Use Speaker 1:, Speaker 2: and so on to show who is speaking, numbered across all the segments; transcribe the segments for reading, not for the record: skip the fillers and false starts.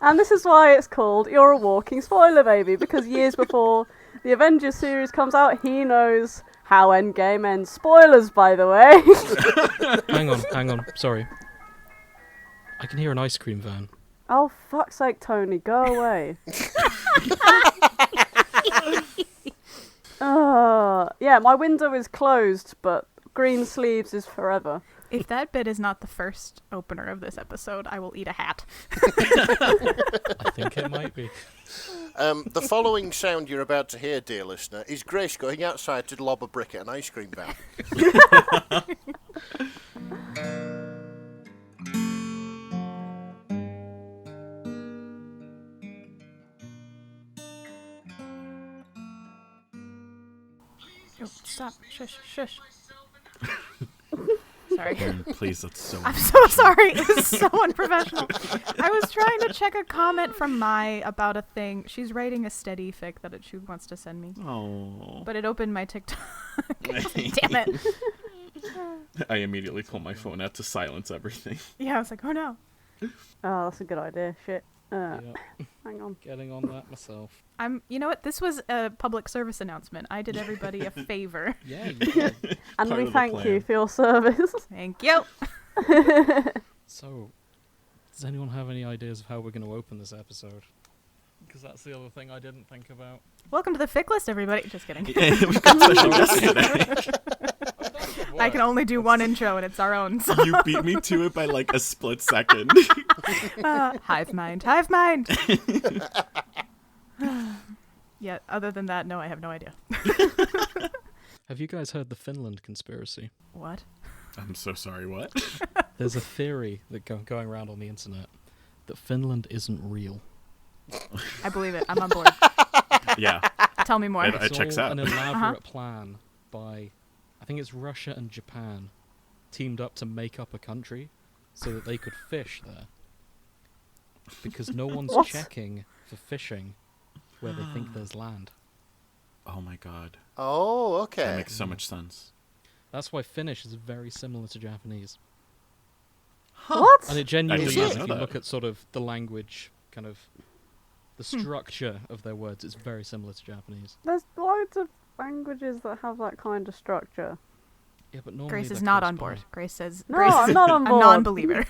Speaker 1: And this is why it's called You're a Walking Spoiler Baby, because years before the Avengers series comes out, he knows how Endgame ends. Spoilers, by the way.
Speaker 2: Hang on. Sorry. I can hear an ice cream van.
Speaker 1: Oh, fuck's sake, Tony, go away. Yeah, my window is closed, but green sleeves is forever.
Speaker 3: If that bit is not the first opener of this episode, I will eat a hat.
Speaker 2: I think it might be.
Speaker 4: The following sound you're about to hear, dear listener, is Grace going outside to lob a brick at an ice cream van.
Speaker 3: Oh, stop. Shush. Sorry.
Speaker 5: Please, that's so
Speaker 3: I'm so sorry. This is so unprofessional. I was trying to check a comment from Mai about a thing. She's writing a steady fic that she wants to send me.
Speaker 5: Oh.
Speaker 3: But it opened my TikTok. Damn it.
Speaker 5: I immediately pull my phone out to silence everything.
Speaker 3: Yeah, I was like, oh no.
Speaker 1: Oh, that's a good idea. Shit.
Speaker 2: Yeah.
Speaker 1: Hang on.
Speaker 2: Getting on that myself.
Speaker 3: You know what? This was a public service announcement. I did everybody a favor.
Speaker 2: Yeah, you did.
Speaker 1: And
Speaker 5: Part
Speaker 1: we
Speaker 5: of the
Speaker 1: thank
Speaker 5: plan.
Speaker 1: you for your service.
Speaker 3: Thank you.
Speaker 2: So, does anyone have any ideas of how we're going to open this episode? Because that's the other thing I didn't think about.
Speaker 3: Welcome to the fic list, everybody. Just kidding.
Speaker 5: We've got special guests today.
Speaker 3: I can only do one intro, and it's our own. So.
Speaker 5: You beat me to it by like a split second.
Speaker 3: Hive mind. Yeah, other than that, no, I have no idea.
Speaker 2: Have you guys heard the Finland conspiracy?
Speaker 3: What?
Speaker 5: I'm so sorry, what?
Speaker 2: There's a theory that going around on the internet that Finland isn't real.
Speaker 3: I believe it. I'm on board.
Speaker 5: Yeah.
Speaker 3: Tell me more.
Speaker 5: It
Speaker 2: It's
Speaker 5: checks
Speaker 2: all
Speaker 5: out.
Speaker 2: an elaborate plan by, I think it's Russia and Japan, teamed up to make up a country so that they could fish there. Because no one's
Speaker 1: What?
Speaker 2: checking for fishing where they think there's land.
Speaker 5: Oh my god.
Speaker 4: Oh,
Speaker 5: That
Speaker 4: okay.
Speaker 5: makes so much sense.
Speaker 2: That's why Finnish is very similar to Japanese.
Speaker 1: What?
Speaker 2: And it genuinely
Speaker 5: did not
Speaker 2: is.
Speaker 5: know
Speaker 2: If you
Speaker 5: that.
Speaker 2: look at sort of the language, kind of the structure of their words, it's very similar to Japanese.
Speaker 1: There's loads of languages that have that kind of structure.
Speaker 2: Yeah, but normally
Speaker 3: Grace
Speaker 2: they're
Speaker 3: is not
Speaker 2: close
Speaker 3: on
Speaker 2: by.
Speaker 3: board. Grace says,
Speaker 1: No,
Speaker 3: Grace
Speaker 1: I'm
Speaker 3: is
Speaker 1: not on
Speaker 3: a
Speaker 1: board.
Speaker 3: non-believer.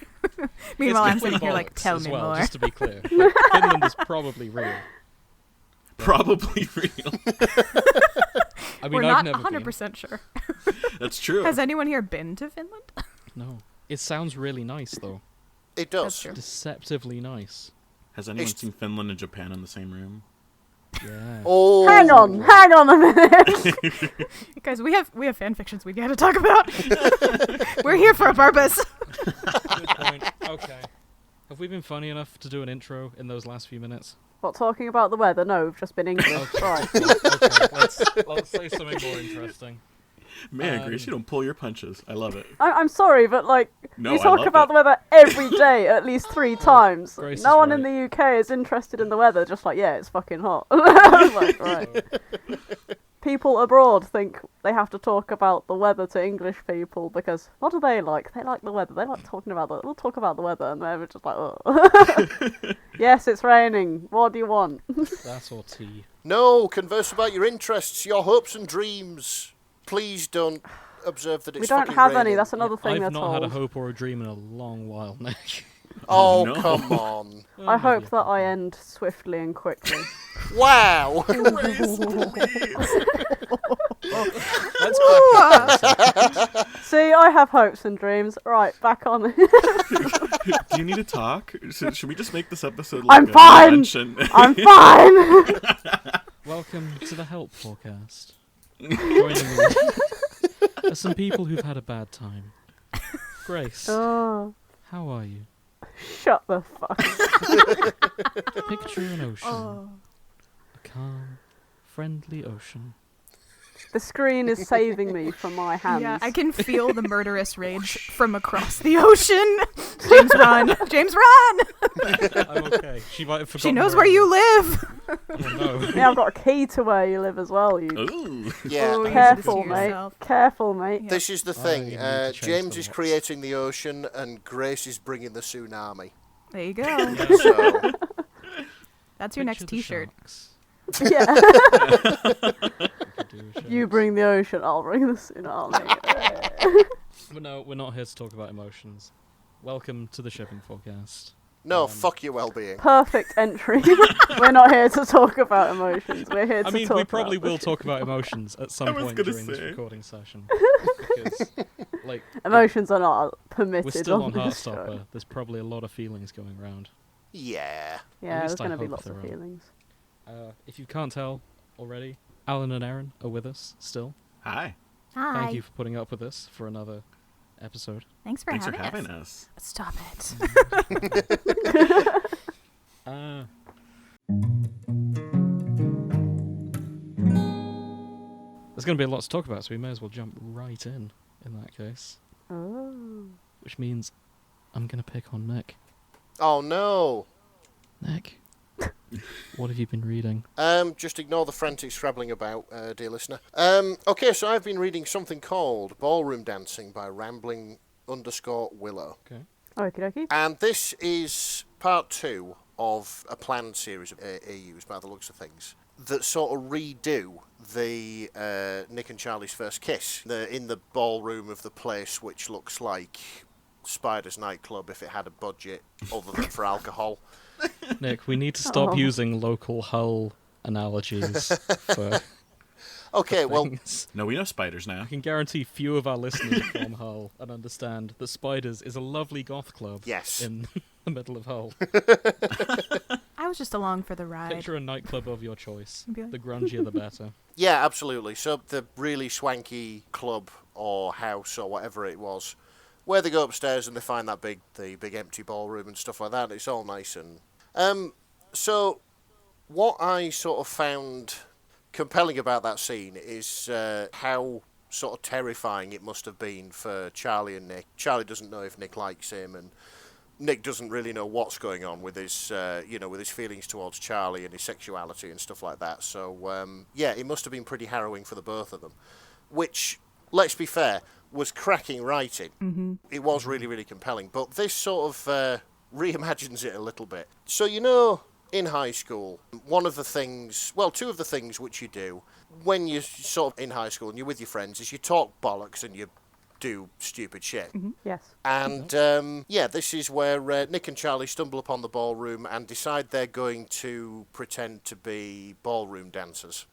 Speaker 3: Meanwhile, I'm
Speaker 2: It's
Speaker 3: sitting here like,
Speaker 2: bollocks
Speaker 3: tell
Speaker 2: as
Speaker 3: me
Speaker 2: well,
Speaker 3: more.
Speaker 2: just to be clear. Like, Finland is probably real.
Speaker 5: Probably real.
Speaker 2: I mean,
Speaker 3: We're
Speaker 2: I've
Speaker 3: not
Speaker 2: never
Speaker 3: 100% sure.
Speaker 5: That's true.
Speaker 3: Has anyone here been to Finland?
Speaker 2: been. No. It sounds really nice, though.
Speaker 4: It
Speaker 3: That's
Speaker 4: does.
Speaker 3: true.
Speaker 2: Deceptively nice.
Speaker 5: Has anyone
Speaker 4: It's-
Speaker 5: seen Finland and Japan in the same room?
Speaker 2: Yeah.
Speaker 4: Oh.
Speaker 1: Hang on a minute.
Speaker 3: Guys, we have fan fictions we gotta talk about. We're here for a purpose.
Speaker 2: Good point. Okay. Have we been funny enough to do an intro in those last few minutes?
Speaker 1: What, talking about the weather? No, we've just been English.
Speaker 2: Okay.
Speaker 1: Right.
Speaker 2: Okay. Let's say something more interesting.
Speaker 5: Man, Grace, you don't pull your punches. I love it.
Speaker 1: I'm sorry, but like,
Speaker 5: No,
Speaker 1: you
Speaker 5: I
Speaker 1: talk
Speaker 5: loved
Speaker 1: about
Speaker 5: it.
Speaker 1: the weather every day at least 3 times.
Speaker 2: Grace
Speaker 1: No
Speaker 2: is
Speaker 1: one
Speaker 2: right.
Speaker 1: in the UK is interested in the weather, just like, yeah, it's fucking hot. Like, right. People abroad think they have to talk about the weather to English people because what do they like? They like the weather. They like talking about we'll talk about the weather, and they're just like, oh. Yes, it's raining. What do you want?
Speaker 2: That's all tea.
Speaker 4: No, converse about your interests, your hopes and dreams. Please don't observe that it's
Speaker 1: We don't
Speaker 4: fucking
Speaker 1: have any.
Speaker 4: raining.
Speaker 1: That's another thing
Speaker 2: I've
Speaker 1: they're
Speaker 2: not
Speaker 1: told.
Speaker 2: had a hope or a dream in a long while, Nick.
Speaker 4: Oh,
Speaker 5: No.
Speaker 4: come on.
Speaker 1: I hope that I end swiftly and quickly.
Speaker 4: Wow.
Speaker 5: Grace, please.
Speaker 2: Let's back
Speaker 1: See, I have hopes and dreams. Right, back on.
Speaker 5: Do you need to talk? Should we just make this episode
Speaker 1: I'm
Speaker 5: like a
Speaker 1: fine.
Speaker 5: mention?
Speaker 1: I'm fine.
Speaker 2: Welcome to the Help Forecast. Joining me are some people who've had a bad time. Grace,
Speaker 1: Oh,
Speaker 2: how are you?
Speaker 1: shut the fuck.
Speaker 2: Picture an ocean.
Speaker 3: Oh.
Speaker 2: A calm, friendly ocean.
Speaker 1: The screen is saving me from my hands.
Speaker 3: Yeah, I can feel the murderous rage from across the ocean. James, run! James, run!
Speaker 2: I'm okay. She might have forgotten.
Speaker 3: She knows where you live.
Speaker 2: Oh no.
Speaker 1: Yeah, I've got a key to where you live as well. You
Speaker 5: Ooh.
Speaker 4: Yeah.
Speaker 3: Oh,
Speaker 1: careful,
Speaker 3: you did this to
Speaker 1: mate.
Speaker 3: yourself.
Speaker 1: Careful, mate.
Speaker 3: Yeah.
Speaker 4: This is the
Speaker 2: I
Speaker 4: thing.
Speaker 2: need to change
Speaker 4: James
Speaker 2: the
Speaker 4: is
Speaker 2: locks.
Speaker 4: creating the ocean, and Grace is bringing the tsunami.
Speaker 3: There you go.
Speaker 4: So
Speaker 3: That's your next
Speaker 2: Picture the
Speaker 3: T-shirt.
Speaker 2: sharks.
Speaker 1: Yeah.
Speaker 2: We could do
Speaker 1: You
Speaker 2: sharks.
Speaker 1: bring the ocean, I'll bring the tsunami.
Speaker 2: But no, we're not here to talk about emotions. Welcome to the shipping forecast.
Speaker 4: No, fuck your well-being.
Speaker 1: Perfect entry. We're not here to talk about emotions. We're here to
Speaker 2: I mean,
Speaker 1: talk
Speaker 2: we probably
Speaker 1: about the
Speaker 2: will talk about emotions at some
Speaker 5: I was
Speaker 2: point
Speaker 5: gonna
Speaker 2: during this
Speaker 5: say.
Speaker 2: recording session. Because, like,
Speaker 1: Emotions are not permitted.
Speaker 2: we're still on
Speaker 1: this
Speaker 2: Heartstopper.
Speaker 1: show.
Speaker 2: There's probably a lot of feelings going around.
Speaker 4: Yeah.
Speaker 1: Yeah, there's
Speaker 2: least I
Speaker 1: going to be
Speaker 2: hope
Speaker 1: lots
Speaker 2: there
Speaker 1: of
Speaker 2: are.
Speaker 1: feelings.
Speaker 2: If you can't tell already, Alan and Erin are with us still.
Speaker 5: Hi.
Speaker 3: Hi.
Speaker 2: Thank you for putting up with us for another episode.
Speaker 3: Thanks for
Speaker 5: Thanks for
Speaker 3: having
Speaker 5: having
Speaker 3: us.
Speaker 5: us.
Speaker 3: Stop it.
Speaker 2: There's going to be a lot to talk about, so we may as well jump right in that case.
Speaker 1: Oh.
Speaker 2: Which means I'm going to pick on Nick.
Speaker 4: Oh no.
Speaker 2: Nick, what have you been reading?
Speaker 4: Just ignore the frantic scrabbling about, dear listener. Okay, so I've been reading something called Ballroom Dancing by Rambling_Willow.
Speaker 2: Okay.
Speaker 1: Okie dokie.
Speaker 4: And this is part 2 of a planned series of AUs, by the looks of things, that sort of redo the Nick and Charlie's first kiss in the ballroom of the place, which looks like Spider's nightclub if it had a budget other than for alcohol.
Speaker 2: Nick, we need to stop
Speaker 1: Oh.
Speaker 2: using local Hull analogies for
Speaker 4: Okay, well,
Speaker 2: things.
Speaker 5: No, we know spiders
Speaker 2: I
Speaker 5: now.
Speaker 2: can guarantee few of our listeners are from Hull and understand that Spiders is a lovely goth club
Speaker 4: yes.
Speaker 2: in the middle of Hull.
Speaker 3: I was just along for the ride.
Speaker 2: Picture a nightclub of your choice.
Speaker 3: Be like-
Speaker 2: The grungier, the better.
Speaker 4: Yeah, absolutely. So the really swanky club or house or whatever it was, where they go upstairs and they find the big empty ballroom and stuff like that. It's all nice and so what I sort of found compelling about that scene is how sort of terrifying it must have been for Charlie and Nick. Charlie doesn't know if Nick likes him, and Nick doesn't really know what's going on with his, with his feelings towards Charlie and his sexuality and stuff like that. So, yeah, it must have been pretty harrowing for the both of them. Which, let's be fair, was cracking writing.
Speaker 3: Mm-hmm.
Speaker 4: It was really, really compelling. But this sort of reimagines it a little bit. So, you know, in high school, two of the things which you do when you're sort of in high school and you're with your friends is you talk bollocks and you do stupid shit.
Speaker 1: Yes.
Speaker 4: And, this is where Nick and Charlie stumble upon the ballroom and decide they're going to pretend to be ballroom dancers.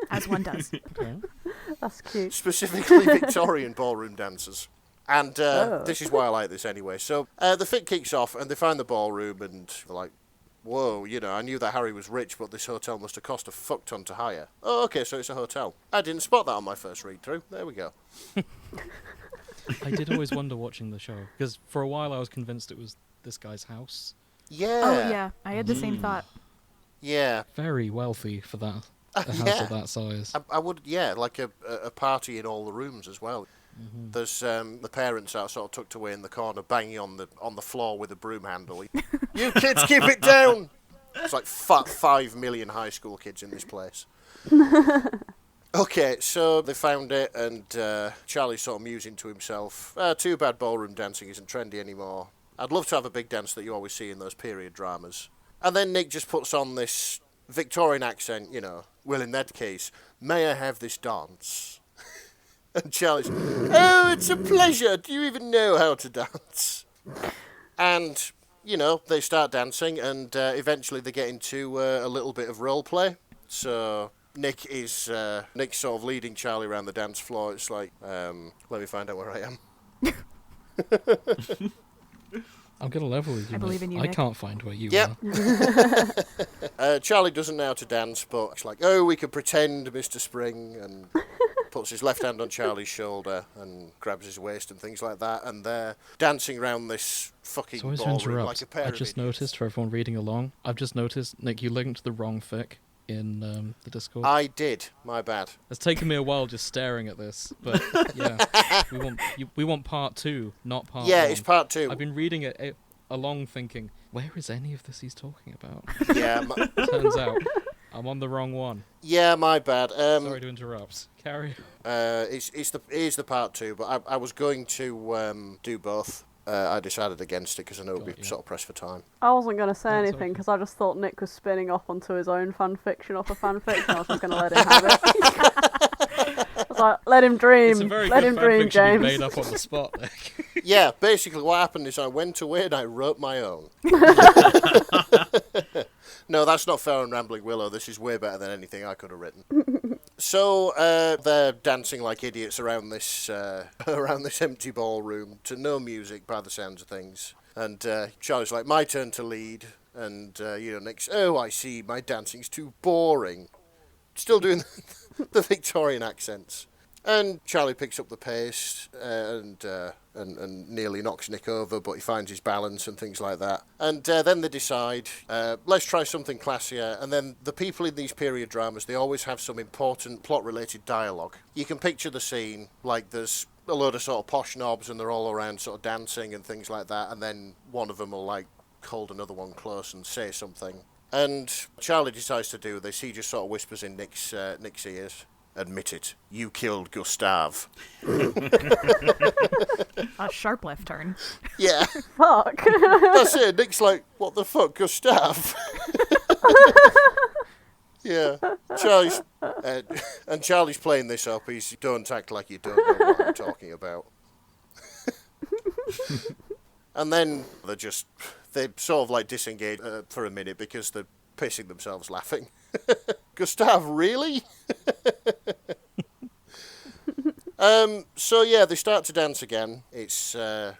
Speaker 3: As one does.
Speaker 2: Okay.
Speaker 1: That's cute.
Speaker 4: Specifically Victorian ballroom dancers. And
Speaker 1: Oh.
Speaker 4: this is why I like this anyway. So the fit kicks off and they find the ballroom and they're like, whoa, I knew that Harry was rich, but this hotel must have cost a fuck ton to hire. Oh, okay, so it's a hotel. I didn't spot that on my first read-through. There we go.
Speaker 2: I did always wonder watching the show, because for a while I was convinced it was this guy's house.
Speaker 4: Yeah.
Speaker 3: Oh yeah, I had the same thought.
Speaker 4: Yeah.
Speaker 2: Very wealthy for that. A house
Speaker 4: Yeah.
Speaker 2: of that size.
Speaker 4: I would, like a party in all the rooms as well.
Speaker 2: Mm-hmm.
Speaker 4: There's the parents are sort of tucked away in the corner, banging on the floor with a broom handle. You kids, keep it down! It's like 5 million high school kids in this place. Okay, so they found it, and Charlie's sort of musing to himself, too bad ballroom dancing isn't trendy anymore. I'd love to have a big dance that you always see in those period dramas. And then Nick just puts on this Victorian accent, well, in that case, may I have this dance? And Charlie's, oh, it's a pleasure. Do you even know how to dance? And, they start dancing, and eventually they get into a little bit of role play. So Nick's sort of leading Charlie around the dance floor. It's like, let me find out where I am.
Speaker 2: I'm going to level with you,
Speaker 3: I believe
Speaker 2: mate.
Speaker 3: in you,
Speaker 2: I
Speaker 3: Nick.
Speaker 2: can't find where you
Speaker 4: Yep.
Speaker 2: are.
Speaker 4: Charlie doesn't know how to dance, but it's like, oh, we could pretend, Mr. Spring, and puts his left hand on Charlie's shoulder and grabs his waist and things like that, and they're dancing around this fucking
Speaker 2: Sorry to
Speaker 4: ballroom
Speaker 2: interrupt.
Speaker 4: like a pair
Speaker 2: I
Speaker 4: of
Speaker 2: just
Speaker 4: idiots.
Speaker 2: noticed, for everyone reading along, I've just noticed, Nick, you linked the wrong fic in the Discord.
Speaker 4: I did, my bad.
Speaker 2: It's taken me a while just staring at this, but yeah, we want part 2, not part 1.
Speaker 4: Yeah, it's part 2.
Speaker 2: I've been reading it along thinking, where is any of this he's talking about?
Speaker 4: Yeah,
Speaker 2: Turns out, I'm on the wrong one.
Speaker 4: yeah, my bad.
Speaker 2: Sorry to interrupt. Carry on.
Speaker 4: It is the part 2, but I was going to do both. I decided against it because I know it would
Speaker 2: Got
Speaker 4: be
Speaker 2: you.
Speaker 4: sort of pressed for time.
Speaker 1: I wasn't going to say
Speaker 2: That's
Speaker 1: anything
Speaker 2: okay.
Speaker 1: because I just thought Nick was spinning off onto his own fanfiction off a fanfiction. I was just going to let him have it. I was like, let him dream.
Speaker 2: It's a very
Speaker 1: Let
Speaker 2: good
Speaker 1: him dream,
Speaker 2: fanfiction you
Speaker 1: James.
Speaker 2: made up on the spot, Nick.
Speaker 4: Yeah, basically what happened is I went away and I wrote my own. No, that's not fair on Rambling Willow. This is way better than anything I could have written. So they're dancing like idiots around this around this empty ballroom to no music by the sounds of things. And Charlie's like, my turn to lead. And, Nick's, oh, I see, my dancing's too boring. Still doing the Victorian accents. And Charlie picks up the pace and nearly knocks Nick over, but he finds his balance and things like that. And then they decide, let's try something classier. And then the people in these period dramas, they always have some important plot-related dialogue. You can picture the scene, like there's a load of sort of posh knobs and they're all around sort of dancing and things like that. And then one of them will, like, hold another one close and say something. And Charlie decides to do this. He just sort of whispers in Nick's ears. Admit it, you killed Gustav.
Speaker 3: A sharp left turn.
Speaker 4: Yeah,
Speaker 1: Fuck.
Speaker 4: that's it. Nick's like, what the fuck, Gustav? Yeah, Charlie's and Charlie's playing this up. He's don't act like you don't know what I'm talking about. And then they sort of like disengage for a minute because they're pissing themselves laughing. Gustav, really? So yeah, they start to dance again. It's the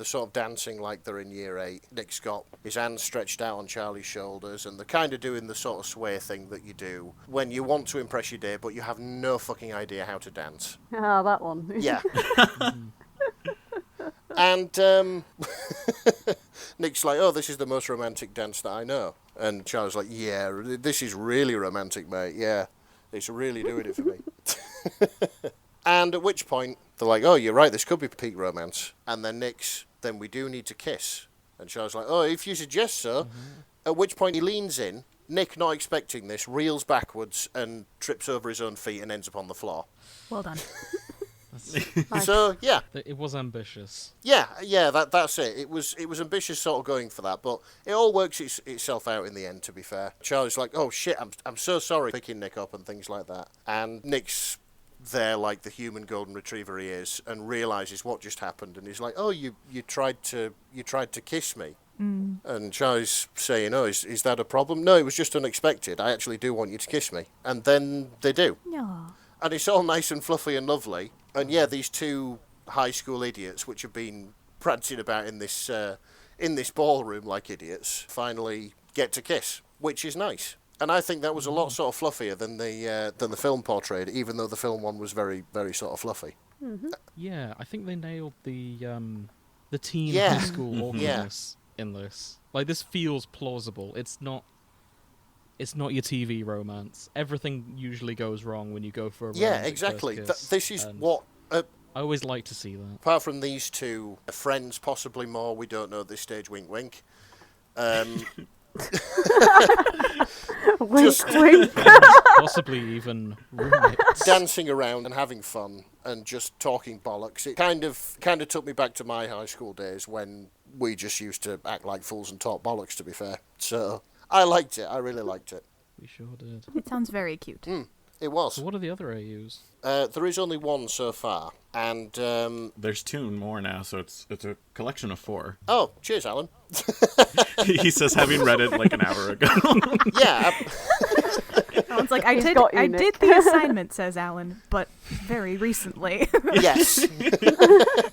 Speaker 4: sort of dancing like they're in year 8. Nick's got his hands stretched out on Charlie's shoulders, and they're kind of doing the sort of sway thing that you do when you want to impress your date, but you have no fucking idea how to dance.
Speaker 1: Ah, that one.
Speaker 4: Yeah. And Nick's like, oh, this is the most romantic dance that I know. And Charlie's like, yeah, this is really romantic, mate. Yeah, it's really doing it for me. And at which point, they're like, oh, you're right, this could be peak romance. And then then we do need to kiss. And Charlie's like, oh, if you suggest so. Mm-hmm. At which point he leans in. Nick, not expecting this, reels backwards and trips over his own feet and ends up on the floor.
Speaker 3: Well done.
Speaker 1: Nice.
Speaker 4: So, yeah.
Speaker 2: It was ambitious.
Speaker 4: Yeah, that's it. It was ambitious sort of going for that, but it all works itself out in the end, to be fair. Charlie's like, oh shit, I'm so sorry, picking Nick up and things like that. And Nick's there like the human golden retriever he is and realises what just happened, and he's like, oh, you tried to kiss me.
Speaker 3: Mm.
Speaker 4: And Charlie's saying, oh, is that a problem? No, it was just unexpected. I actually do want you to kiss me. And then they do.
Speaker 3: No.
Speaker 4: And it's all nice and fluffy and lovely. And yeah, these two high school idiots, which have been prancing about in this ballroom like idiots, finally get to kiss, which is nice. And I think that was a lot sort of fluffier than the film portrayed, even though the film one was very, very sort of fluffy.
Speaker 1: Mm-hmm.
Speaker 2: Yeah, I think they nailed the teen
Speaker 4: Yeah.
Speaker 2: high school awkwardness in this. Like, this feels plausible. It's not your TV romance. Everything usually goes wrong when you go for a
Speaker 4: Yeah,
Speaker 2: romantic
Speaker 4: exactly.
Speaker 2: first kiss,
Speaker 4: This is
Speaker 2: and
Speaker 4: what.
Speaker 2: I always like to see that.
Speaker 4: Apart from these two friends, possibly more, we don't know at this stage. Wink, wink.
Speaker 1: Wink,
Speaker 4: Just-
Speaker 1: wink.
Speaker 2: Possibly even roommates.
Speaker 4: Dancing around and having fun and just talking bollocks. It kind of took me back to my high school days when we just used to act like fools and talk bollocks, to be fair. So I liked it. I really liked it.
Speaker 2: We sure did.
Speaker 3: It sounds very cute.
Speaker 4: It was.
Speaker 2: So what are the other AUs?
Speaker 4: There is only one so far, and
Speaker 5: There's 2 more now, so it's a collection of 4.
Speaker 4: oh, cheers, Alan.
Speaker 5: He says, having read it like an hour ago.
Speaker 4: Yeah,
Speaker 3: Alan's like, I
Speaker 1: He's
Speaker 3: did
Speaker 1: got you,
Speaker 3: I
Speaker 1: Nick.
Speaker 3: did the assignment, says Alan, but very recently.
Speaker 4: yes,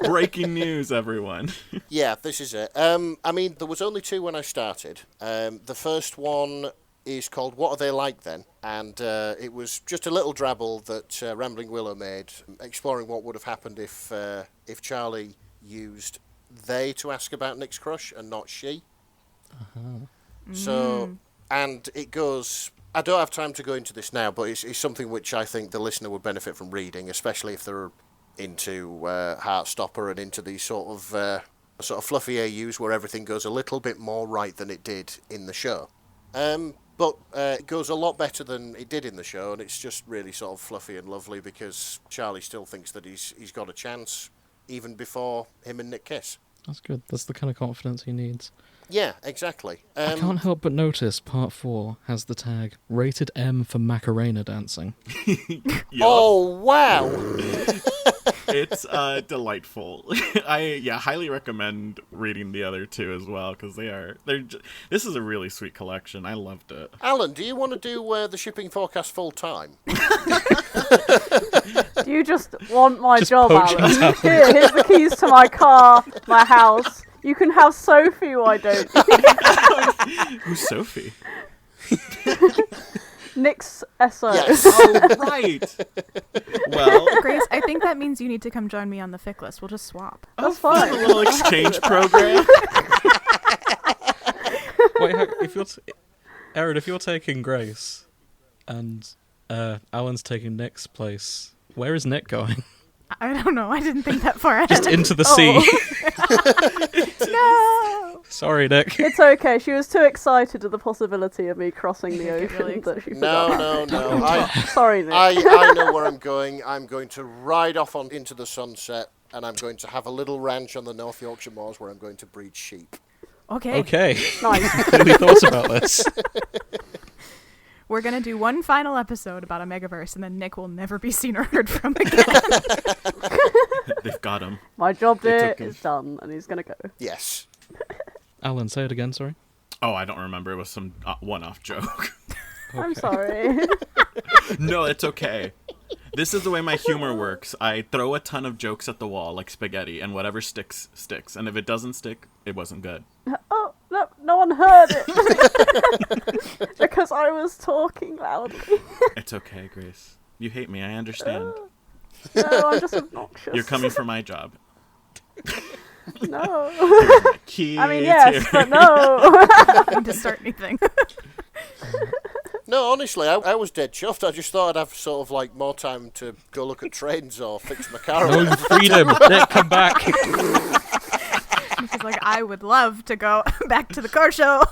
Speaker 5: Breaking news, everyone.
Speaker 4: yeah. This is it. I mean, there was only 2 when I started. The first one is called "What Are They Like Then?" and it was just a little drabble that Rambling Willow made, exploring what would have happened if Charlie used they to ask about Nick's crush and not she. So, and it goes. I don't have time to go into this now, but it's something which I think the listener would benefit from reading, especially if they're into Heartstopper and into these sort of fluffy AUs where everything goes a little bit more right than it did in the show. But it goes a lot better than it did in the show, and it's just really sort of fluffy and lovely because Charlie still thinks that he's got a chance even before him and Nick kiss.
Speaker 2: That's good. That's the kind of confidence he needs.
Speaker 4: Yeah, exactly.
Speaker 2: I can't help but notice part 4 has the tag rated M for Macarena dancing.
Speaker 5: Yup.
Speaker 4: Oh, wow!
Speaker 5: It's delightful. I highly recommend reading the other two as well, because this is a really sweet collection. I loved it.
Speaker 4: Alan, do you want to do the shipping forecast full time?
Speaker 1: Do you just want my
Speaker 2: Just
Speaker 1: job,
Speaker 2: poaching
Speaker 1: Alan?
Speaker 2: Alan.
Speaker 1: Here's the keys to my car, my house. You can have Sophie, why don't you?
Speaker 5: Who's Sophie?
Speaker 1: Nick's SO.
Speaker 4: Yes.
Speaker 5: Oh, right. Well,
Speaker 3: Grace, I think that means you need to come join me on the fic list. We'll just swap.
Speaker 1: That's
Speaker 5: a
Speaker 1: fine.
Speaker 5: little exchange program.
Speaker 2: Wait, Erin, if you're taking Grace and Alan's taking Nick's place, where is Nick going?
Speaker 3: I don't know. I didn't think that far ahead.
Speaker 2: Just into the
Speaker 1: Oh.
Speaker 2: sea.
Speaker 3: No!
Speaker 2: Sorry, Nick.
Speaker 1: It's okay. She was too excited at the possibility of me crossing the
Speaker 3: Get
Speaker 1: ocean
Speaker 3: really
Speaker 1: that she
Speaker 4: No,
Speaker 1: forgot.
Speaker 4: no.
Speaker 1: Sorry, Nick.
Speaker 4: I know where I'm going. I'm going to ride off into the sunset, and I'm going to have a little ranch on the North Yorkshire moors where I'm going to breed sheep.
Speaker 3: Okay.
Speaker 2: Okay.
Speaker 1: Nice.
Speaker 2: Clearly thought about this.
Speaker 3: We're going to do one final episode about a megaverse, and then Nick will never be seen or heard from again.
Speaker 5: They've got him.
Speaker 1: My job
Speaker 5: They
Speaker 1: there
Speaker 5: took him.
Speaker 1: is done, and he's gonna go.
Speaker 4: Yes.
Speaker 2: Alan, say it again, sorry.
Speaker 5: Oh, I don't remember. It was some one-off joke.
Speaker 1: I'm
Speaker 2: Okay.
Speaker 1: sorry.
Speaker 5: No, it's okay. This is the way my humor works. I throw a ton of jokes at the wall like spaghetti, and whatever sticks, sticks. And if it doesn't stick, it wasn't good.
Speaker 1: Oh, no one heard it. Because I was talking loudly.
Speaker 5: It's okay, Grace. You hate me, I understand.
Speaker 1: No, I'm just obnoxious.
Speaker 5: You're coming for my job.
Speaker 1: No.
Speaker 5: Kids
Speaker 1: I mean, yes,
Speaker 5: here.
Speaker 1: but no.
Speaker 3: I don't need to start anything.
Speaker 4: No, honestly, I was dead chuffed. I just thought I'd have sort of like more time to go look at trains or fix my car.
Speaker 2: No freedom. Nick, come back.
Speaker 3: She's like, I would love to go back to the car show.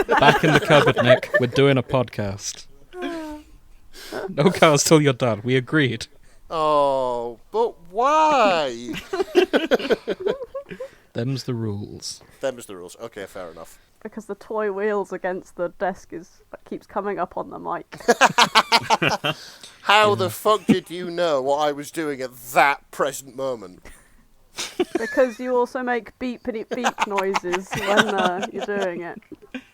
Speaker 2: Back in the cupboard, Nick. We're doing a podcast. No cars till you're done. We agreed.
Speaker 4: Oh, but why?
Speaker 2: Them's the rules.
Speaker 4: Them's the rules. Okay, fair enough.
Speaker 1: Because the toy wheels against the desk keeps coming up on the mic.
Speaker 4: How the fuck did you know what I was doing at that present moment?
Speaker 1: Because you also make beep beep beep noises when you're doing it.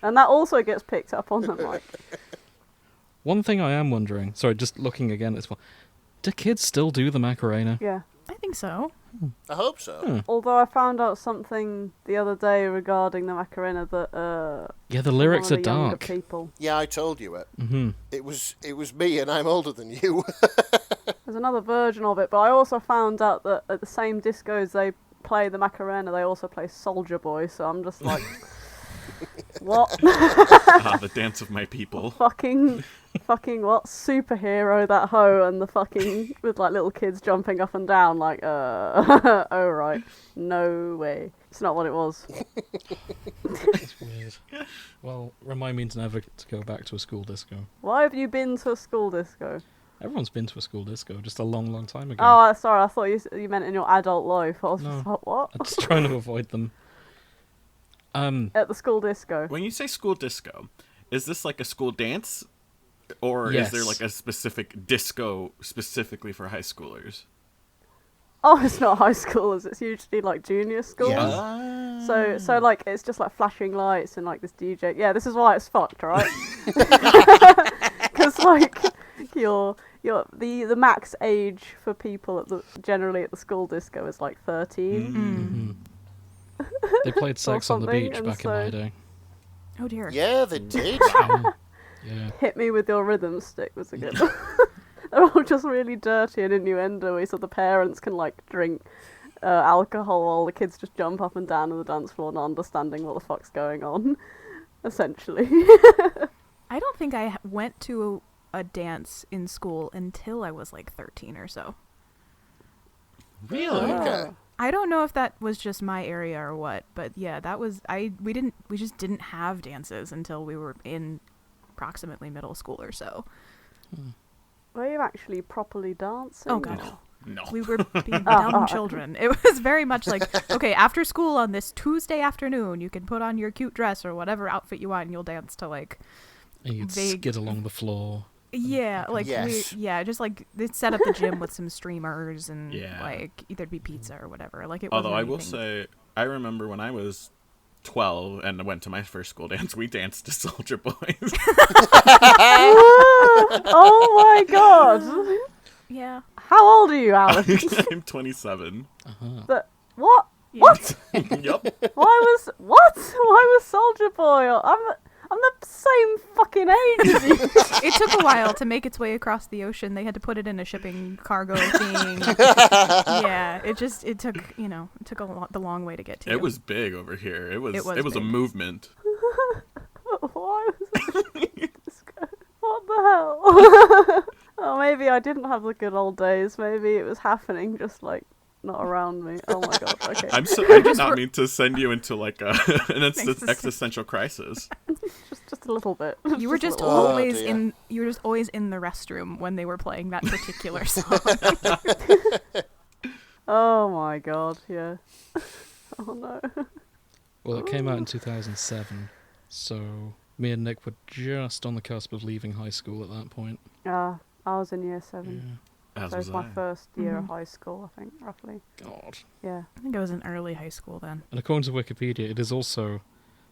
Speaker 1: And that also gets picked up on the mic.
Speaker 2: One thing I am wondering, sorry, just looking again at this one, do kids still do the Macarena?
Speaker 1: Yeah.
Speaker 3: I think so.
Speaker 4: I hope so.
Speaker 1: Although I found out something the other day regarding the Macarena that
Speaker 2: Yeah, the lyrics
Speaker 1: one
Speaker 2: are
Speaker 1: of the younger
Speaker 2: dark.
Speaker 1: people.
Speaker 4: Yeah, I told you it.
Speaker 2: Mm-hmm.
Speaker 4: It was me, and I'm older than you.
Speaker 1: There's another version of it, but I also found out that at the same discos they play the Macarena, they also play Soldier Boy, so I'm just like, what?
Speaker 5: The dance of my people.
Speaker 1: fucking what? Superhero, that hoe, and the fucking, with like little kids jumping up and down, like, oh right, no way. It's not what it was.
Speaker 2: That's weird. Well, remind me to never to go back to a school disco.
Speaker 1: Why have you been to a school disco?
Speaker 2: Everyone's been to a school disco, just a long, long time ago.
Speaker 1: Oh, sorry, I thought you meant in your adult life. I was
Speaker 2: No.
Speaker 1: just like, what?
Speaker 2: I'm just trying to avoid them.
Speaker 1: At the school disco.
Speaker 5: When you say school disco, is this like a school dance? Or
Speaker 2: Yes.
Speaker 5: is there like a specific disco specifically for high schoolers?
Speaker 1: Oh, it's not high schoolers. It's usually like junior school.
Speaker 4: Yeah.
Speaker 1: So like it's just like flashing lights and like this DJ. Yeah, this is why it's fucked, right? Because like the max age for people generally at the school disco is like 13.
Speaker 2: Mm-hmm. They played Sex on the
Speaker 1: something,
Speaker 2: Beach
Speaker 1: and
Speaker 2: back in my day.
Speaker 3: Oh dear.
Speaker 4: Yeah, they did.
Speaker 2: Yeah.
Speaker 1: Hit me with your rhythm stick was a good. They're all just really dirty and innuendo-y, so the parents can like drink alcohol while the kids just jump up and down on the dance floor, not understanding what the fuck's going on. Essentially.
Speaker 3: I don't think I went to a dance in school until I was like 13 or so.
Speaker 5: Really?
Speaker 4: Okay.
Speaker 3: I don't know if that was just my area or what, but yeah, that was we just didn't have dances until we were in approximately middle school or so.
Speaker 1: Were you actually properly dancing?
Speaker 3: Oh god.
Speaker 5: No. No.
Speaker 3: We were being dumb children. It was very much like, okay, after school on this Tuesday afternoon, you can put on your cute dress or whatever outfit you want, and you'll dance to like.
Speaker 2: And you'd skid along the floor.
Speaker 3: Yeah, like
Speaker 4: Yes.
Speaker 3: just like they'd set up the gym with some streamers and
Speaker 5: Yeah.
Speaker 3: like there'd be pizza or whatever. Like it.
Speaker 5: Although I
Speaker 3: wasn't
Speaker 5: will
Speaker 3: anything-
Speaker 5: say, I remember when I was 12 and I went to my first school dance, we danced to Soldier Boys.
Speaker 1: Oh my god!
Speaker 3: Yeah.
Speaker 1: How old are you, Alan?
Speaker 5: I'm 27.
Speaker 1: What?
Speaker 3: Yeah.
Speaker 1: What?
Speaker 5: Yup.
Speaker 1: Why was Soldier Boy? I'm the same fucking age as you.
Speaker 3: It took a while to make its way across the ocean. They had to put it in a shipping cargo thing. Yeah, it took the long way to get to.
Speaker 5: It was big over here. It was a
Speaker 3: big.
Speaker 5: movement.
Speaker 1: Why was this guy? What the hell? Oh, maybe I didn't have the good old days. Maybe it was happening just like not around me. Oh my god. Okay.
Speaker 5: I did not mean to send you into like an existential crisis.
Speaker 1: just a little bit.
Speaker 3: You were just
Speaker 1: a little bit.
Speaker 3: always
Speaker 4: dear.
Speaker 3: you were just always in the restroom when they were playing that particular song.
Speaker 1: Oh my god. Yeah. Oh no.
Speaker 2: Well, it came out in 2007, so me and Nick were just on the cusp of leaving high school at that point.
Speaker 1: I was in year 7.
Speaker 5: As
Speaker 1: So
Speaker 5: was
Speaker 1: it's my
Speaker 5: I.
Speaker 1: first year of
Speaker 3: Mhm.
Speaker 1: high school, I think, roughly.
Speaker 2: God.
Speaker 1: Yeah.
Speaker 3: I think I was in early high school then.
Speaker 2: And according to Wikipedia, it is also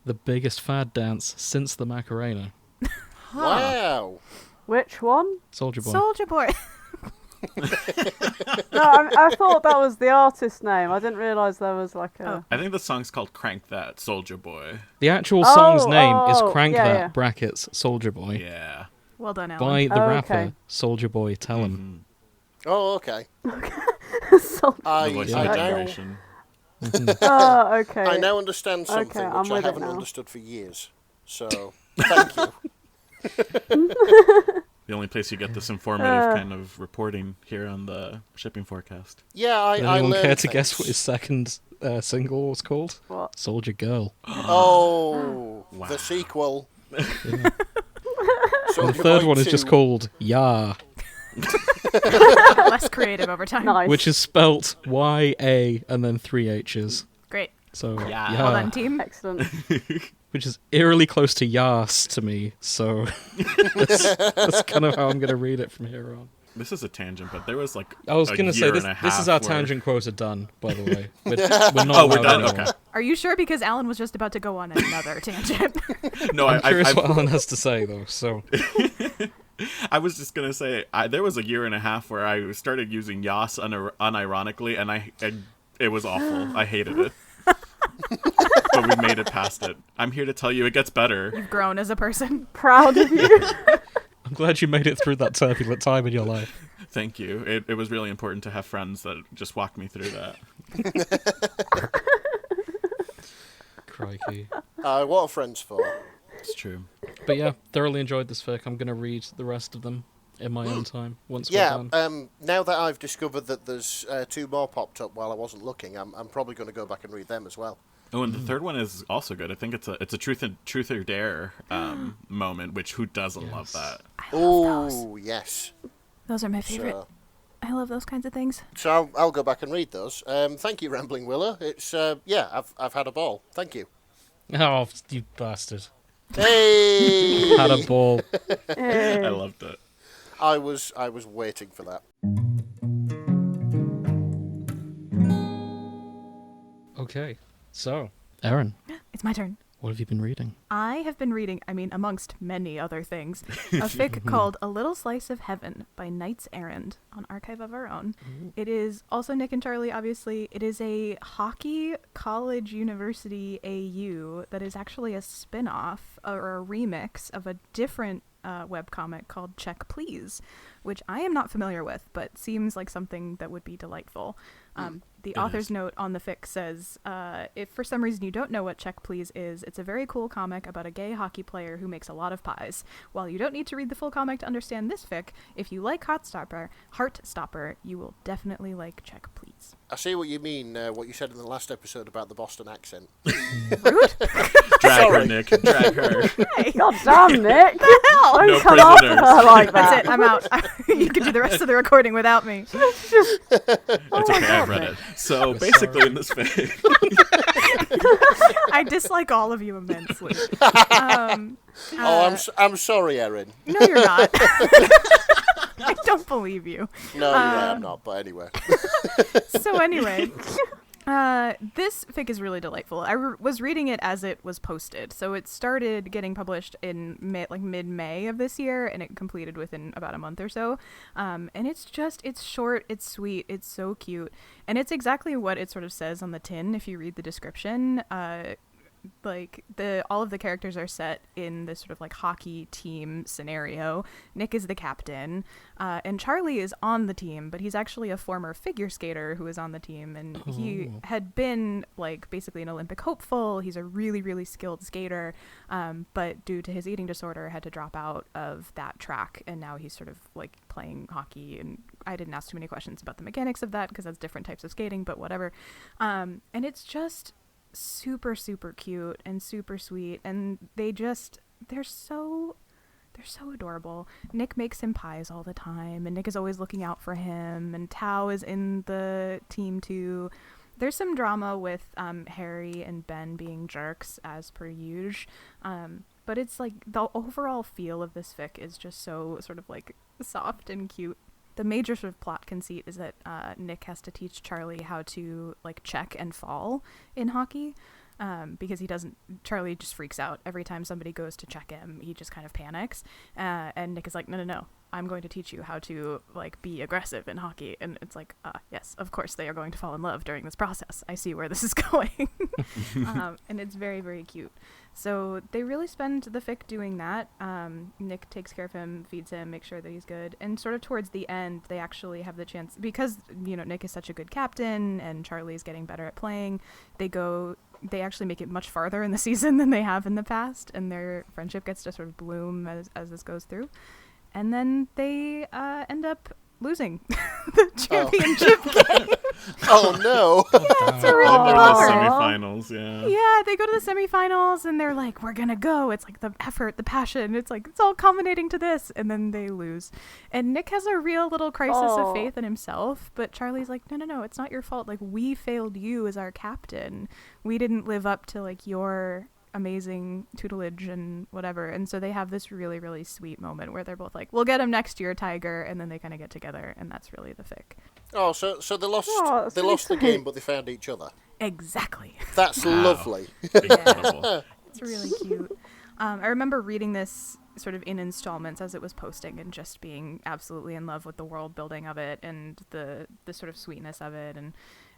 Speaker 2: the biggest fad dance since the Macarena.
Speaker 4: Wow.
Speaker 1: Which one?
Speaker 2: Soldier Boy.
Speaker 3: Soldier Boy.
Speaker 1: No, I thought that was the artist name. I didn't realise there was like a...
Speaker 3: Oh.
Speaker 5: I think the song's called Crank That, Soldier Boy.
Speaker 2: The actual song's
Speaker 1: Oh,
Speaker 2: name is
Speaker 1: oh,
Speaker 2: Crank
Speaker 1: yeah,
Speaker 2: That
Speaker 1: yeah.
Speaker 2: brackets Soldier Boy
Speaker 5: Yeah.
Speaker 3: Well done, Alan.
Speaker 2: by the
Speaker 1: Oh,
Speaker 2: rapper
Speaker 1: okay.
Speaker 2: Soldier Boy Tell 'Em.
Speaker 4: Oh, okay.
Speaker 1: So-
Speaker 5: The voice
Speaker 2: yeah.
Speaker 5: of
Speaker 4: I
Speaker 5: a
Speaker 4: now,
Speaker 5: generation.
Speaker 1: Oh, okay.
Speaker 4: I now understand something
Speaker 1: Okay, I'm
Speaker 4: which I
Speaker 1: with it
Speaker 4: haven't
Speaker 1: now.
Speaker 4: understood for years. So, thank you.
Speaker 5: The only place you get this informative kind of reporting here on the shipping forecast.
Speaker 4: Yeah, I
Speaker 2: Anyone
Speaker 4: learned
Speaker 2: care to guess
Speaker 4: things.
Speaker 2: what his second single was called?
Speaker 1: What?
Speaker 2: Soldier Girl.
Speaker 4: Oh,
Speaker 5: Wow.
Speaker 4: the sequel.
Speaker 2: Yeah.
Speaker 1: Oh,
Speaker 4: So
Speaker 2: And the third one is just called Ya,
Speaker 3: Less creative over time.
Speaker 1: Nice.
Speaker 2: which is spelt Y-A and then 3 H's.
Speaker 3: Great.
Speaker 2: So,
Speaker 5: Yeah.
Speaker 2: Ya,
Speaker 3: Well done, team.
Speaker 1: Excellent.
Speaker 2: which is eerily close to Yas to me, so that's kind of how I'm going to read it from here on.
Speaker 5: This is a tangent, but there was like
Speaker 2: I was
Speaker 5: a
Speaker 2: going to say,
Speaker 5: year
Speaker 2: this
Speaker 5: and a
Speaker 2: is
Speaker 5: half
Speaker 2: our
Speaker 5: where-
Speaker 2: tangent quota done, by the way. We're not
Speaker 5: Oh, we're
Speaker 2: allowed
Speaker 5: done?
Speaker 2: anymore.
Speaker 5: Okay.
Speaker 3: Are you sure? Because Alan was just about to go on another tangent.
Speaker 5: No,
Speaker 2: I'm curious
Speaker 5: I
Speaker 2: what Alan has to say, though, so...
Speaker 5: I was just gonna say there was a year and a half where I started using Yas unironically, and it was awful. I hated it, but we made it past it. I'm here to tell you it gets better.
Speaker 3: You've grown as a person.
Speaker 1: Proud of you.
Speaker 2: I'm glad you made it through that turbulent time in your life.
Speaker 5: Thank you. It was really important to have friends that just walked me through that.
Speaker 2: Crikey.
Speaker 4: what are friends for?
Speaker 5: It's true.
Speaker 2: But yeah, thoroughly enjoyed this fic. I'm going to read the rest of them in my own time once we're
Speaker 4: Yeah,
Speaker 2: done.
Speaker 4: now that I've discovered that there's 2 more popped up while I wasn't looking, I'm probably going to go back and read them as well.
Speaker 5: Oh, and the third one is also good. I think it's a truth or dare moment. Which who doesn't love that?
Speaker 3: I love those.
Speaker 4: Oh, yes.
Speaker 3: Those are my favorite.
Speaker 4: So,
Speaker 3: I love those kinds of things.
Speaker 4: so I'll go back and read those. Thank you, Rambling Willow. It's I've had a ball. Thank you.
Speaker 2: Oh, you bastard.
Speaker 4: Hey!
Speaker 2: Had a ball.
Speaker 1: Hey.
Speaker 5: I loved it.
Speaker 4: I was waiting for that.
Speaker 2: Okay, so, Erin,
Speaker 3: It's my turn.
Speaker 2: what have you been reading?
Speaker 3: I have been reading, amongst many other things, a fic called A Little Slice of Heaven by knightserrand on Archive of Our Own. It is also Nick and Charlie, obviously. It is a hockey college university AU that is actually a spin-off or a remix of a different webcomic called Check Please, which I am not familiar with, but seems like something that would be delightful. The
Speaker 5: It
Speaker 3: author's
Speaker 5: is.
Speaker 3: note on the fic says, if for some reason you don't know what Check Please is, it's a very cool comic about a gay hockey player who makes a lot of pies. While you don't need to read the full comic to understand this fic, if you like Heartstopper, you will definitely like Check Please.
Speaker 4: I see what you mean, what you said in the last episode about the Boston accent.
Speaker 3: Rude?
Speaker 5: Drag her,
Speaker 4: Sorry.
Speaker 5: Nick. Drag her.
Speaker 3: Hey,
Speaker 1: God damn, Nick! Don't
Speaker 5: No
Speaker 1: come after
Speaker 5: prisoners.
Speaker 1: her like
Speaker 3: that's
Speaker 1: that.
Speaker 3: it. I'm out. You can do the rest of the recording without me.
Speaker 5: It's
Speaker 1: my
Speaker 5: okay,
Speaker 1: God,
Speaker 5: I've read
Speaker 1: Nick.
Speaker 5: it. So
Speaker 2: I'm
Speaker 5: basically,
Speaker 2: sorry.
Speaker 5: in this fic,
Speaker 3: I dislike all of you immensely.
Speaker 4: I'm sorry, Erin.
Speaker 3: No, you're not. I don't believe you.
Speaker 4: No, you're right, I'm not, but anyway.
Speaker 3: So anyway, this fic is really delightful. I was reading it as it was posted. So it started getting published in mid-May of this year, and it completed within about a month or so. And it's short, it's sweet, it's so cute. And it's exactly what it sort of says on the tin if you read the description. All of the characters are set in this sort of like hockey team scenario. Nick is the captain, and Charlie is on the team, but he's actually a former figure skater who is on the team, and he had been like basically an Olympic hopeful. He's a really, really skilled skater, but due to his eating disorder had to drop out of that track, and now he's sort of like playing hockey. And I didn't ask too many questions about the mechanics of that because that's different types of skating, but whatever. And it's just super, super cute and super sweet, and they're so adorable. Nick makes him pies all the time, and Nick is always looking out for him, and Tao is in the team too. There's some drama with Harry and Ben being jerks as per usual, but it's like the overall feel of this fic is just so sort of like soft and cute. The major sort of plot conceit is that Nick has to teach Charlie how to like check and fall in hockey, because Charlie just freaks out every time somebody goes to check him. He just kind of panics, and Nick is like, no, I'm going to teach you how to like be aggressive in hockey. And it's like, yes, of course they are going to fall in love during this process. I see where this is going. And it's very, very cute. So they really spend the fic doing that. Nick takes care of him, feeds him, makes sure that he's good. And sort of towards the end, they actually have the chance, because, Nick is such a good captain and Charlie's getting better at playing, they actually make it much farther in the season than they have in the past, and their friendship gets to sort of bloom as this goes through. And then they end up losing the championship game.
Speaker 4: Oh, no.
Speaker 3: It's a real
Speaker 5: they're in the
Speaker 3: bummer.
Speaker 5: semifinals, yeah.
Speaker 3: Yeah, they go to the semifinals, and they're like, we're gonna go. It's like the effort, the passion. It's like, it's all culminating to this. And then they lose. And Nick has a real little crisis of faith in himself. But Charlie's like, no, it's not your fault. Like, we failed you as our captain. We didn't live up to, like, your amazing tutelage and whatever. And so they have this really, really sweet moment where they're both like, we'll get him next year, Tiger. And then they kind of get together. And that's really the fic.
Speaker 4: Oh, so they lost
Speaker 1: Oh,
Speaker 4: they
Speaker 1: that's
Speaker 4: lost the
Speaker 1: really
Speaker 4: game, but they found each other.
Speaker 3: Exactly.
Speaker 4: That's
Speaker 5: Wow.
Speaker 4: lovely.
Speaker 5: Incredible.
Speaker 3: It's really cute. I remember reading this sort of in installments as it was posting and just being absolutely in love with the world building of it and the sort of sweetness of it. And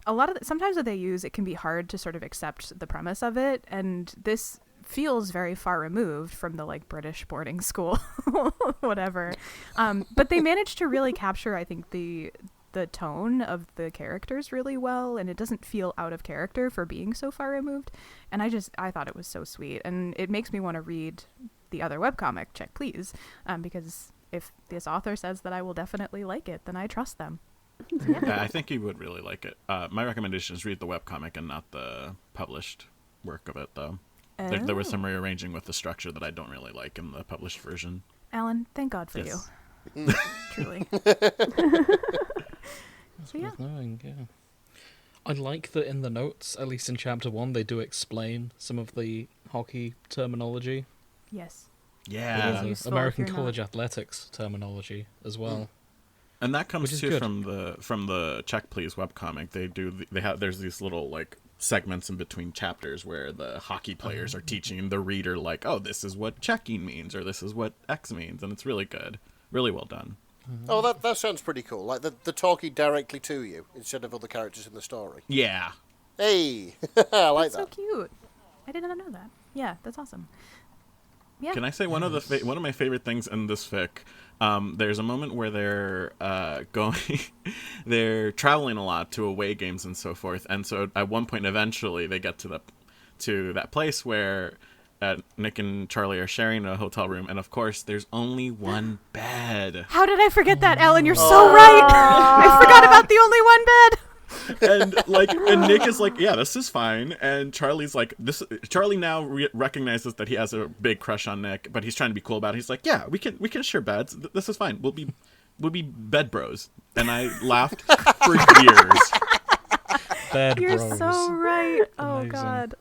Speaker 3: a lot of sometimes what they use, it can be hard to sort of accept the premise of it. And this feels very far removed from the like British boarding school, whatever. But they managed to really capture, I think, the tone of the characters really well, and it doesn't feel out of character for being so far removed. And I thought it was so sweet, and it makes me want to read the other webcomic, Check Please, because if this author says that I will definitely like it, then I trust them.
Speaker 5: Yeah, I think you would really like it. My recommendation is read the webcomic and not the published work of it, though. There was some rearranging with the structure that I don't really like in the published version.
Speaker 3: Alan, thank God for
Speaker 5: Yes.
Speaker 3: you. Truly.
Speaker 2: That's
Speaker 3: So, yeah.
Speaker 2: worth knowing, yeah. I like that in the notes, at least in chapter 1, they do explain some of the hockey terminology.
Speaker 3: Yes.
Speaker 5: Yeah.
Speaker 3: It is useful
Speaker 2: American
Speaker 3: if you're
Speaker 2: college
Speaker 3: not.
Speaker 2: athletics terminology as well.
Speaker 5: And that comes
Speaker 2: Which is
Speaker 5: too
Speaker 2: good.
Speaker 5: from the Check Please webcomic. There's these little like segments in between chapters where the hockey players are teaching the reader like, oh, this is what checking means, or this is what X means, and it's really good, really well done.
Speaker 4: Oh, that sounds pretty cool. Like the talking directly to you instead of other characters in the story.
Speaker 5: Yeah.
Speaker 4: Hey, I like
Speaker 3: That's so
Speaker 4: that.
Speaker 3: cute. I did not know that. Yeah, that's awesome. Yeah.
Speaker 5: Can I say one of my favorite things in this fic? There's a moment where they're they're traveling a lot to away games and so forth, and so at one point, eventually, they get to that place where Nick and Charlie are sharing a hotel room, and of course, there's only one bed.
Speaker 3: How did I forget that, Alan? You're so right. I forgot about the only one bed.
Speaker 5: And Nick is like, yeah, this is fine, and Charlie's like, this. Charlie now recognizes that he has a big crush on Nick, but he's trying to be cool about it. He's like, yeah, we can share beds. This is fine. We'll be bed bros. And I laughed for years.
Speaker 2: Bed
Speaker 3: You're
Speaker 2: bros.
Speaker 3: so right. Oh
Speaker 2: Amazing.
Speaker 3: God.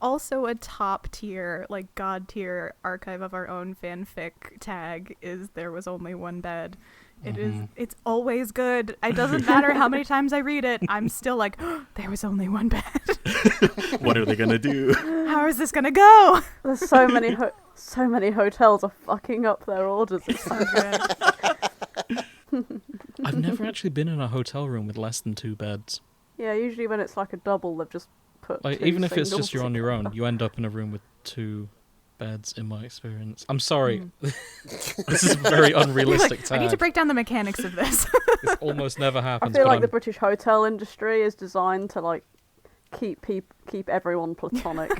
Speaker 3: Also, a top tier, like god tier archive of our own fanfic tag is "There Was Only One Bed." It's always good. It doesn't matter how many times I read it. I'm still like, oh, there was only one bed.
Speaker 5: What are they gonna do?
Speaker 3: How is this gonna go?
Speaker 1: There's so many hotels are fucking up their orders. It's so good.
Speaker 2: I've never actually been in a hotel room with less than 2 beds.
Speaker 1: Yeah, usually when it's like a double, they've just put
Speaker 2: Like,
Speaker 1: two
Speaker 2: even if it's
Speaker 1: singles
Speaker 2: just you're on your own,
Speaker 1: together.
Speaker 2: you end up in a room with 2 beds, in my experience. I'm sorry. This is a very unrealistic
Speaker 3: I
Speaker 2: tag.
Speaker 3: need to break down the mechanics of this.
Speaker 2: This almost never
Speaker 1: I
Speaker 2: happens.
Speaker 1: feel
Speaker 2: but
Speaker 1: like
Speaker 2: I'm-
Speaker 1: the British hotel industry is designed to like keep everyone platonic.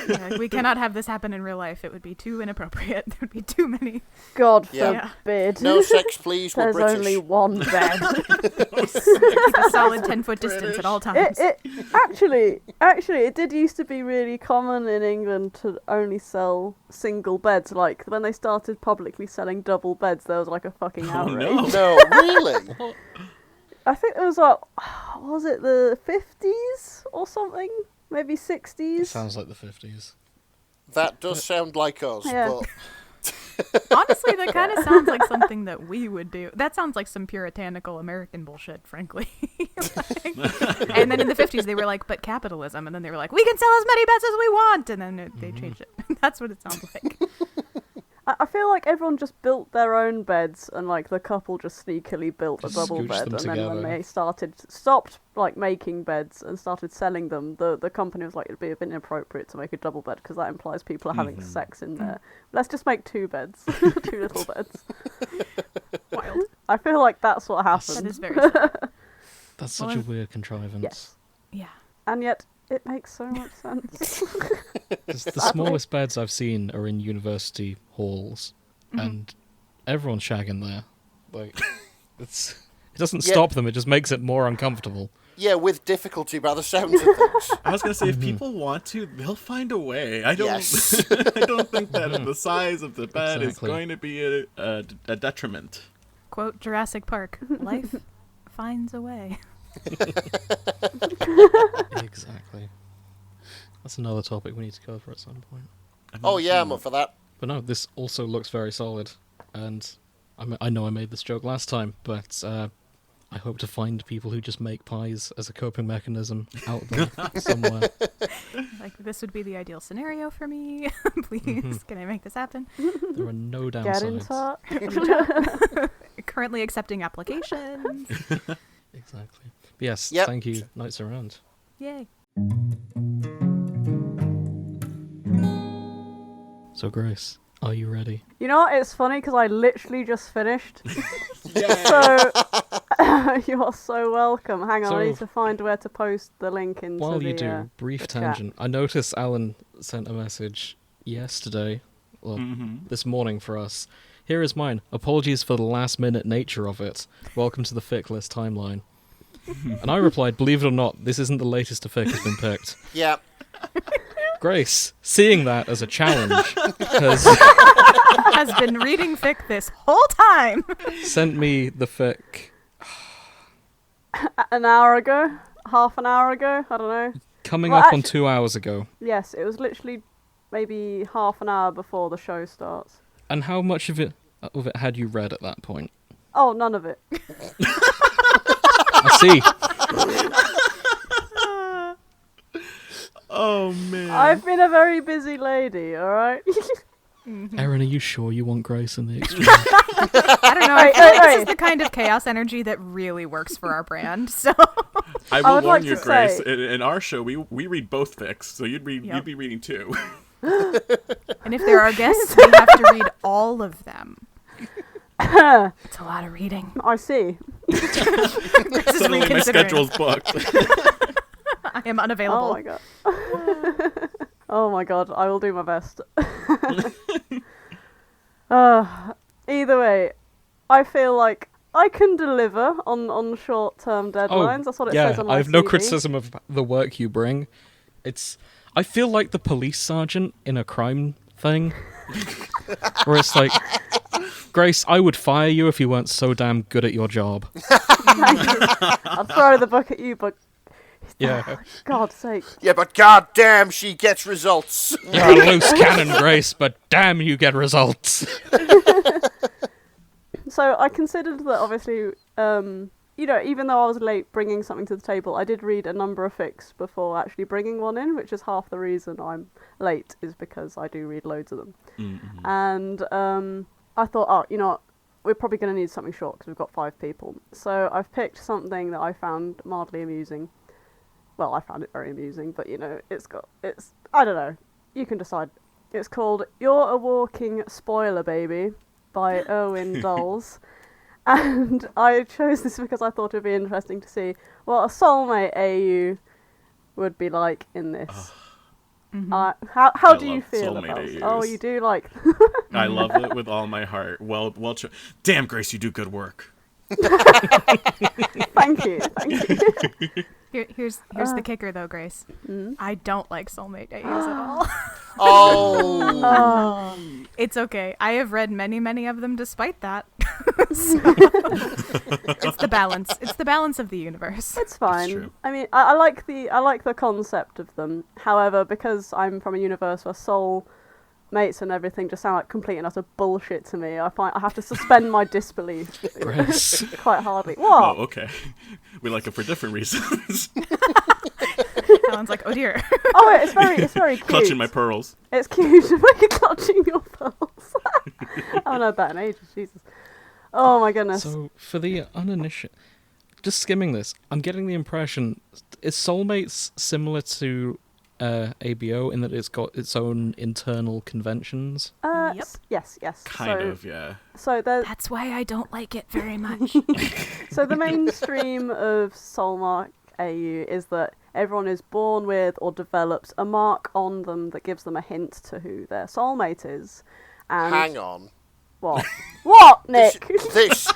Speaker 3: Yeah, we cannot have this happen in real life. It would be too inappropriate. There would be too many.
Speaker 1: God
Speaker 4: Yeah.
Speaker 1: forbid.
Speaker 4: No sex, please. We're
Speaker 1: There's
Speaker 4: British.
Speaker 1: only one bed.
Speaker 3: Keep a solid 10-foot distance at all times.
Speaker 1: it actually, it did used to be really common in England to only sell single beds. Like when they started publicly selling double beds, there was like a fucking outrage.
Speaker 5: no.
Speaker 4: No, really?
Speaker 1: I think it was like, was it the 50s or something? Maybe 60s?
Speaker 2: Sounds like the 50s.
Speaker 4: That does sound like us,
Speaker 1: Yeah.
Speaker 4: but
Speaker 3: Honestly, that kind of sounds like something that we would do. That sounds like some puritanical American bullshit, frankly. And then in the 50s, they were like, but capitalism. And then they were like, we can sell as many beds as we want. And then they changed it. That's what it sounds like.
Speaker 1: I feel like everyone just built their own beds, and like the couple just sneakily built a
Speaker 2: Just
Speaker 1: double
Speaker 2: scooched
Speaker 1: bed,
Speaker 2: them
Speaker 1: and then when
Speaker 2: together.
Speaker 1: they stopped like making beds and started selling them, the company was like, it'd be a bit inappropriate to make a double bed because that implies people are having sex in there. Let's just make 2 beds, 2 little beds.
Speaker 3: Wild.
Speaker 1: I feel like that's what
Speaker 3: That
Speaker 1: happened,
Speaker 3: is very sad.
Speaker 2: That's such a weird contrivance.
Speaker 1: Yes.
Speaker 3: Yeah.
Speaker 1: and yet it makes so much sense.
Speaker 2: 'Cause the smallest beds I've seen are in university halls, and everyone's shagging there. Like, it doesn't
Speaker 4: Yeah.
Speaker 2: stop them, it just makes it more uncomfortable.
Speaker 4: yeah, with difficulty by the sounds of things.
Speaker 5: I was gonna say, if people want to, they'll find a way. I don't.
Speaker 4: Yes.
Speaker 5: I don't think that the size of the bed
Speaker 2: Exactly.
Speaker 5: is going to be a detriment.
Speaker 3: Quote Jurassic Park. Life finds a way.
Speaker 2: Exactly. That's another topic we need to cover at some point.
Speaker 4: Oh yeah, I'm up for that.
Speaker 2: But no, this also looks very solid, and I know I made this joke last time, but I hope to find people who just make pies as a coping mechanism out there somewhere.
Speaker 3: Like, this would be the ideal scenario for me. Please, can I make this happen?
Speaker 2: There are no
Speaker 1: Get in
Speaker 2: downsides.
Speaker 1: touch.
Speaker 3: Currently accepting applications.
Speaker 2: Exactly. But yes,
Speaker 4: Yep.
Speaker 2: thank you, knightserrand.
Speaker 3: Yay.
Speaker 2: So Grace, are you ready?
Speaker 1: You know what? It's funny because I literally just finished.
Speaker 5: Yeah.
Speaker 1: So you are so welcome. Hang on, I
Speaker 2: So-
Speaker 1: need to find where to post the link into
Speaker 2: While
Speaker 1: the,
Speaker 2: you do, brief
Speaker 1: the chat.
Speaker 2: tangent. I noticed Alan sent a message yesterday, well, this morning for us. Here is mine. Apologies for the last-minute nature of it. Welcome to the fic list timeline. And I replied, believe it or not, this isn't the latest a fic has been picked.
Speaker 4: Yeah.
Speaker 2: Grace, seeing that as a challenge, has
Speaker 3: Has been reading fic this whole time.
Speaker 2: sent me the fic
Speaker 1: An hour ago, half an hour ago, I don't know.
Speaker 2: coming
Speaker 1: Well,
Speaker 2: up on
Speaker 1: actu-
Speaker 2: 2 hours ago.
Speaker 1: Yes, it was literally maybe half an hour before the show starts.
Speaker 2: And how much of it had you read at that point?
Speaker 1: Oh, none of it.
Speaker 2: I see.
Speaker 5: Oh man.
Speaker 1: I've been a very busy lady, alright?
Speaker 2: Erin, are you sure you want Grace in the extreme?
Speaker 3: I don't know. I
Speaker 1: Hey,
Speaker 3: feel like
Speaker 1: hey,
Speaker 3: this
Speaker 1: hey.
Speaker 3: is the kind of chaos energy that really works for our brand. So
Speaker 5: I
Speaker 1: I
Speaker 5: will
Speaker 1: would
Speaker 5: warn
Speaker 1: like
Speaker 5: you,
Speaker 1: to
Speaker 5: Grace.
Speaker 1: say-
Speaker 5: In our show, we read both fics, so you'd
Speaker 3: Yep.
Speaker 5: be reading 2.
Speaker 3: And if there are guests, we have to read all of them. It's a lot of reading.
Speaker 1: I see.
Speaker 5: Suddenly my schedule's booked.
Speaker 3: I am unavailable.
Speaker 1: Oh my god. Oh my god, I will do my best. Either way, I feel like I can deliver on short-term deadlines. That's what it says on my
Speaker 2: I have no
Speaker 1: CV.
Speaker 2: criticism of the work you bring. I feel like the police sergeant in a crime thing, where it's like, Grace, I would fire you if you weren't so damn good at your job.
Speaker 1: I'll throw the book at you, but
Speaker 2: Yeah.
Speaker 1: God's sake.
Speaker 4: Yeah, but goddamn, she gets results.
Speaker 2: You're a loose cannon, Grace, but damn, you get results.
Speaker 1: So I considered that obviously, even though I was late bringing something to the table, I did read a number of fics before actually bringing one in, which is half the reason I'm late, is because I do read loads of them.
Speaker 5: Mm-hmm.
Speaker 1: And I thought, what? We're probably going to need something short because we've got 5 people. So I've picked something that I found mildly amusing. Well, I found it very amusing, but I don't know. You can decide. It's called You're a Walking Spoiler Baby by irwindolls. And I chose this because I thought it would be interesting to see what a soulmate AU would be like in this. How do you feel about it? Oh, you do like...
Speaker 5: I love it with all my heart. Well, damn, Grace, you do good work.
Speaker 1: Thank you.
Speaker 3: Here's the kicker, though, Grace. I don't like soulmate AUs at all.
Speaker 4: Oh.
Speaker 3: It's okay. I have read many, many of them despite that. It's the balance. It's the balance of the universe.
Speaker 1: It's fine.
Speaker 5: true.
Speaker 1: I mean, I like the concept of them. However, because I'm from a universe where soul mates and everything just sound like complete and utter bullshit to me, I have to suspend my disbelief
Speaker 2: Grace.
Speaker 1: quite hardly. What?
Speaker 5: Oh, okay. We like it for different reasons.
Speaker 3: Alan's like, oh dear.
Speaker 1: Oh, it's very cute.
Speaker 5: Clutching my pearls.
Speaker 1: It's cute. When you're clutching your pearls. I haven't heard that in ages. Jesus. Oh my goodness.
Speaker 2: So, for the uninitiated... Just skimming this, I'm getting the impression... Is Soulmates similar to ABO in that it's got its own internal conventions?
Speaker 3: Yep.
Speaker 1: Yes.
Speaker 5: Kind of, yeah.
Speaker 1: So
Speaker 3: That's why I don't like it very much.
Speaker 1: So the mainstream of Soulmark AU is that everyone is born with or develops a mark on them that gives them a hint to who their soulmate is. And
Speaker 4: Hang on.
Speaker 1: What? What, Nick?
Speaker 4: This.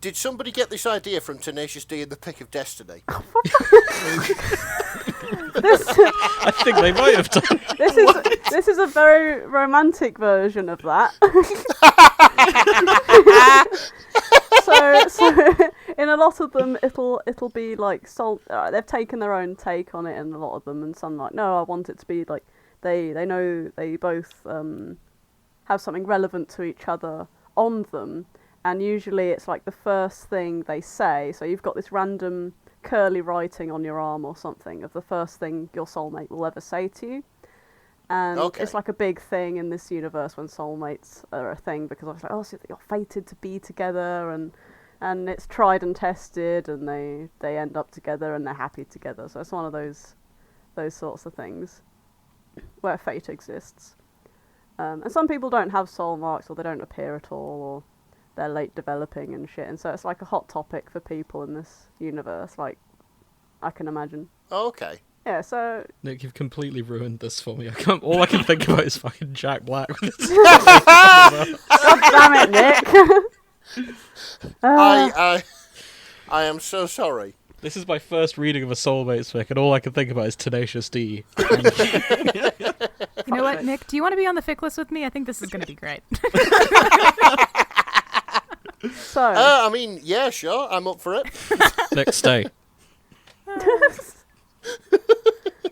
Speaker 4: Did somebody get this idea from Tenacious D and the Pick of Destiny?
Speaker 2: I think they might have done.
Speaker 1: This is a very romantic version of that. so in a lot of them, it'll be like they've taken their own take on it in a lot of them, and some like, no, I want it to be like they know they both have something relevant to each other on them, and usually it's like the first thing they say. So you've got this random curly writing on your arm or something of the first thing your soulmate will ever say to you. And it's like a big thing in this universe when soulmates are a thing, because I was like, oh, so you're fated to be together, and it's tried and tested, and they end up together and they're happy together. So it's one of those sorts of things where fate exists. And some people don't have soul marks, or they don't appear at all, or they're late developing and shit. And so it's like a hot topic for people in this universe, like, I can imagine.
Speaker 4: Okay.
Speaker 1: Yeah, so...
Speaker 2: Nick, you've completely ruined this for me. All I can think about is fucking Jack Black.
Speaker 1: God damn it, Nick!
Speaker 4: I am so sorry.
Speaker 2: This is my first reading of a Soulmates fic, and all I can think about is Tenacious D.
Speaker 3: You know what, Nick? Do you want to be on the fic list with me? I think this is going to be great.
Speaker 1: So...
Speaker 4: I mean, yeah, sure, I'm up for it.
Speaker 2: Nick, stay.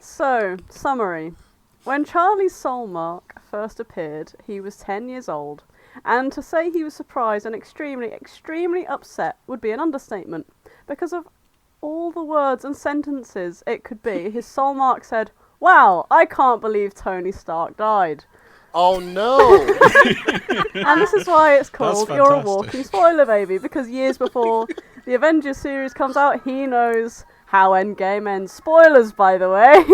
Speaker 1: So, summary. When Charlie's soulmark first appeared, he was 10 years old, and to say he was surprised and extremely, extremely upset would be an understatement. Because of all the words and sentences it could be, his soulmark said, "Wow, I can't believe Tony Stark died."
Speaker 4: Oh no!
Speaker 1: And this is why it's called You're a
Speaker 2: fantastic.
Speaker 1: Walking Spoiler Baby, because years before the Avengers series comes out, he knows how Endgame ends. Spoilers, by the way.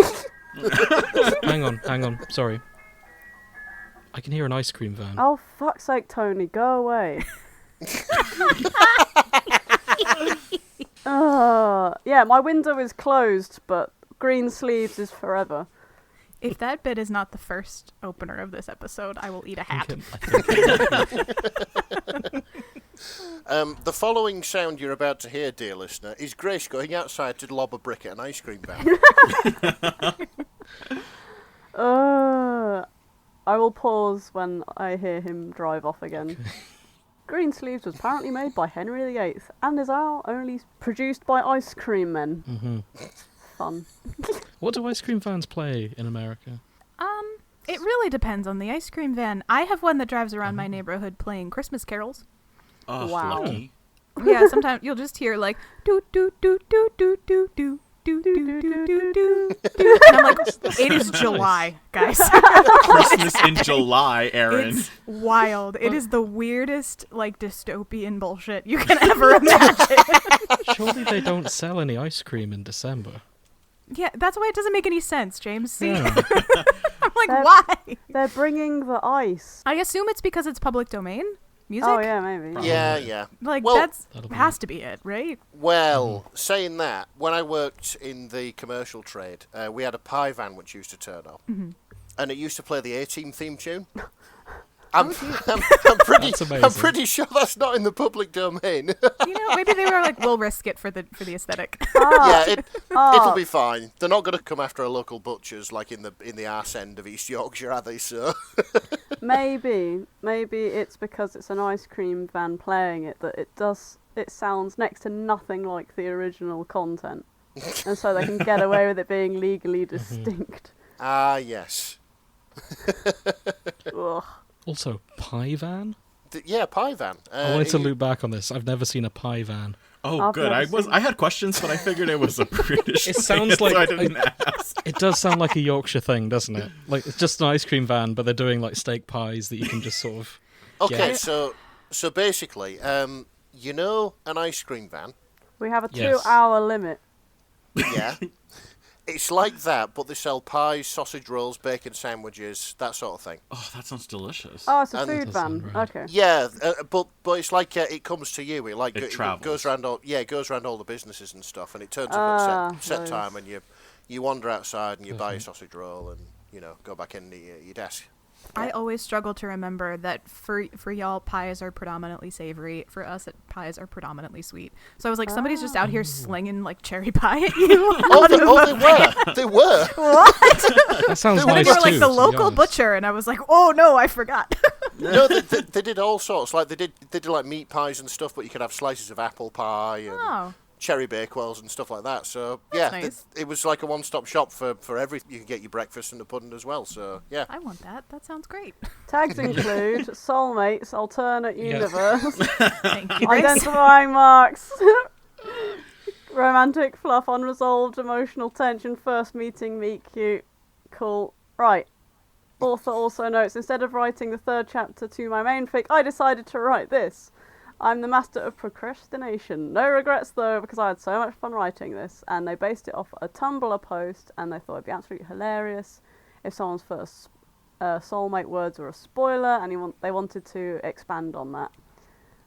Speaker 2: Hang on. Sorry. I can hear an ice cream van.
Speaker 1: Oh, fuck's sake, Tony, go away. Yeah, my window is closed, but green sleeves is forever.
Speaker 3: If that bit is not the first opener of this episode, I will eat a hat.
Speaker 4: The following sound you're about to hear, dear listener, is Grace going outside to lob a brick at an ice cream van.
Speaker 1: I will pause when I hear him drive off again. Green Sleeves was apparently made by Henry VIII and is now only produced by ice cream men.
Speaker 2: Mm-hmm.
Speaker 1: Fun.
Speaker 2: What do ice cream vans play in America?
Speaker 3: It really depends on the ice cream van. I have one that drives around my neighborhood playing Christmas carols.
Speaker 5: Oh,
Speaker 1: Wow.
Speaker 5: lucky.
Speaker 3: Yeah, sometimes you'll just hear like do do do do do do do do do do do do do, and I'm like, it is July, guys.
Speaker 5: Christmas in July, Erin.
Speaker 3: It's wild. It is the weirdest, like, dystopian bullshit you can ever imagine.
Speaker 2: Surely they don't sell any ice cream in December.
Speaker 3: Yeah, that's why it doesn't make any sense, James. See,
Speaker 2: Yeah.
Speaker 3: I'm like, why?
Speaker 1: They're bringing the ice.
Speaker 3: I assume it's because it's public domain music.
Speaker 1: Oh, yeah, maybe.
Speaker 4: Yeah.
Speaker 3: Like,
Speaker 4: Well-
Speaker 2: That'll be
Speaker 3: has to be it, right?
Speaker 4: Well, saying that, when I worked in the commercial trade, we had a pie van which used to turn up, and it used to play the A-Team theme tune. I'm
Speaker 2: That's amazing.
Speaker 4: pretty sure that's not in the public domain.
Speaker 3: You know, maybe they were like, we'll risk it for the aesthetic.
Speaker 4: Yeah, it'll be fine. They're not going to come after a local butcher's like in the arse end of East Yorkshire, are they? So
Speaker 1: Maybe it's because it's an ice cream van playing it that it sounds next to nothing like the original content, and so they can get away with it being legally distinct.
Speaker 4: ah yes,
Speaker 1: Ugh.
Speaker 2: Also, pie van?
Speaker 4: yeah, pie van.
Speaker 2: I wanted to loop back on this. I've never seen a pie van.
Speaker 5: Oh,
Speaker 1: I've
Speaker 5: good.
Speaker 1: never seen-
Speaker 5: I had questions, but I figured it was a British
Speaker 2: It
Speaker 5: thing,
Speaker 2: sounds
Speaker 5: so
Speaker 2: like-
Speaker 5: I didn't ask.
Speaker 2: It does sound like a Yorkshire thing, doesn't it? Like, it's just an ice cream van, but they're doing, like, steak pies that you can just sort of...
Speaker 4: Okay,
Speaker 2: Yeah.
Speaker 4: so basically, you know, an ice cream van.
Speaker 1: We have a
Speaker 2: Yes.
Speaker 1: 2-hour limit.
Speaker 4: Yeah. It's like that, but they sell pies, sausage rolls, bacon sandwiches, that sort of thing.
Speaker 5: Oh, that sounds delicious.
Speaker 1: Oh, it's a
Speaker 4: And-
Speaker 1: food
Speaker 2: Does
Speaker 1: van.
Speaker 2: sound right.
Speaker 1: Okay.
Speaker 4: Yeah, but it's like it comes to you. It
Speaker 5: travels.
Speaker 4: goes around all the businesses and stuff, and it turns up
Speaker 1: Ah,
Speaker 4: at set
Speaker 1: those.
Speaker 4: time, and you wander outside and you buy a sausage roll, and go back in your desk.
Speaker 3: I always struggle to remember that for y'all, pies are predominantly savory. For us, pies are predominantly sweet. So I was like, somebody's just out here slinging like cherry pie at you.
Speaker 4: They were.
Speaker 3: What?
Speaker 2: That sounds
Speaker 3: And then
Speaker 2: nice,
Speaker 3: they were like
Speaker 2: too,
Speaker 3: the
Speaker 2: to be
Speaker 3: local
Speaker 2: honest.
Speaker 3: butcher, and I was like, oh no, I forgot.
Speaker 4: No, they did all sorts. Like they did like meat pies and stuff, but you could have slices of apple pie and
Speaker 3: Oh,
Speaker 4: cherry bakewells and stuff like that. So yeah,
Speaker 3: nice.
Speaker 4: it was like a one-stop shop for everything. You could get your breakfast and a pudding as well. So yeah.
Speaker 3: I want that. That sounds great.
Speaker 1: Tags include soulmates, alternate
Speaker 2: Yeah.
Speaker 1: universe,
Speaker 3: Thank you, Grace.
Speaker 1: identifying marks, romantic fluff, unresolved emotional tension, first meeting, meet cute, cool. Right. Author also notes, instead of writing the 3rd chapter to my main fic, I decided to write this. I'm the master of procrastination. No regrets though, because I had so much fun writing this, and they based it off a Tumblr post, and they thought it'd be absolutely hilarious if someone's first soulmate words were a spoiler, and they wanted to expand on that.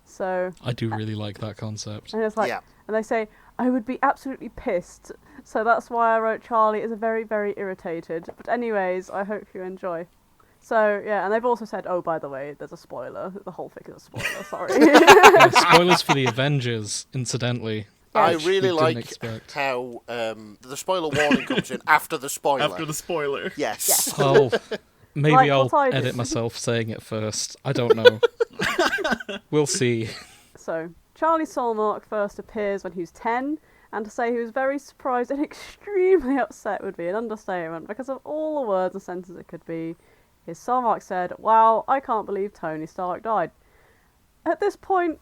Speaker 1: So,
Speaker 2: I do really like that concept.
Speaker 1: and it's like,
Speaker 4: Yeah.
Speaker 1: and they say, I would be absolutely pissed. So that's why I wrote Charlie is a very, very irritated. But anyways, I hope you enjoy. So, yeah, and they've also said, oh, by the way, there's a spoiler. The whole thing is a spoiler, sorry.
Speaker 2: Yeah, spoilers for the Avengers, incidentally.
Speaker 4: I
Speaker 2: which
Speaker 4: really
Speaker 2: we didn't
Speaker 4: like
Speaker 2: expect.
Speaker 4: how the spoiler warning comes in after the spoiler.
Speaker 5: After the spoiler.
Speaker 4: Yes.
Speaker 2: Oh, maybe
Speaker 1: Like
Speaker 2: I'll
Speaker 1: what I did.
Speaker 2: edit myself saying it first. I don't know. We'll see.
Speaker 1: So, Charlie Solmark first appears when he was 10, and to say he was very surprised and extremely upset would be an understatement, because of all the words and sentences it could be. His Solmark said, wow, I can't believe Tony Stark died. At this point,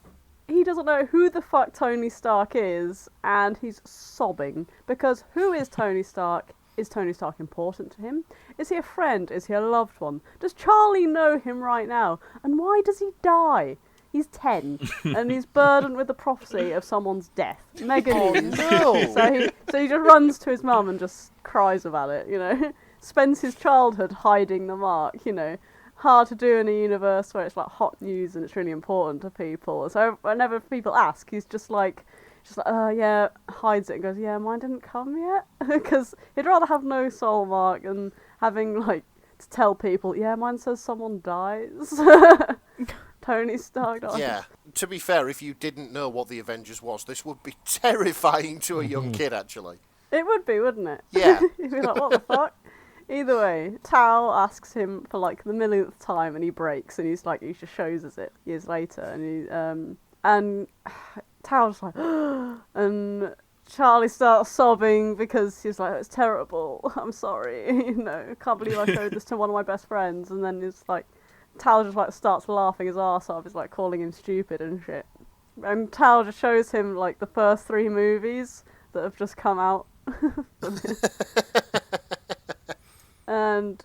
Speaker 1: he doesn't know who the fuck Tony Stark is, and he's sobbing, because who is Tony Stark? Is Tony Stark important to him? Is he a friend? Is he a loved one? Does Charlie know him right now? And why does he die? He's 10, and he's burdened with the prophecy of someone's death. Mega news.
Speaker 4: no.
Speaker 1: So he just runs to his mum and just cries about it, Spends his childhood hiding the mark, hard to do in a universe where it's like hot news and it's really important to people. So whenever people ask, he's just like, yeah, hides it and goes, yeah, mine didn't come yet, because he'd rather have no soul mark and having like to tell people, yeah, mine says someone dies. Tony Stark dies.
Speaker 4: Yeah. To be fair, if you didn't know what the Avengers was, this would be terrifying to a young kid, actually.
Speaker 1: It would be, wouldn't it?
Speaker 4: Yeah.
Speaker 1: You'd be like, what the fuck? Either way, Tao asks him for like the millionth time, and he breaks, and he's like, he just shows us it years later, and Tao's like, and Charlie starts sobbing because he's like, it's terrible, I'm sorry, I can't believe I showed this to one of my best friends, and then he's like, Tao just like starts laughing his arse off, he's like calling him stupid and shit, and Tao just shows him like the first 3 movies that have just come out. And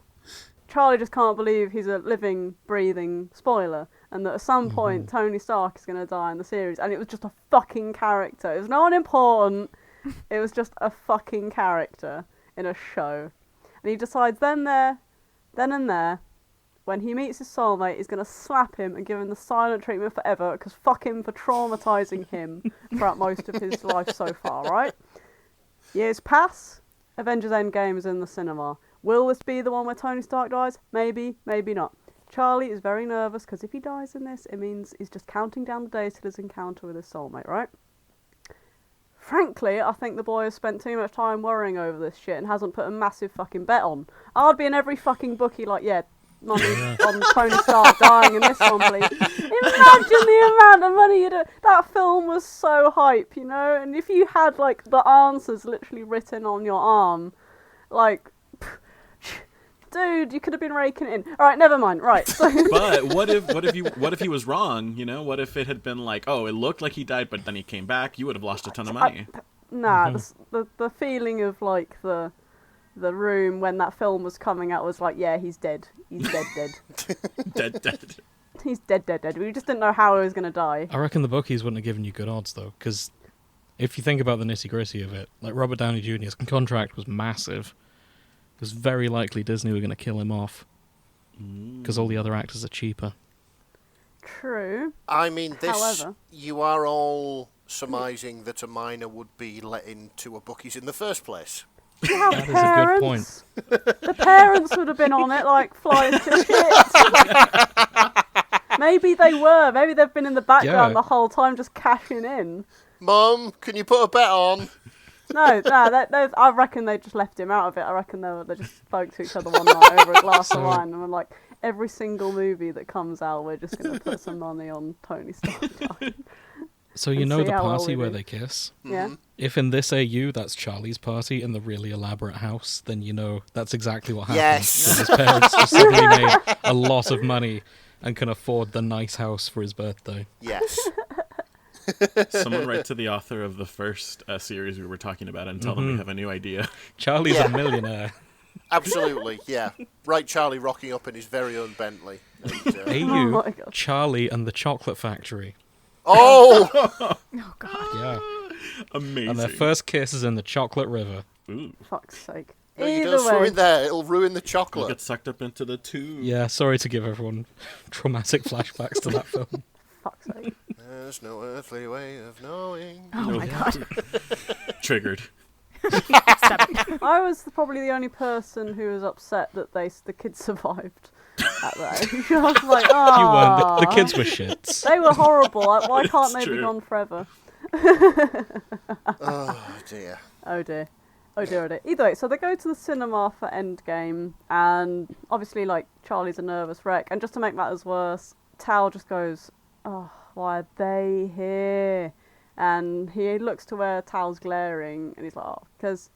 Speaker 1: Charlie just can't believe he's a living, breathing spoiler, and that at some point Tony Stark is going to die in the series, and it was just a fucking character. It was no one important, it was just a fucking character in a show. And he decides then and there, when he meets his soulmate, he's going to slap him and give him the silent treatment forever, because fuck him for traumatising him throughout most of his life so far, right? Years pass, Avengers Endgame is in the cinema. Will this be the one where Tony Stark dies? Maybe, maybe not. Charlie is very nervous because if he dies in this, it means he's just counting down the days till his encounter with his soulmate, right? Frankly, I think the boy has spent too much time worrying over this shit and hasn't put a massive fucking bet on. I'd be in every fucking bookie like, yeah, money on Tony Stark dying in this one, please. Imagine the amount of money you'd have. That film was so hype, and if you had like the answers literally written on your arm, like, dude, you could have been raking it in. All right, never mind. Right. So.
Speaker 5: But what if he was wrong? What if it had been like, oh, it looked like he died, but then he came back? You would have lost a ton of money.
Speaker 1: Nah, the feeling of like the room when that film was coming out was like, yeah, he's dead. He's dead.
Speaker 5: dead.
Speaker 1: He's dead. We just didn't know how he was gonna die.
Speaker 2: I reckon the bookies wouldn't have given you good odds though, because if you think about the nitty gritty of it, like Robert Downey Jr.'s contract was massive. It was very likely Disney were going to kill him off because all the other actors are cheaper.
Speaker 1: True.
Speaker 4: I mean,
Speaker 1: However,
Speaker 4: you are all surmising that a minor would be let into a bookies in the first place.
Speaker 1: that
Speaker 2: is a good point.
Speaker 1: The parents would have been on it like flies to shit. Maybe they were. Maybe they've been in the background the whole time just cashing in.
Speaker 4: Mum, can you put a bet on?
Speaker 1: No, I reckon they just left him out of it. I reckon they just spoke to each other one night over a glass of wine and were like, every single movie that comes out, we're just going to put some money on Tony Stark dying.
Speaker 2: So you know the party where they kiss?
Speaker 1: Yeah.
Speaker 2: If in this AU that's Charlie's party in the really elaborate house, then you know that's exactly what happened.
Speaker 4: Yes.
Speaker 2: His parents just suddenly made a lot of money and can afford the nice house for his birthday.
Speaker 4: Yes.
Speaker 5: Someone write to the author of the first series we were talking about and tell them we have a new idea.
Speaker 2: Charlie's a millionaire.
Speaker 4: Absolutely, yeah. Right, Charlie rocking up in his very own Bentley. And,
Speaker 2: AU,
Speaker 1: my God.
Speaker 2: Charlie and the Chocolate Factory.
Speaker 4: Oh!
Speaker 3: Oh God.
Speaker 2: Yeah.
Speaker 5: Amazing.
Speaker 2: And their first kiss is in the Chocolate River.
Speaker 5: Ooh.
Speaker 1: Fuck's sake.
Speaker 4: No, you
Speaker 1: Either
Speaker 4: don't throw
Speaker 1: way,
Speaker 4: it there, it'll ruin the
Speaker 5: We'll
Speaker 4: chocolate.
Speaker 5: get sucked up into the tube.
Speaker 2: Yeah, sorry to give everyone traumatic flashbacks to that film.
Speaker 1: fuck's sake.
Speaker 4: There's no earthly way of knowing.
Speaker 3: Oh my God.
Speaker 5: Triggered.
Speaker 3: Stop it.
Speaker 1: I was probably the only person who was upset that the kids survived at that age. I was like, oh.
Speaker 2: You weren't. The kids were shits.
Speaker 1: They were horrible. Like, why can't they
Speaker 5: true.
Speaker 1: be gone forever?
Speaker 4: Oh, dear.
Speaker 1: Oh dear. Oh dear, oh dear. Either way, so they go to the cinema for Endgame, and obviously, like, Charlie's a nervous wreck. And just to make matters worse, Tal just goes, oh, why are they here? And he looks to where Tal's glaring, and he's like, oh, because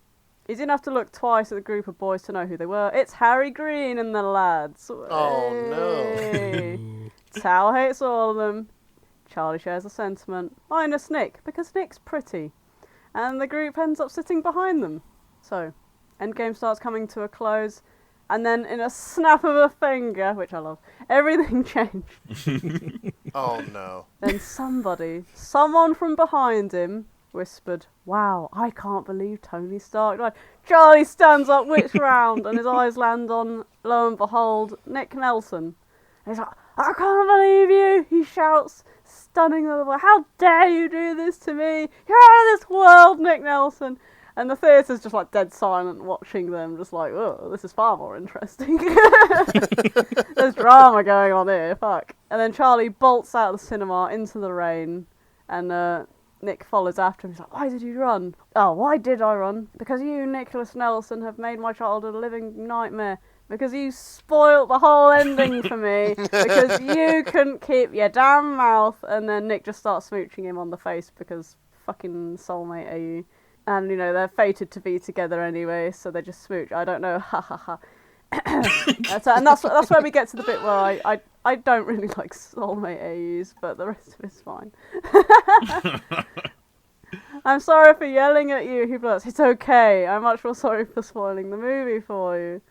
Speaker 1: he didn't have to look twice at the group of boys to know who they were. It's Harry Green and the lads.
Speaker 4: Oh, no.
Speaker 1: Hey. Tal hates all of them. Charlie shares a sentiment, minus Nick, because Nick's pretty. And the group ends up sitting behind them. So, Endgame starts coming to a close, and then in a snap of a finger, which I love, everything changed.
Speaker 4: Oh, no.
Speaker 1: Then someone from behind him, whispered, wow, I can't believe Tony Stark died. Charlie stands up, whips round, and his eyes land on, lo and behold, Nick Nelson. And he's like, I can't believe you! He shouts, stunning the boy, how dare you do this to me! You're out of this world, Nick Nelson! And the theatre's just like dead silent watching them, just like, oh, this is far more interesting. There's drama going on here, fuck. And then Charlie bolts out of the cinema into the rain, and Nick follows after him. He's like, why did you run? Oh, why did I run? Because you, Nicholas Nelson, have made my childhood a living nightmare. Because you spoilt the whole ending for me. Because you couldn't keep your damn mouth. And then Nick just starts smooching him on the face because fucking soulmate are you. And, you know, they're fated to be together anyway, so they just smooch. I don't know, ha ha ha. And that's where we get to the bit where I don't really like soulmate AUs, but the rest of it's fine. I'm sorry for yelling at you, he blurts. It's okay. I'm much more sorry for spoiling the movie for you.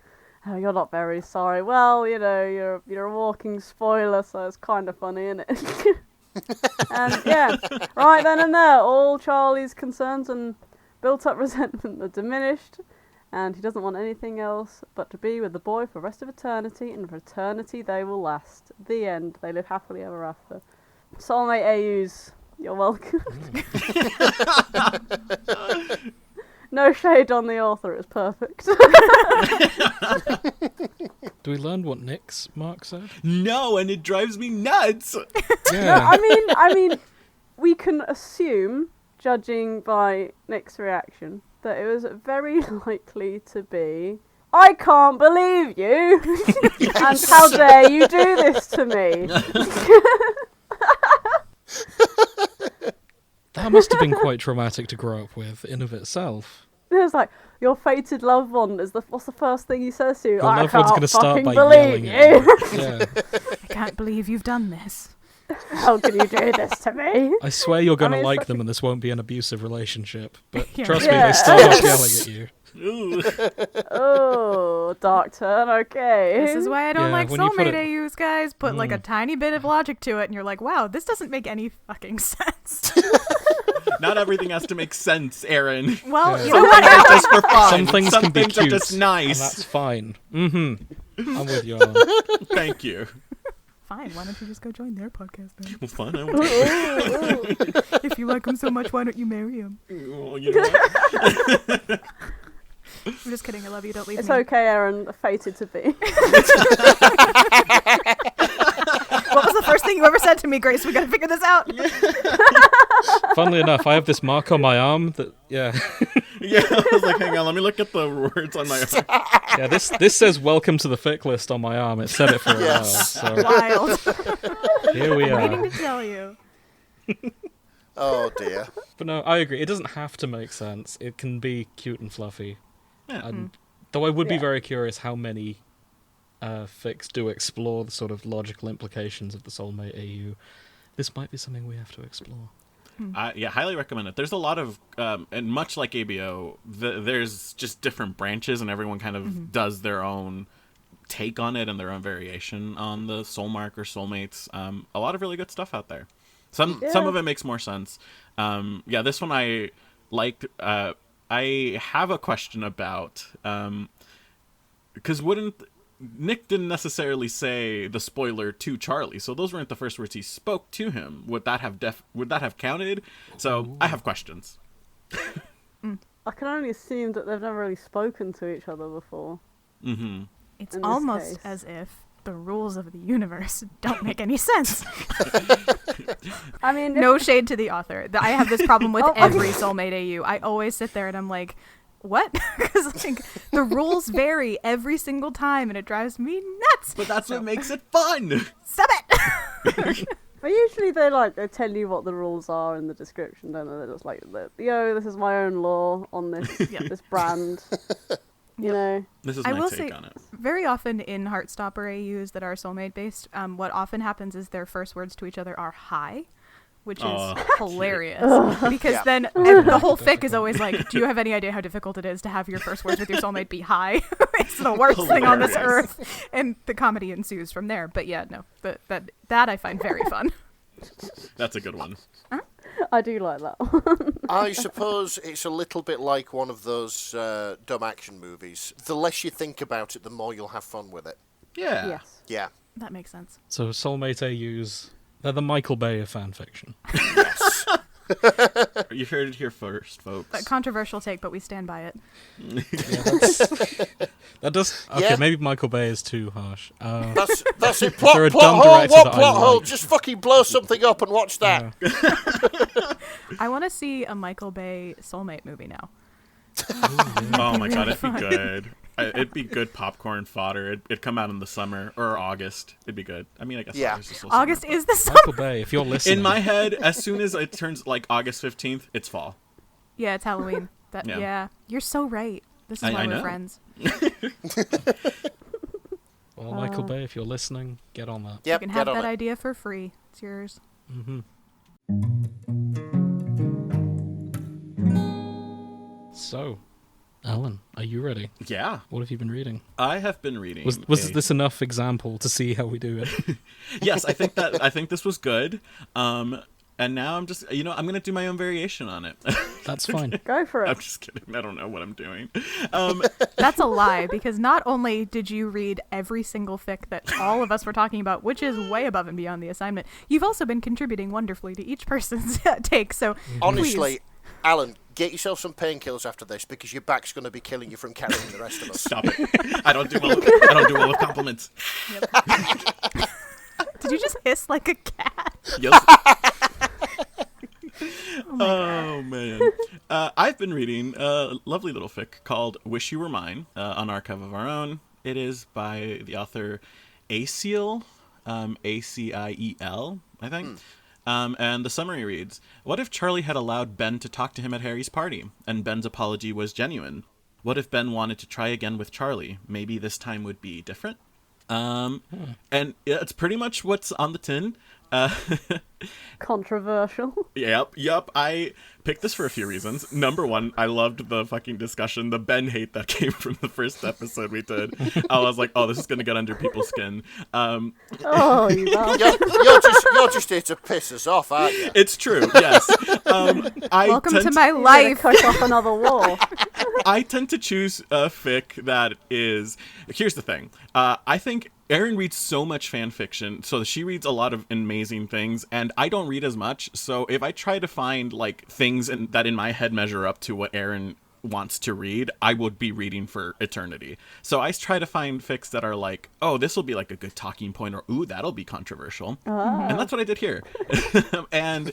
Speaker 1: Oh, you're not very sorry. Well, you know, you're a walking spoiler, so it's kind of funny, isn't it? And yeah, right then and there, all Charlie's concerns and built-up resentment are diminished, and he doesn't want anything else but to be with the boy for the rest of eternity, and for eternity they will last. The end. They live happily ever after. Soulmate AUs, you're welcome. No shade on the author, it's perfect.
Speaker 2: Do we learn what Nick's mark said?
Speaker 5: No, and it drives me nuts.
Speaker 2: Yeah.
Speaker 1: No, I mean, we can assume, judging by Nick's reaction, that it was very likely to be, I can't believe you, and how dare you do this to me.
Speaker 2: That must have been quite traumatic to grow up with in of itself.
Speaker 1: It was like, your fated loved one is what's the first thing he says to you?
Speaker 2: Your
Speaker 1: I
Speaker 2: loved one's
Speaker 1: can't
Speaker 2: going to start
Speaker 1: fucking
Speaker 2: by
Speaker 1: believe
Speaker 2: yelling at
Speaker 1: you.
Speaker 2: you. Yeah.
Speaker 3: I can't believe you've done this.
Speaker 1: How can you do this to me?
Speaker 2: I swear you're going to
Speaker 1: I mean,
Speaker 2: like
Speaker 1: such
Speaker 2: them and this won't be an abusive relationship. But
Speaker 3: Yeah.
Speaker 2: trust me,
Speaker 1: Yeah.
Speaker 2: they start off yelling at you.
Speaker 5: Ooh.
Speaker 1: Oh, dark turn, okay.
Speaker 3: This is why I don't
Speaker 2: Yeah,
Speaker 3: like
Speaker 2: when you put
Speaker 3: soulmate AUs, guys. Put like a tiny bit of logic to it, and you're like, wow, this doesn't make any fucking sense.
Speaker 5: Not everything has to make sense, Erin.
Speaker 3: Well,
Speaker 2: Yeah.
Speaker 3: you know
Speaker 5: Some
Speaker 3: what?
Speaker 5: things are just for fun.
Speaker 2: Some things can be
Speaker 5: things are
Speaker 2: cute,
Speaker 5: just
Speaker 2: and
Speaker 5: nice.
Speaker 2: that's fine. Mm-hmm. I'm with you, Alan.
Speaker 5: Thank you.
Speaker 3: Fine, why don't you just go join their podcast then?
Speaker 5: Well, fun.
Speaker 3: If you like him so much, why don't you marry him?
Speaker 5: Well, you know what?
Speaker 3: I'm just kidding. I love you. Don't leave
Speaker 1: It's
Speaker 3: me.
Speaker 1: okay, Erin. Fated to be.
Speaker 3: What was the first thing you ever said to me, Grace? We gotta figure this out.
Speaker 2: Funnily enough, I have this mark on my arm that, yeah.
Speaker 5: Yeah, I was like, hang on, let me look at the words on my arm.
Speaker 2: Yeah, this says welcome to the fic list on my arm. It said it for a
Speaker 4: Yes.
Speaker 2: while. So
Speaker 3: Wild.
Speaker 2: here we
Speaker 3: Waiting
Speaker 2: are.
Speaker 3: to tell you.
Speaker 4: Oh dear.
Speaker 2: But no, I agree. It doesn't have to make sense. It can be cute and fluffy.
Speaker 5: Yeah.
Speaker 2: And, though I would be
Speaker 1: Yeah.
Speaker 2: very curious how many fics do explore the sort of logical implications of the soulmate AU. This might be something we have to explore.
Speaker 5: Yeah, highly recommend it. There's a lot of, and much like ABO, there's just different branches, and everyone kind of does their own take on it and their own variation on the soul mark or soulmates. A lot of really good stuff out there. Some of it makes more sense. Yeah, this one I liked. I have a question about, because Nick didn't necessarily say the spoiler to Charlie, so those weren't the first words he spoke to him. Would that have counted? So I have questions.
Speaker 1: I can only assume that they've never really spoken to each other before.
Speaker 5: Mm-hmm.
Speaker 3: It's
Speaker 1: In this
Speaker 3: almost
Speaker 1: case.
Speaker 3: as if the rules of the universe don't make any sense.
Speaker 1: I mean,
Speaker 3: No shade to the author. I have this problem with
Speaker 1: Oh,
Speaker 3: every soulmate AU. I always sit there and I'm like, what? Because like, the rules vary every single time and it drives me nuts.
Speaker 5: But that's what makes it fun.
Speaker 3: Stop it!
Speaker 1: But usually they tell you what the rules are in the description, don't they? They're just like, yo, this is my own law on this this brand. You know.
Speaker 5: This is
Speaker 3: I
Speaker 5: my
Speaker 3: will
Speaker 5: take
Speaker 3: say,
Speaker 5: on it.
Speaker 3: very often in Heartstopper AUs that are soulmate based, what often happens is their first words to each other are hi, which is
Speaker 5: Aw,
Speaker 3: hilarious. Because
Speaker 4: Yeah.
Speaker 3: then the whole fic is always like, do you have any idea how difficult it is to have your first words with your soulmate be hi? It's the worst thing on this
Speaker 5: Hilarious.
Speaker 3: earth. And the comedy ensues from there. But yeah, no, that I find very fun.
Speaker 5: That's a good one.
Speaker 1: I do like that one.
Speaker 4: I suppose it's a little bit like one of those dumb action movies. The less you think about it, the more you'll have fun with it.
Speaker 5: Yeah.
Speaker 1: Yes.
Speaker 4: Yeah.
Speaker 3: That makes sense.
Speaker 2: So soulmate AUs, they're the Michael Bay of fanfiction.
Speaker 4: Yes.
Speaker 5: You heard it here first, folks.
Speaker 3: A controversial take, but we stand by it.
Speaker 2: Yeah, that does. Okay,
Speaker 4: Yeah.
Speaker 2: maybe Michael Bay is too harsh.
Speaker 4: That's it.
Speaker 2: There are
Speaker 4: Plot
Speaker 2: dumb
Speaker 4: hole.
Speaker 2: directors
Speaker 4: What
Speaker 2: that I
Speaker 4: plot hole?
Speaker 2: like.
Speaker 4: Just fucking blow something up and watch that.
Speaker 3: I want to see a Michael Bay soulmate movie now.
Speaker 5: Oh my god, it'd be
Speaker 3: Fun.
Speaker 5: good. It'd be good popcorn fodder. It'd come out in the summer or August. It'd be good. I mean, I guess
Speaker 4: Yeah.
Speaker 5: August is still
Speaker 3: August
Speaker 5: summer,
Speaker 3: is the summer.
Speaker 2: Michael Bay, if you're listening.
Speaker 5: in my head, as soon as it turns like August 15th, it's fall.
Speaker 3: Yeah, it's Halloween.
Speaker 5: Yeah.
Speaker 3: Yeah, you're so right. This is
Speaker 5: I
Speaker 3: why we're
Speaker 5: know.
Speaker 3: friends.
Speaker 2: Well, Michael Bay, if you're listening, get on that.
Speaker 4: Yep,
Speaker 3: You can
Speaker 4: get
Speaker 3: have
Speaker 4: on
Speaker 3: that
Speaker 4: it.
Speaker 3: idea for free. It's yours.
Speaker 2: Mm-hmm. So, Alan, are you ready?
Speaker 5: Yeah,
Speaker 2: What have you been reading?
Speaker 5: I have been reading.
Speaker 2: Was this enough example to see how we do it?
Speaker 5: Yes, I think this was good. And now I'm just, I'm gonna do my own variation on it.
Speaker 2: That's fine.
Speaker 1: Go for
Speaker 5: I'm
Speaker 1: it.
Speaker 5: just kidding. I don't know what I'm doing.
Speaker 3: That's a lie, because not only did you read every single fic that all of us were talking about, which is way above and beyond the assignment, you've also been contributing wonderfully to each person's take. So
Speaker 4: Honestly,
Speaker 3: please.
Speaker 4: Alan, get yourself some painkillers after this because your back's going to be killing you from carrying the rest of us.
Speaker 5: Stop it. I don't do well with compliments.
Speaker 3: Did you just hiss like a cat?
Speaker 5: Yes. Oh man. I've been reading a lovely little fic called Wish You Were Mine on Archive of Our Own. It is by the author Aciel, Aciel, I think. And the summary reads, what if Charlie had allowed Ben to talk to him at Harry's party, and Ben's apology was genuine? What if Ben wanted to try again with Charlie? Maybe this time would be different? And it's pretty much what's on the tin.
Speaker 1: Controversial.
Speaker 5: Yep. I picked this for a few reasons. Number one, I loved the fucking discussion, the Ben hate that came from the first episode we did. I was like, oh, this is going to get under people's skin.
Speaker 1: Oh, you bastard.
Speaker 4: You're just here to piss us off, aren't you?
Speaker 5: It's true, yes.
Speaker 3: Welcome to my
Speaker 1: You're gonna
Speaker 3: life.
Speaker 1: cook off another war.
Speaker 5: I tend to choose a fic that is... Here's the thing. I think Erin reads so much fan fiction, so she reads a lot of amazing things, and I don't read as much, so if I try to find, like, things that in my head measure up to what Erin wants to read, I would be reading for eternity. So I try to find fics that are like, oh, this will be, like, a good talking point, or, ooh, that'll be controversial. And that's what I did here. And,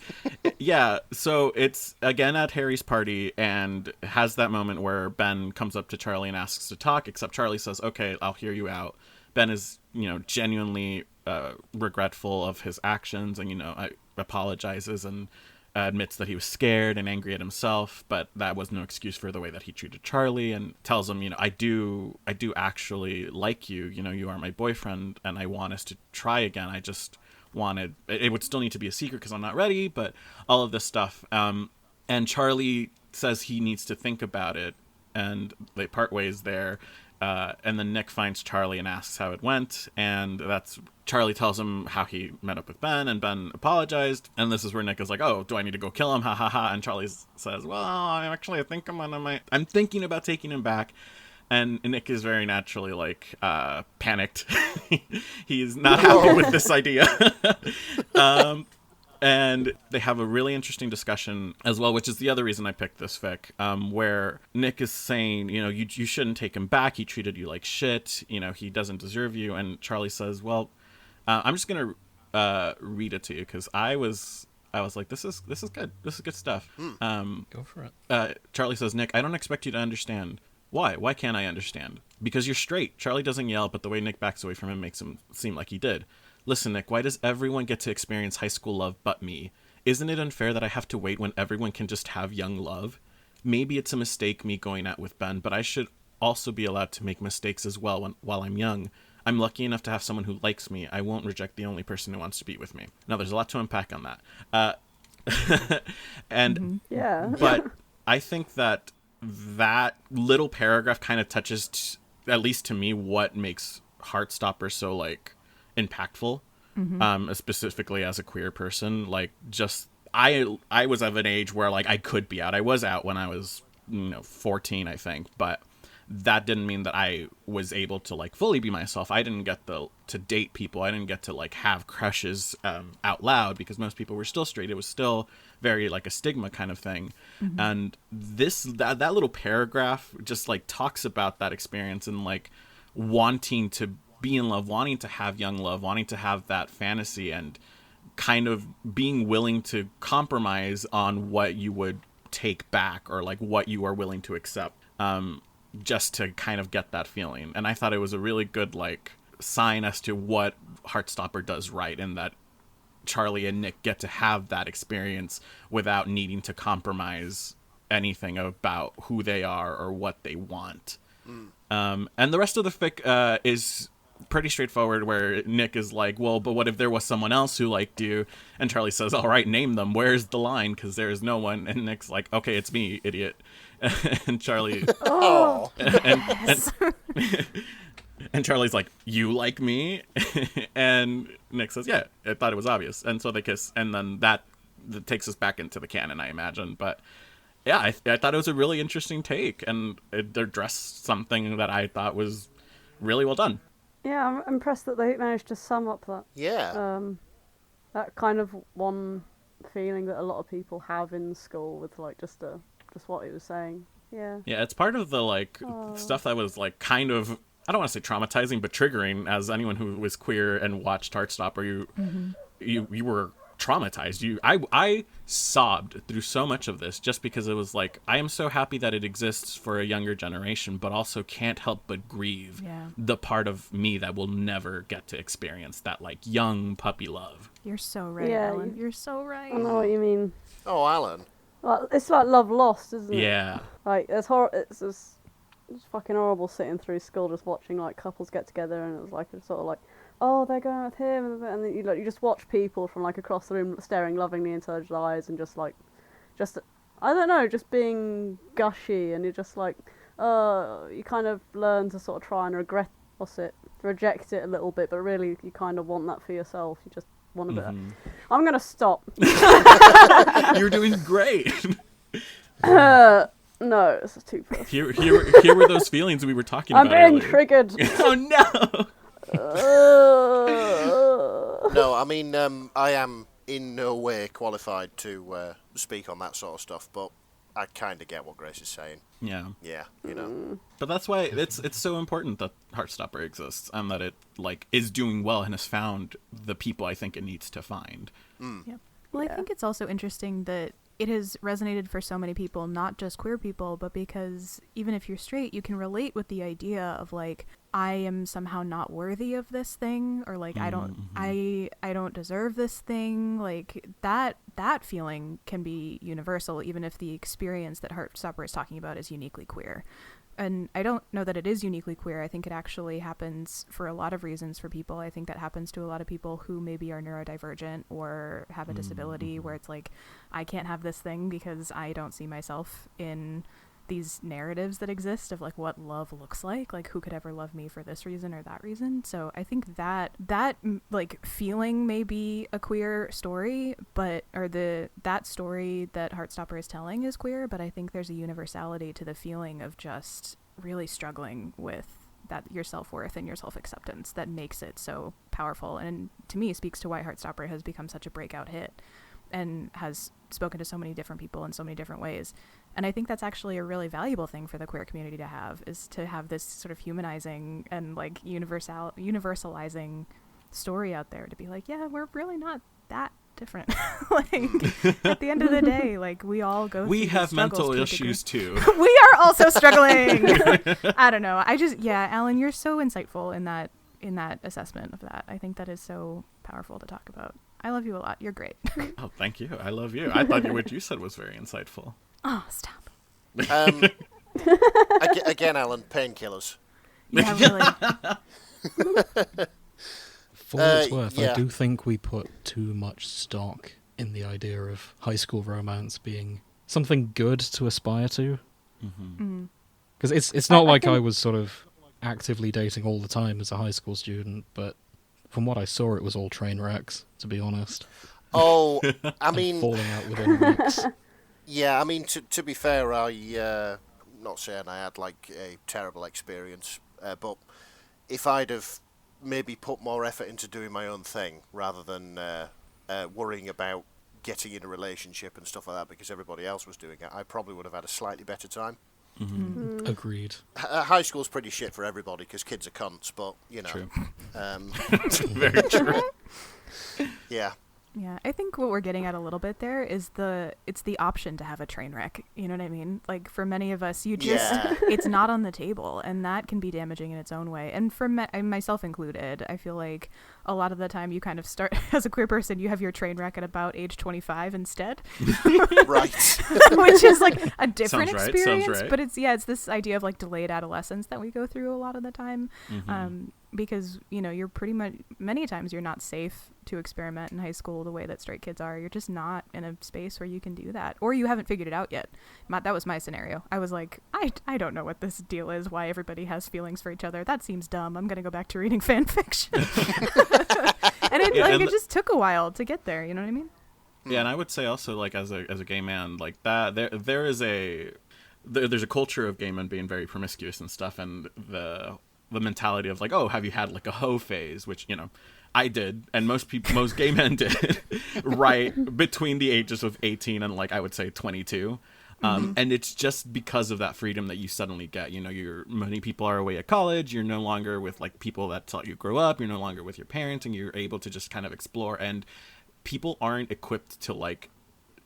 Speaker 5: yeah, so it's, again, at Harry's party, and has that moment where Ben comes up to Charlie and asks to talk, except Charlie says, okay, I'll hear you out. Ben is, genuinely regretful of his actions and, apologizes and admits that he was scared and angry at himself, but that was no excuse for the way that he treated Charlie, and tells him, I do actually like you, you are my boyfriend, and I want us to try again. I just wanted, it would still need to be a secret because I'm not ready, but all of this stuff. And Charlie says he needs to think about it, and they part ways there. And then Nick finds Charlie and asks how it went, and Charlie tells him how he met up with Ben, and Ben apologized, and this is where Nick is like, oh, do I need to go kill him? Ha ha ha. And Charlie says, well, I think I'm thinking about taking him back. And Nick is very naturally, like, panicked. He's not happy with this idea. And they have a really interesting discussion as well, which is the other reason I picked this fic, where Nick is saying, you shouldn't take him back. He treated you like shit. He doesn't deserve you. And Charlie says, well, I'm just going to read it to you because I was like, this is good. This is good stuff.
Speaker 2: Go for it.
Speaker 5: Charlie says, Nick, I don't expect you to understand. Why? Why can't I understand? Because you're straight. Charlie doesn't yell, but the way Nick backs away from him makes him seem like he did. Listen, Nick, why does everyone get to experience high school love but me? Isn't it unfair that I have to wait when everyone can just have young love? Maybe it's a mistake me going out with Ben, but I should also be allowed to make mistakes as well while I'm young. I'm lucky enough to have someone who likes me. I won't reject the only person who wants to be with me. Now, there's a lot to unpack on that.
Speaker 1: Yeah.
Speaker 5: But I think that little paragraph kind of touches, at least to me, what makes Heartstopper so, like, impactful, specifically as a queer person. Like, just I was of an age where, like, I could be out. I was out when I was 14, I think, but that didn't mean that I was able to like fully be myself. I didn't get to date people. I didn't get to like have crushes out loud, because most people were still straight. It was still very like a stigma kind of thing. And that little paragraph just like talks about that experience and like wanting to be in love, wanting to have young love, wanting to have that fantasy, and kind of being willing to compromise on what you would take back, or like what you are willing to accept, just to kind of get that feeling. And I thought it was a really good like sign as to what Heartstopper does right, and that Charlie and Nick get to have that experience without needing to compromise anything about who they are or what they want. And the rest of the fic is pretty straightforward, where Nick is like, well, but what if there was someone else who liked you? And Charlie says, all right, name them. Where's the line? Because there is no one. And Nick's like, okay, it's me, idiot. And Charlie...
Speaker 4: Oh.
Speaker 5: And Charlie's like, you like me? And Nick says, yeah, I thought it was obvious. And so they kiss, and then that takes us back into the canon, I imagine. But yeah, I thought it was a really interesting take, and it addressed something that I thought was really well done.
Speaker 1: Yeah, I'm impressed that they managed to sum up that.
Speaker 4: Yeah.
Speaker 1: That kind of one feeling that a lot of people have in school with like just what he was saying. Yeah.
Speaker 5: Yeah, it's part of the like stuff that was like kind of, I don't want to say traumatizing, but triggering. As anyone who was queer and watched Heartstopper, you were traumatized. I sobbed through so much of this, just because it was like, I am so happy that it exists for a younger generation, but also can't help but grieve the part of me that will never get to experience that like young puppy love.
Speaker 3: You're so right, Alan. You're so right.
Speaker 1: I know what you mean.
Speaker 4: Oh, Alan.
Speaker 1: Like, it's like love lost, isn't it?
Speaker 5: Yeah.
Speaker 1: Like it's fucking horrible sitting through school just watching like couples get together, and it was like it's sort of like, oh, they're going with him, and then you just watch people from like across the room staring lovingly into each other's eyes, and just I don't know, just being gushy, and you're just like, you kind of learn to sort of try and reject it a little bit, but really you kind of want that for yourself. You just want a bit. I'm gonna stop.
Speaker 5: You're doing great.
Speaker 1: No, this is too personal.
Speaker 5: Here were those feelings we were talking about.
Speaker 1: I'm being
Speaker 5: earlier.
Speaker 1: triggered.
Speaker 5: Oh no.
Speaker 4: No, I mean, I am in no way qualified to speak on that sort of stuff, but I kind of get what Grace is saying.
Speaker 5: Yeah.
Speaker 4: Yeah, you know.
Speaker 5: But that's why it's so important that Heartstopper exists, and that it like is doing well and has found the people I think it needs to find.
Speaker 3: Yep. Well, I think it's also interesting that it has resonated for so many people, not just queer people, but because even if you're straight, you can relate with the idea of like, I am somehow not worthy of this thing, or like I don't deserve this thing. Like that feeling can be universal, even if the experience that Heartstopper is talking about is uniquely queer. And I don't know that it is uniquely queer. I think it actually happens for a lot of reasons for people. I think that happens to a lot of people who maybe are neurodivergent or have a disability, where it's like, I can't have this thing because I don't see myself in these narratives that exist of like what love looks like who could ever love me for this reason or that reason. So I think that like feeling may be a queer story, that story that Heartstopper is telling is queer, but I think there's a universality to the feeling of just really struggling with that, your self-worth and your self-acceptance, that makes it so powerful, and to me speaks to why Heartstopper has become such a breakout hit and has spoken to so many different people in so many different ways. And I think that's actually a really valuable thing for the queer community to have, is to have this sort of humanizing and like universalizing story out there, to be like, yeah, we're really not that different. Like at the end of the day, like we all go
Speaker 5: we
Speaker 3: through
Speaker 5: have mental issues too.
Speaker 3: We are also struggling. I don't know. Alan, you're so insightful in that assessment of that. I think that is so powerful to talk about. I love you a lot. You're great.
Speaker 5: Oh, thank you. I love you. I thought what you said was very insightful.
Speaker 3: Oh, stop.
Speaker 4: Again, Alan, painkillers.
Speaker 3: Yeah, really.
Speaker 2: For what it's worth,
Speaker 4: yeah.
Speaker 2: I do think we put too much stock in the idea of high school romance being something good to aspire to. Because it's not like I was sort of actively dating all the time as a high school student, but from what I saw, it was all train wrecks, to be honest.
Speaker 4: Oh, I mean,
Speaker 2: falling out within weeks.
Speaker 4: Yeah, I mean, to be fair, I not saying I had like a terrible experience, but if I'd have maybe put more effort into doing my own thing rather than worrying about getting in a relationship and stuff like that because everybody else was doing it, I probably would have had a slightly better time.
Speaker 2: Agreed.
Speaker 4: High school's pretty shit for everybody because kids are cunts, but you know.
Speaker 5: True.
Speaker 4: Very true. Yeah.
Speaker 3: Yeah, I think what we're getting at a little bit there is it's the option to have a train wreck. You know what I mean? Like for many of us, it's not on the table, and that can be damaging in its own way. And for myself included, I feel like a lot of the time you kind of start as a queer person, you have your train wreck at about age 25 instead.
Speaker 4: Right.
Speaker 3: Which is like a different
Speaker 5: Sounds right,
Speaker 3: experience,
Speaker 5: right.
Speaker 3: but it's this idea of like delayed adolescence that we go through a lot of the time. Because, you know, you're pretty much, many times you're not safe to experiment in high school the way that straight kids are. You're just not in a space where you can do that. Or you haven't figured it out yet. That was my scenario. I was like, I don't know what this deal is, why everybody has feelings for each other. That seems dumb. I'm going to go back to reading fan fiction. And it just took a while to get there, you know what I mean?
Speaker 5: Yeah, and I would say also, like, as a gay man, like, that, there's a culture of gay men being very promiscuous and stuff, and the mentality of like, oh, have you had like a hoe phase, which, you know, I did, and most gay men did, right between the ages of 18 and like I would say 22, and it's just because of that freedom that you suddenly get. You know, many people are away at college. You're no longer with like people that taught you grow up. You're no longer with your parents, and you're able to just kind of explore. And people aren't equipped to like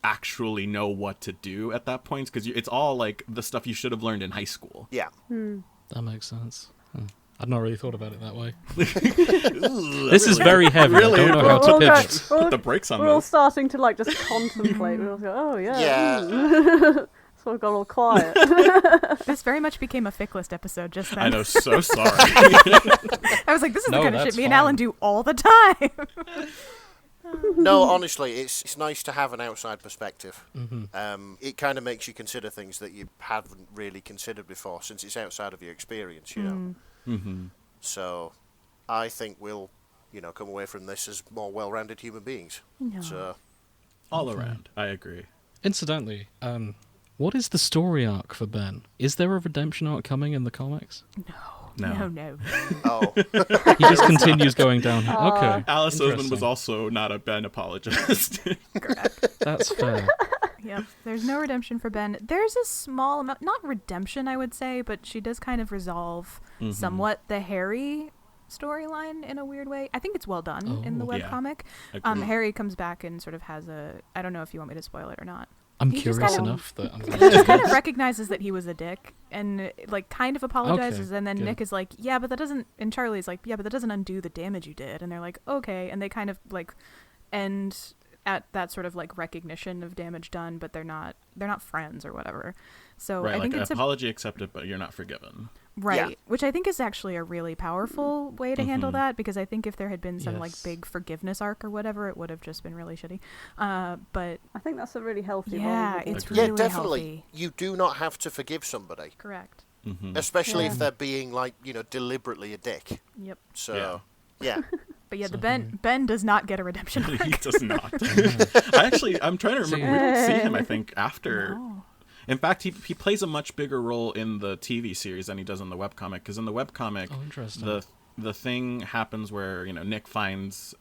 Speaker 5: actually know what to do at that point because it's all like the stuff you should have learned in high school.
Speaker 4: Yeah.
Speaker 2: That makes sense. I'd not really thought about it that way. This is very heavy.
Speaker 5: Really?
Speaker 2: I don't know how to pitch.
Speaker 5: Put the brakes on
Speaker 1: We're all
Speaker 5: this.
Speaker 1: starting to like just contemplate. We all go, oh yeah.
Speaker 4: Yeah.
Speaker 1: So we've got all quiet.
Speaker 3: This very much became a fic list episode just then.
Speaker 5: I know, so sorry.
Speaker 3: I was like, this is the
Speaker 2: No,
Speaker 3: kind of shit
Speaker 2: that's
Speaker 3: me and
Speaker 2: fine.
Speaker 3: Alan do all the time.
Speaker 4: No, honestly, it's nice to have an outside perspective. It kind of makes you consider things that you haven't really considered before, since it's outside of your experience, you know. So, I think we'll, you know, come away from this as more well-rounded human beings.
Speaker 3: No.
Speaker 4: So,
Speaker 5: All around, I agree.
Speaker 2: Incidentally, what is the story arc for Ben? Is there a redemption arc coming in the comics?
Speaker 3: No.
Speaker 4: oh,
Speaker 2: He just continues going down. Okay,
Speaker 5: Alice Oseman was
Speaker 2: interesting.
Speaker 5: also not a Ben apologist.
Speaker 3: Correct.
Speaker 2: That's fair.
Speaker 3: Yep. There's no redemption for Ben. There's a small amount, not redemption, I would say, but she does kind of resolve somewhat the Harry storyline in a weird way. I think it's well done in the webcomic. Harry comes back and sort of has I don't know if you want me to spoil it or not.
Speaker 2: I'm
Speaker 3: He just
Speaker 2: curious
Speaker 3: kind of-
Speaker 2: enough that I'm
Speaker 3: He
Speaker 2: going
Speaker 3: just kind of recognizes that he was a dick and like kind of apologizes,
Speaker 2: Okay,
Speaker 3: and then
Speaker 2: good.
Speaker 3: Nick is like, yeah, but that doesn't, and Charlie's like, yeah, but that doesn't undo the damage you did, and they're like, okay, and they kind of like end at that sort of like recognition of damage done, but they're not friends or whatever. So
Speaker 5: Right,
Speaker 3: I think
Speaker 5: like
Speaker 3: it's
Speaker 5: apology accepted, but you're not forgiven.
Speaker 3: right,
Speaker 4: Yeah.
Speaker 3: which I think is actually a really powerful way to handle that, because I think if there had been some like
Speaker 2: Yes.
Speaker 3: big forgiveness arc or whatever, it would have just been really shitty. But
Speaker 1: I think that's a really healthy
Speaker 3: yeah,
Speaker 1: role.
Speaker 3: it's
Speaker 5: Agreed.
Speaker 3: really
Speaker 4: yeah, definitely.
Speaker 3: healthy.
Speaker 4: You do not have to forgive somebody,
Speaker 3: Correct.
Speaker 4: especially
Speaker 1: Yeah.
Speaker 4: if they're being like, you know, deliberately a dick.
Speaker 3: Yep.
Speaker 4: So, yeah.
Speaker 3: But yeah,
Speaker 2: So
Speaker 3: the Ben does not get a redemption arc.
Speaker 5: He does not. I'm trying to remember. We don't see him, I think, after.
Speaker 3: No.
Speaker 5: In fact, he plays a much bigger role in the TV series than he does in the webcomic. Because in the webcomic,
Speaker 2: Oh, interesting.
Speaker 5: the thing happens where, you know, Nick finds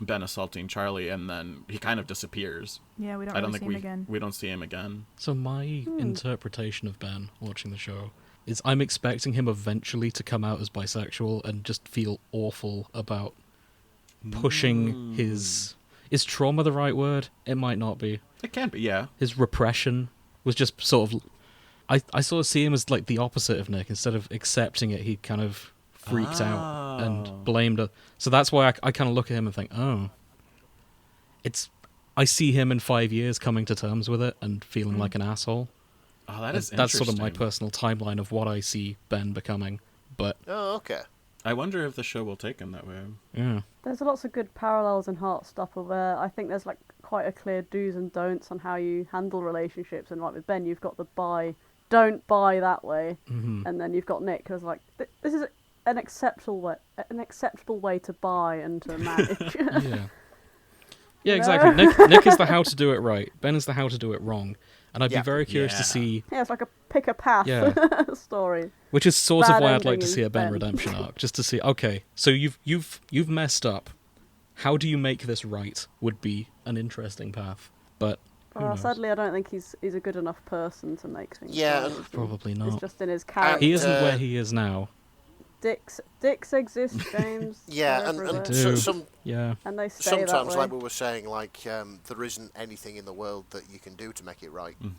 Speaker 5: Ben assaulting Charlie, and then he kind of disappears.
Speaker 3: Yeah, we don't
Speaker 5: I don't
Speaker 3: really
Speaker 5: think
Speaker 3: see him again.
Speaker 5: we don't see him again.
Speaker 2: So my interpretation of Ben watching the show is I'm expecting him eventually to come out as bisexual and just feel awful about pushing his... Is trauma the right word? It might not be.
Speaker 5: It can be, yeah.
Speaker 2: His repression was just sort of... I sort of see him as like the opposite of Nick. Instead of accepting it, he kind of freaked out and blamed her. So that's why I kind of look at him and think, oh... I see him in 5 years coming to terms with it and feeling like an asshole.
Speaker 5: Oh, that is
Speaker 2: That's sort of my
Speaker 5: interesting.
Speaker 2: personal timeline of what I see Ben becoming. But
Speaker 4: Oh, okay.
Speaker 5: I wonder if the show will take him that way.
Speaker 2: yeah,
Speaker 1: There's lots of good parallels in Heartstopper where I think there's like quite a clear do's and don'ts on how you handle relationships. And like with Ben, you've got the don't buy that way, and then you've got Nick who's like, this is an acceptable way to buy and to manage.
Speaker 2: yeah, exactly. Nick is the how to do it right. Ben is the how to do it wrong. And I'd be
Speaker 4: Yeah.
Speaker 2: very curious to
Speaker 5: Yeah.
Speaker 2: see,
Speaker 1: Yeah, it's like a pick a path
Speaker 2: Yeah.
Speaker 1: story.
Speaker 2: which is sort of
Speaker 1: Bad
Speaker 2: why I'd like
Speaker 1: ending
Speaker 2: to
Speaker 1: is
Speaker 2: see a Ben
Speaker 1: Ben.
Speaker 2: redemption arc, just to see. Okay, so you've messed up. How do you make this right? Would be an interesting path, but who knows?
Speaker 1: Sadly, I don't think he's a good enough person to make things.
Speaker 4: Yeah,
Speaker 1: right.
Speaker 4: and-
Speaker 2: Probably
Speaker 1: It's
Speaker 2: not.
Speaker 1: just in his character.
Speaker 2: He isn't
Speaker 4: uh,
Speaker 2: where he is now.
Speaker 1: Dicks exist, James.
Speaker 4: Yeah,
Speaker 1: They're
Speaker 4: and
Speaker 1: everywhere.
Speaker 2: do.
Speaker 4: some
Speaker 2: Yeah.
Speaker 1: And they stay that
Speaker 4: sometimes,
Speaker 1: way.
Speaker 4: like we were saying, like there isn't anything in the world that you can do to make it right,
Speaker 2: That's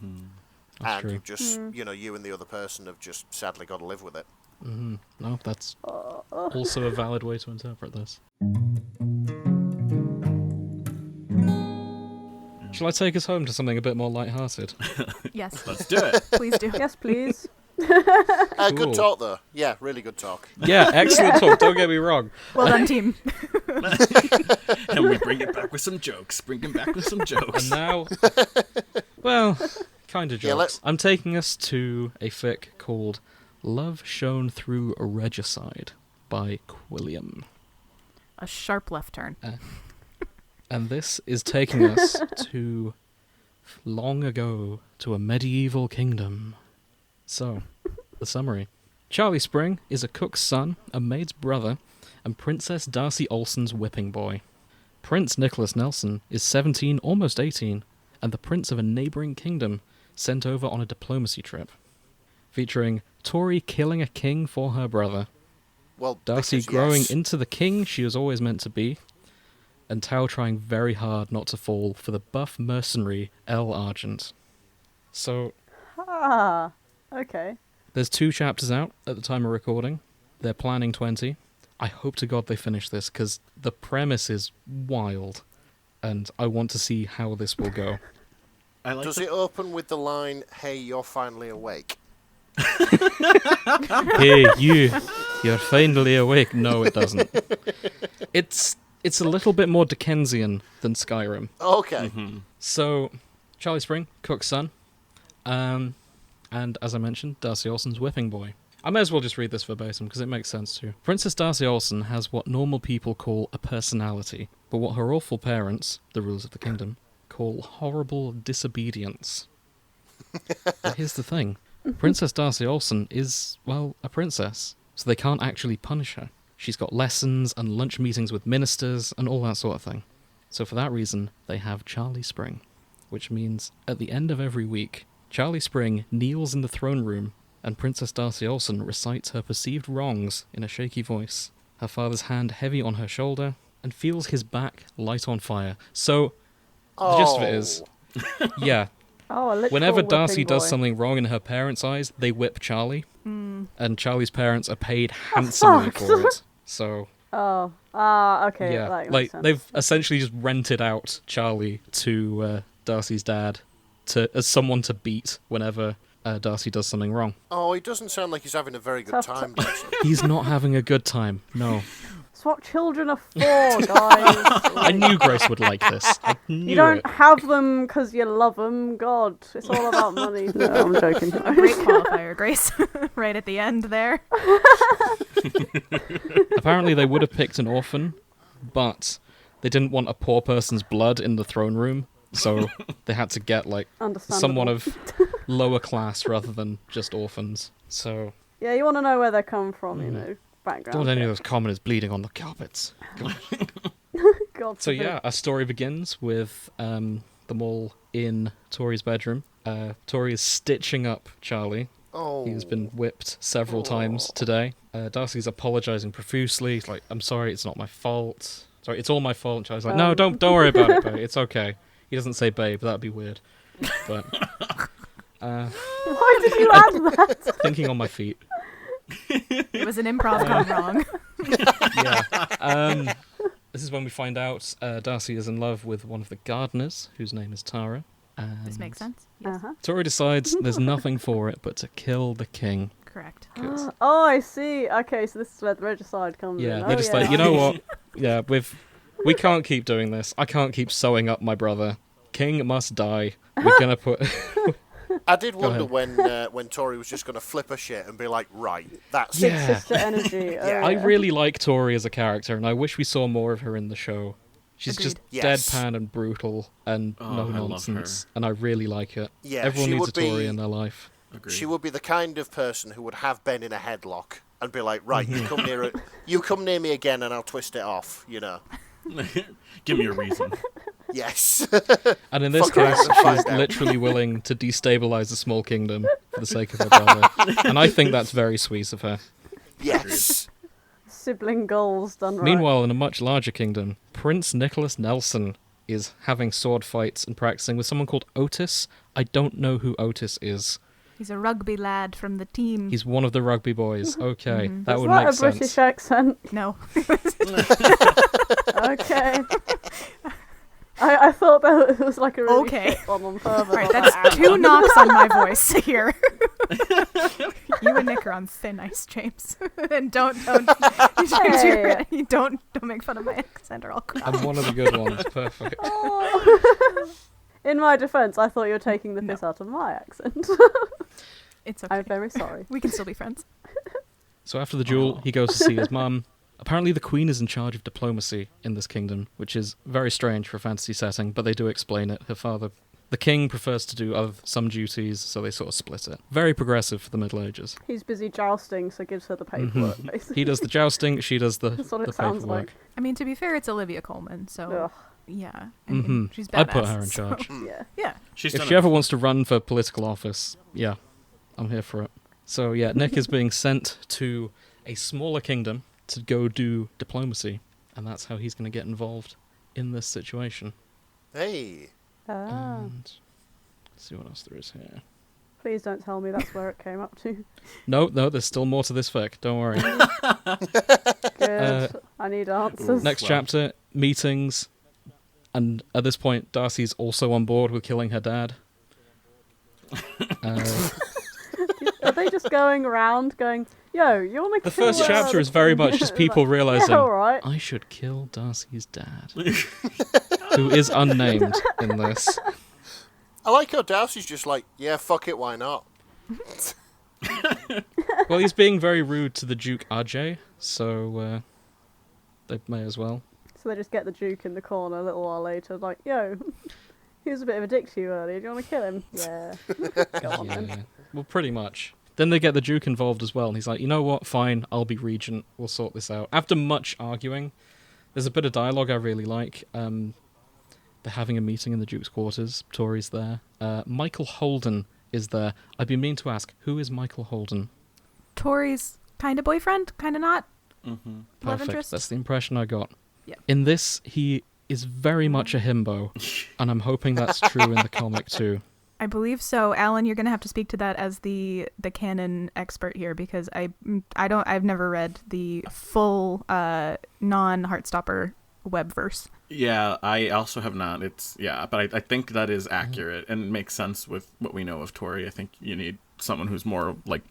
Speaker 4: and
Speaker 2: true.
Speaker 4: you just you and the other person have just sadly got to live with it.
Speaker 2: No, that's also a valid way to interpret this. Shall I take us home to something a bit more light-hearted?
Speaker 3: Yes,
Speaker 5: Let's do it.
Speaker 3: please do.
Speaker 1: Yes, please.
Speaker 2: Cool.
Speaker 4: Good talk, though. Yeah, really good talk.
Speaker 2: Yeah, excellent talk. Don't get me wrong.
Speaker 3: Well done, team.
Speaker 5: And we bring it back with some jokes. Bring it back with some jokes.
Speaker 2: And now, well, kind of
Speaker 4: Yeah,
Speaker 2: jokes. I'm taking us to a fic called "Love Shown Through a Regicide" by Quilliam.
Speaker 3: A sharp left turn.
Speaker 2: And this is taking us to long ago, to a medieval kingdom. So, the summary. Charlie Spring is a cook's son, a maid's brother, and Princess Darcy Olsen's whipping boy. Prince Nicholas Nelson is 17, almost 18, and the prince of a neighbouring kingdom, sent over on a diplomacy trip. Featuring Tori killing a king for her brother,
Speaker 4: Well,
Speaker 2: Darcy
Speaker 4: because,
Speaker 2: growing
Speaker 4: yes.
Speaker 2: into the king she was always meant to be, and Tao trying very hard not to fall for the buff mercenary L. Argent. So,
Speaker 1: Ah, okay.
Speaker 2: there's 2 chapters out at the time of recording. They're planning 20. I hope to God they finish this, because the premise is wild, and I want to see how this will go.
Speaker 5: I like
Speaker 4: Does
Speaker 5: the-
Speaker 4: it open with the line, "Hey, you're finally awake"?
Speaker 2: Hey, you're finally awake. No, it doesn't. It's a little bit more Dickensian than Skyrim.
Speaker 4: Okay.
Speaker 2: So, Charlie Spring, cook's son, and as I mentioned, Darcy Olsen's whipping boy. I may as well just read this verbatim because it makes sense too. Princess Darcy Olsen has what normal people call a personality, but what her awful parents, the rulers of the kingdom, call horrible disobedience. But here's the thing. Princess Darcy Olsen is, well, a princess, so they can't actually punish her. She's got lessons and lunch meetings with ministers and all that sort of thing. So for that reason, they have Charlie Spring, which means at the end of every week, Charlie Spring kneels in the throne room and Princess Darcy Olsen recites her perceived wrongs in a shaky voice, her father's hand heavy on her shoulder, and feels his back light on fire. So, the gist of it is, yeah,
Speaker 1: Oh, a literal
Speaker 2: whenever
Speaker 1: whipping
Speaker 2: Darcy does
Speaker 1: boy.
Speaker 2: something wrong in her parents' eyes, they whip Charlie, and Charlie's parents are paid handsomely
Speaker 1: fucked.
Speaker 2: for it. So,
Speaker 1: Oh, okay.
Speaker 2: yeah,
Speaker 1: that makes
Speaker 2: like
Speaker 1: sense.
Speaker 2: they've essentially just rented out Charlie to Darcy's dad as someone to beat whenever Darcy does something wrong.
Speaker 4: Oh, he doesn't sound like he's having a very good
Speaker 1: Tough
Speaker 4: time, does he?
Speaker 2: He's not having a good time. No,
Speaker 1: It's what children are for, guys.
Speaker 2: I knew Grace would like this. I knew
Speaker 1: You don't
Speaker 2: it.
Speaker 1: have them because you love them. God, it's all about money. No, I'm joking.
Speaker 3: A great qualifier, Grace. Right at the end there.
Speaker 2: Apparently, they would have picked an orphan, but they didn't want a poor person's blood in the throne room, so they had to get like
Speaker 1: Understandable.
Speaker 2: someone of lower class rather than just orphans. So
Speaker 1: Yeah, you want to know where they come from, you know, background.
Speaker 2: don't want any of
Speaker 1: check.
Speaker 2: those commoners bleeding on the carpets. God.
Speaker 1: God
Speaker 2: So
Speaker 1: forbid.
Speaker 2: yeah, our story begins with them all in Tori's bedroom. Tori is stitching up Charlie.
Speaker 4: Oh.
Speaker 2: He's been whipped several times today. Darcy's apologizing profusely. He's like, "I'm sorry, it's not my fault. Sorry, it's all my fault." And Charlie's like, "No, don't worry about it, babe. It's okay." He doesn't say babe, that'd be weird. But
Speaker 1: Why did you add that?
Speaker 2: thinking on my feet.
Speaker 3: It was an improv gone wrong.
Speaker 2: Yeah. This is when we find out Darcy is in love with one of the gardeners, whose name is Tara. And
Speaker 3: This makes sense. Yes.
Speaker 1: Uh-huh.
Speaker 2: Tori decides there's nothing for it but to kill the king.
Speaker 3: Correct.
Speaker 2: 'Cause-
Speaker 1: Oh, I see. Okay, so this is where the regicide comes in.
Speaker 2: yeah,
Speaker 1: Oh,
Speaker 2: they're just
Speaker 1: yeah.
Speaker 2: like, you know what? Yeah, we can't keep doing this. I can't keep sewing up my brother. King must die. We're gonna put.
Speaker 4: I did wonder
Speaker 2: ahead.
Speaker 4: when Tori was just going to flip her shit and be like, right, that's
Speaker 2: Yeah.
Speaker 1: Sister energy. Oh,
Speaker 4: Yeah.
Speaker 2: I really like Tori as a character, and I wish we saw more of her in the show. She's
Speaker 3: Agreed.
Speaker 2: just
Speaker 4: Yes.
Speaker 2: deadpan and brutal and
Speaker 5: Oh,
Speaker 2: no
Speaker 5: I love
Speaker 2: nonsense, and I really like it.
Speaker 4: Yeah,
Speaker 2: Everyone
Speaker 4: she
Speaker 2: needs a
Speaker 4: would be-
Speaker 2: Tory in their life.
Speaker 5: Agreed.
Speaker 4: She would be the kind of person who would have Ben in a headlock and be like, right, you come near me again and I'll twist it off, you know.
Speaker 5: Give me a reason.
Speaker 4: Yes.
Speaker 2: And in this
Speaker 4: Fuck around
Speaker 2: case,
Speaker 4: and
Speaker 2: she's
Speaker 4: find out.
Speaker 2: literally willing to destabilize a small kingdom for the sake of her brother. And I think that's very sweet of her.
Speaker 4: Yes.
Speaker 1: Sibling goals done right.
Speaker 2: Meanwhile, in a much larger kingdom, Prince Nicholas Nelson is having sword fights and practicing with someone called Otis. I don't know who Otis is.
Speaker 3: He's a rugby lad from the team.
Speaker 2: He's one of the rugby boys. Okay, that
Speaker 1: Is
Speaker 2: would
Speaker 1: that
Speaker 2: make
Speaker 1: a
Speaker 2: sense.
Speaker 1: British accent?
Speaker 3: No.
Speaker 1: Okay. I thought that was like a really
Speaker 3: Okay.
Speaker 1: shit one on purpose.
Speaker 3: Right, that's 2 knocks on my voice here. You and Nick are on thin ice, James. And don't
Speaker 1: Hey.
Speaker 3: don't make fun of my accent or I'll cry.
Speaker 2: I'm one of the good ones. Perfect.
Speaker 1: In my defence, I thought you were taking the piss out of my accent.
Speaker 3: It's okay.
Speaker 1: I'm very sorry.
Speaker 3: We can still be friends.
Speaker 2: So after the duel, he goes to see his mum. Apparently the queen is in charge of diplomacy in this kingdom, which is very strange for a fantasy setting, but they do explain it. Her father, the king, prefers to do some duties, so they sort of split it. Very progressive for the Middle Ages.
Speaker 1: He's busy jousting, so gives her the paperwork, basically.
Speaker 2: He does the jousting, she does the
Speaker 1: That's what it
Speaker 2: the
Speaker 1: sounds
Speaker 2: paperwork.
Speaker 1: like.
Speaker 3: I mean, to be fair, it's Olivia Colman, so
Speaker 1: Ugh,
Speaker 3: yeah. I mean, she's badass.
Speaker 2: I'd put her in
Speaker 3: so-
Speaker 2: charge.
Speaker 1: yeah.
Speaker 3: Yeah.
Speaker 5: She's
Speaker 2: If
Speaker 5: done
Speaker 2: she
Speaker 5: it
Speaker 2: ever
Speaker 5: before.
Speaker 2: wants to run for political office, yeah, I'm here for it. So yeah, Nick is being sent to a smaller kingdom to go do diplomacy, and that's how he's going to get involved in this situation.
Speaker 4: Hey.
Speaker 1: Ah,
Speaker 2: And let's see what else there is here.
Speaker 1: please don't tell me that's where it came up to.
Speaker 2: No, there's still more to this fic. Don't worry.
Speaker 1: Good. I need answers.
Speaker 2: Next
Speaker 5: Well.
Speaker 2: chapter, meetings, and at this point, Darcy's also on board with killing her dad.
Speaker 1: Are they just going around going, yo, you want to
Speaker 2: The
Speaker 1: kill
Speaker 2: first chapter is very much just people realizing,
Speaker 1: Yeah, alright.
Speaker 2: I should kill Darcy's dad, who is unnamed in this.
Speaker 4: I like how Darcy's just like, yeah, fuck it, why not?
Speaker 2: Well, he's being very rude to the Duke Ajay, so they may as well.
Speaker 1: So they just get the Duke in the corner a little while later, like, yo, he was a bit of a dick to you earlier, do you want to kill him? Yeah. Go on then.
Speaker 2: Yeah, well, pretty much. Then they get the Duke involved as well, and he's like, you know what, fine, I'll be regent, we'll sort this out. After much arguing, there's a bit of dialogue I really like. They're having a meeting in the Duke's quarters, Tory's there. Michael Holden is there. I've been meaning to ask, who is Michael Holden?
Speaker 3: Tori's kind of boyfriend, kind of not.
Speaker 5: Mhm.
Speaker 3: Love
Speaker 2: Perfect,
Speaker 3: interest.
Speaker 2: that's the impression I got.
Speaker 3: Yeah.
Speaker 2: In this, he is very much a himbo, and I'm hoping that's true in the comic too.
Speaker 3: I believe so. Alan, you're gonna have to speak to that as the canon expert here because I've never read the full non-Heartstopper webverse.
Speaker 5: Yeah, I also have not. But I think that is accurate and makes sense with what we know of Tori. I think you need someone who's more like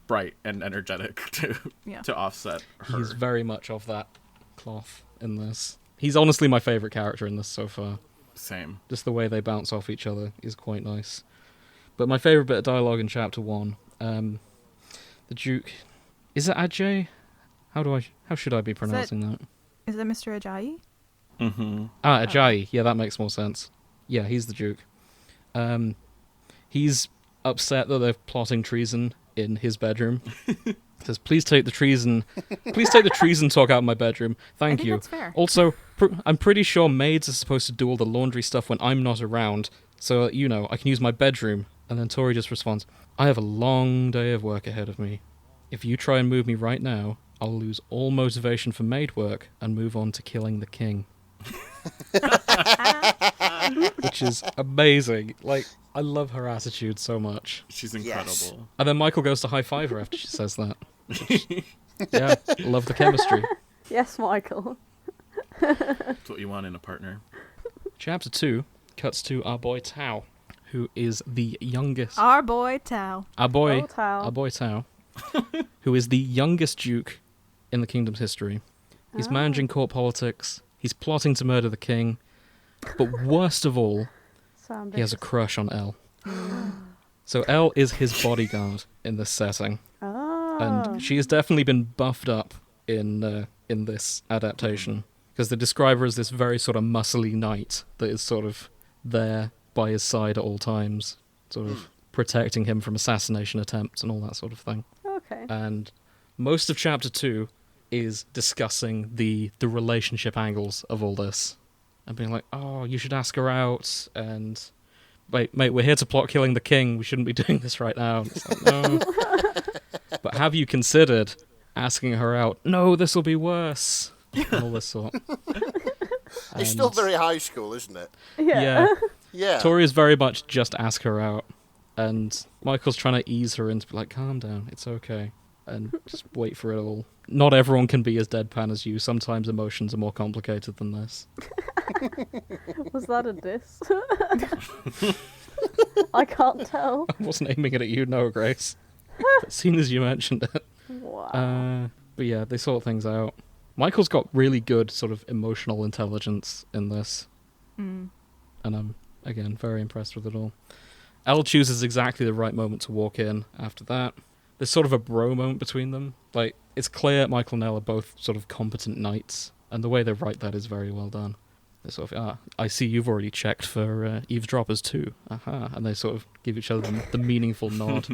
Speaker 5: bright and energetic to offset her.
Speaker 2: He's very much of that cloth in this. He's honestly my favourite character in this so far.
Speaker 5: Same.
Speaker 2: Just the way they bounce off each other is quite nice. But my favourite bit of dialogue in chapter 1, the Duke... Is it Ajay? How should I be pronouncing that?
Speaker 3: Is that Mr. Ajayi?
Speaker 5: Mm-hmm.
Speaker 2: Ajayi. Yeah, that makes more sense. Yeah, he's the Duke. He's upset that they're plotting treason in his bedroom. Says, please take the treason talk out of my bedroom. Thank
Speaker 3: I think
Speaker 2: you.
Speaker 3: that's fair.
Speaker 2: Also, I'm pretty sure maids are supposed to do all the laundry stuff when I'm not around, so, I can use my bedroom. And then Tori just responds, I have a long day of work ahead of me. If you try and move me right now, I'll lose all motivation for maid work and move on to killing the king. Which is amazing. Like, I love her attitude so much.
Speaker 5: She's incredible.
Speaker 2: And then Michael goes to high-five her after she says that. Yeah, love the chemistry.
Speaker 1: Yes, Michael.
Speaker 5: That's what you want in a partner.
Speaker 2: Chapter 2 cuts to our boy Tao, who is the youngest...
Speaker 3: Our boy Tao.
Speaker 2: Our boy
Speaker 1: Oh, Tao.
Speaker 2: Our boy Tao, who is the youngest duke in the kingdom's history. He's managing court politics, he's plotting to murder the king, but worst of all,
Speaker 1: So
Speaker 2: he has a crush on Elle. So Elle is his bodyguard in this setting,
Speaker 1: Oh.
Speaker 2: and she has definitely been buffed up in this adaptation. Because they describe her as this very sort of muscly knight that is sort of there by his side at all times, sort of protecting him from assassination attempts and all that sort of thing.
Speaker 1: Okay.
Speaker 2: And most of chapter 2 is discussing the relationship angles of all this. And being like, oh, you should ask her out, and... Wait, mate, we're here to plot killing the king. We shouldn't be doing this right now. It's like, no. But have you considered asking her out? No, this will be worse. And all this sort.
Speaker 4: It's still very high school, isn't it?
Speaker 2: Yeah.
Speaker 4: Yeah.
Speaker 2: Tori is very much just ask her out. And Michael's trying to ease her into, like, calm down. It's okay. And just wait for it all. Not everyone can be as deadpan as you. Sometimes emotions are more complicated than this.
Speaker 1: Was that a diss? I can't tell.
Speaker 2: I wasn't aiming it at you, no, Grace. As soon as you mentioned it.
Speaker 1: Wow.
Speaker 2: But yeah, they sort things out. Michael's got really good sort of emotional intelligence in this. And I'm, again, very impressed with it all. Elle chooses exactly the right moment to walk in after that. There's sort of a bro moment between them. Like, it's clear Michael and Elle are both sort of competent knights, and the way they write that is very well done. They're sort of, I see you've already checked for eavesdroppers too. Aha. And they sort of give each other the meaningful nod.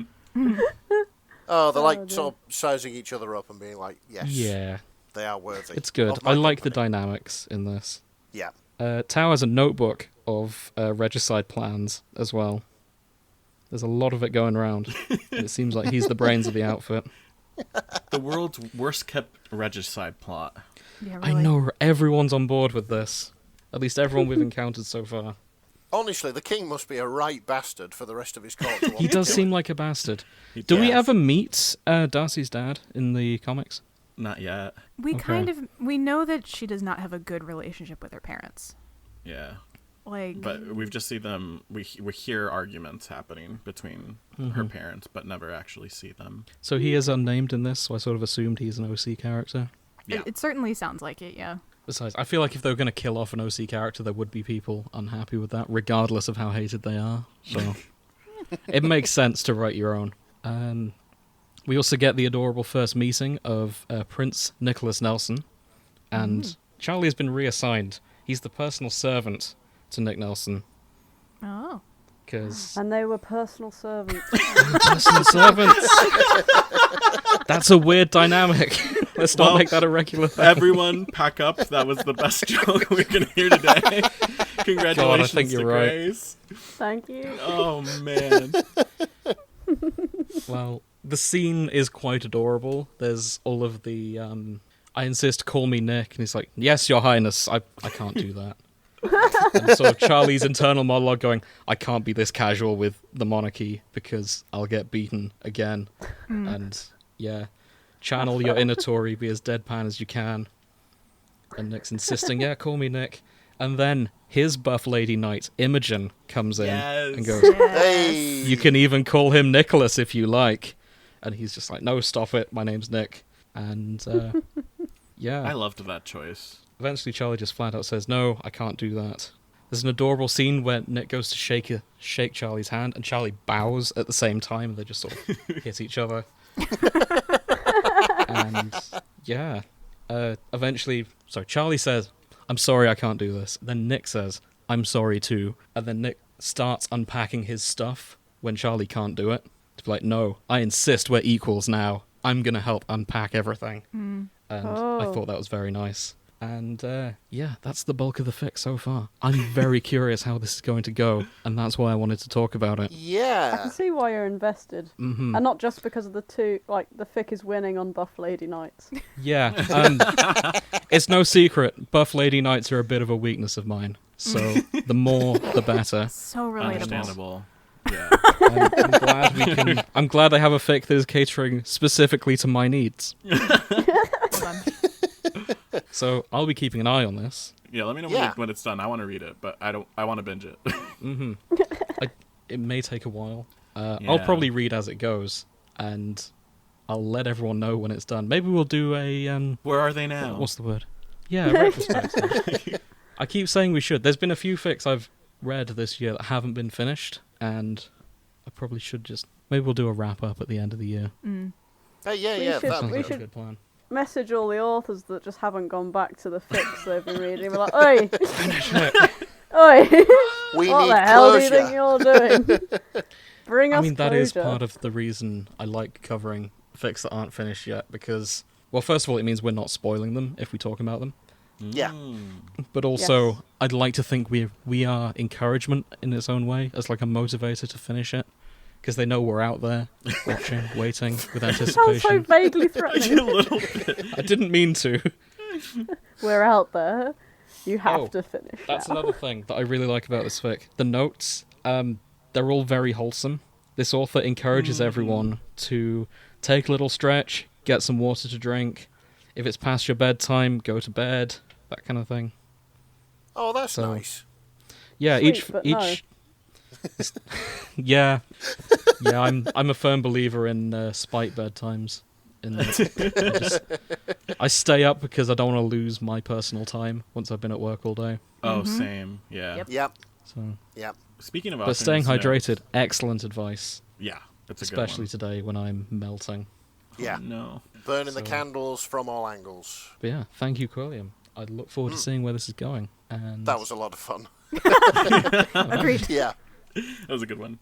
Speaker 4: Oh, they're like sort of sizing each other up and being like, yes,
Speaker 2: Yeah.
Speaker 4: they are worthy.
Speaker 2: It's good.
Speaker 4: of my
Speaker 2: I like the
Speaker 4: company.
Speaker 2: dynamics in this.
Speaker 4: Yeah.
Speaker 2: Tao has a notebook of regicide plans as well. There's a lot of it going around. It seems like he's the brains of the outfit.
Speaker 5: The world's worst kept regicide plot.
Speaker 3: Yeah,
Speaker 2: I
Speaker 3: really.
Speaker 2: know everyone's on board with this. At least everyone we've encountered so far.
Speaker 4: Honestly, the king must be a right bastard for the rest of his court to want
Speaker 2: He
Speaker 4: to
Speaker 2: does
Speaker 4: kill
Speaker 2: seem
Speaker 4: him.
Speaker 2: like a bastard. Do we
Speaker 5: does.
Speaker 2: ever meet Darcy's dad in the comics?
Speaker 5: Not yet.
Speaker 3: We
Speaker 2: Okay.
Speaker 3: we know that she does not have a good relationship with her parents.
Speaker 5: Yeah.
Speaker 3: Like,
Speaker 5: But we've just see them. We hear arguments happening between her parents, but never actually see them.
Speaker 2: So he is unnamed in this, so I sort of assumed he's an OC character.
Speaker 5: Yeah.
Speaker 3: it certainly sounds like it, yeah.
Speaker 2: Besides, I feel like if they were going to kill off an OC character, there would be people unhappy with that, regardless of how hated they are. So it makes sense to write your own. We also get the adorable first meeting of Prince Nicholas Nelson, and Charlie has been reassigned. He's the personal servant to Nick Nelson,
Speaker 3: Oh.
Speaker 2: because
Speaker 1: And they were personal servants.
Speaker 2: personal servants. That's a weird dynamic. Let's not
Speaker 5: Well,
Speaker 2: make that a regular thing.
Speaker 5: Everyone, pack up. That was the best joke we can hear today. Congratulations
Speaker 2: God, I think
Speaker 5: to
Speaker 2: you're right.
Speaker 5: Grace.
Speaker 1: Thank you.
Speaker 5: Oh, man.
Speaker 2: Well, the scene is quite adorable. There's all of the, I insist, call me Nick. And he's like, yes, your highness, I can't do that. And sort of Charlie's internal monologue going, I can't be this casual with the monarchy because I'll get beaten again. And, yeah, channel your inner Tory, be as deadpan as you can. And Nick's insisting, yeah, call me Nick. And then his buff lady knight, Imogen, comes in and goes,
Speaker 4: Hey!
Speaker 2: you can even call him Nicholas if you like. And he's just like, no, stop it, my name's Nick. And, yeah.
Speaker 5: I loved that choice.
Speaker 2: Eventually Charlie just flat out says, no, I can't do that. There's an adorable scene where Nick goes to shake Charlie's hand, and Charlie bows at the same time, and they just sort of hit each other. And, yeah. Eventually, Charlie says, I'm sorry I can't do this. Then Nick says, I'm sorry too. And then Nick starts unpacking his stuff when Charlie can't do it. To be like, no, I insist we're equals now. I'm going to help unpack everything. And I thought that was very nice. And, yeah, that's the bulk of the fic so far. I'm very curious how this is going to go, and that's why I wanted to talk about it.
Speaker 1: I
Speaker 4: Yeah.
Speaker 1: can see why you're invested.
Speaker 2: Mm-hmm.
Speaker 1: And not just because of the two, like, the fic is winning on Buff Lady Knights.
Speaker 2: Yeah, it's no secret, buff lady knights are a bit of a weakness of mine. So the more, the better.
Speaker 3: So relatable.
Speaker 5: Understandable. Yeah.
Speaker 2: I'm glad I have a fic that is catering specifically to my needs.
Speaker 3: Hold on.
Speaker 2: So I'll be keeping an eye on this.
Speaker 5: Yeah, let me know
Speaker 4: Yeah.
Speaker 5: when it's done. I want to read it, but I want to binge it.
Speaker 2: Mm-hmm. It may take a while. I'll
Speaker 5: Yeah.
Speaker 2: probably read as it goes, and I'll let everyone know when it's done. Maybe we'll do a
Speaker 5: Where are they now?
Speaker 2: what's the word? Yeah, retrospective. I keep saying we should. There's been a few fics I've read this year that haven't been finished, and I probably should just maybe we'll do a wrap up at the end of the year.
Speaker 1: We
Speaker 4: Yeah,
Speaker 1: should-
Speaker 4: that'd
Speaker 2: Sounds
Speaker 4: be
Speaker 2: like
Speaker 1: should-
Speaker 2: a good plan.
Speaker 1: message all the authors that just haven't gone back to the fics they've been reading. We're like, oi, oi,
Speaker 4: We
Speaker 1: what
Speaker 4: need
Speaker 1: the hell do you
Speaker 4: closure.
Speaker 1: think you're doing? Bring us
Speaker 2: I mean, that is
Speaker 1: closure.
Speaker 2: part of the reason I like covering fics that aren't finished yet, because, well, first of all, it means we're not spoiling them if we talk about them.
Speaker 4: Yeah.
Speaker 2: But also,
Speaker 1: Yes.
Speaker 2: I'd like to think we are encouragement in its own way, as like a motivator to finish it, because they know we're out there, watching, waiting, with
Speaker 1: Sounds so
Speaker 2: anticipation.
Speaker 1: vaguely
Speaker 5: A
Speaker 1: threatening.
Speaker 5: little bit.
Speaker 2: I didn't mean to.
Speaker 1: We're out there. You have
Speaker 2: Oh,
Speaker 1: to finish.
Speaker 2: That's
Speaker 1: now.
Speaker 2: another thing that I really like about this fic. The notes, they're all very wholesome. This author encourages everyone to take a little stretch, get some water to drink. If it's past your bedtime, go to bed. That kind of thing.
Speaker 4: Oh, that's
Speaker 2: So-
Speaker 4: nice.
Speaker 2: Yeah,
Speaker 1: Sweet, but no.
Speaker 2: yeah, I'm a firm believer in spite bedtimes. I stay up because I don't want to lose my personal time once I've been at work all day.
Speaker 5: Oh, same. Yeah.
Speaker 3: Yep.
Speaker 4: Yep.
Speaker 2: So,
Speaker 4: Yep.
Speaker 5: Speaking of
Speaker 2: but staying
Speaker 5: Austin's
Speaker 2: hydrated,
Speaker 5: notes-
Speaker 2: excellent advice,
Speaker 5: Yeah, that's a
Speaker 2: especially
Speaker 5: good
Speaker 2: today when I'm melting.
Speaker 4: Yeah.
Speaker 5: one. No.
Speaker 4: Burning the
Speaker 2: So-
Speaker 4: candles from all angles.
Speaker 2: But yeah, thank you, Quillium. I look forward to seeing where this is going. And
Speaker 4: That was a lot of fun.
Speaker 3: Agreed.
Speaker 4: Yeah.
Speaker 5: That was a good one.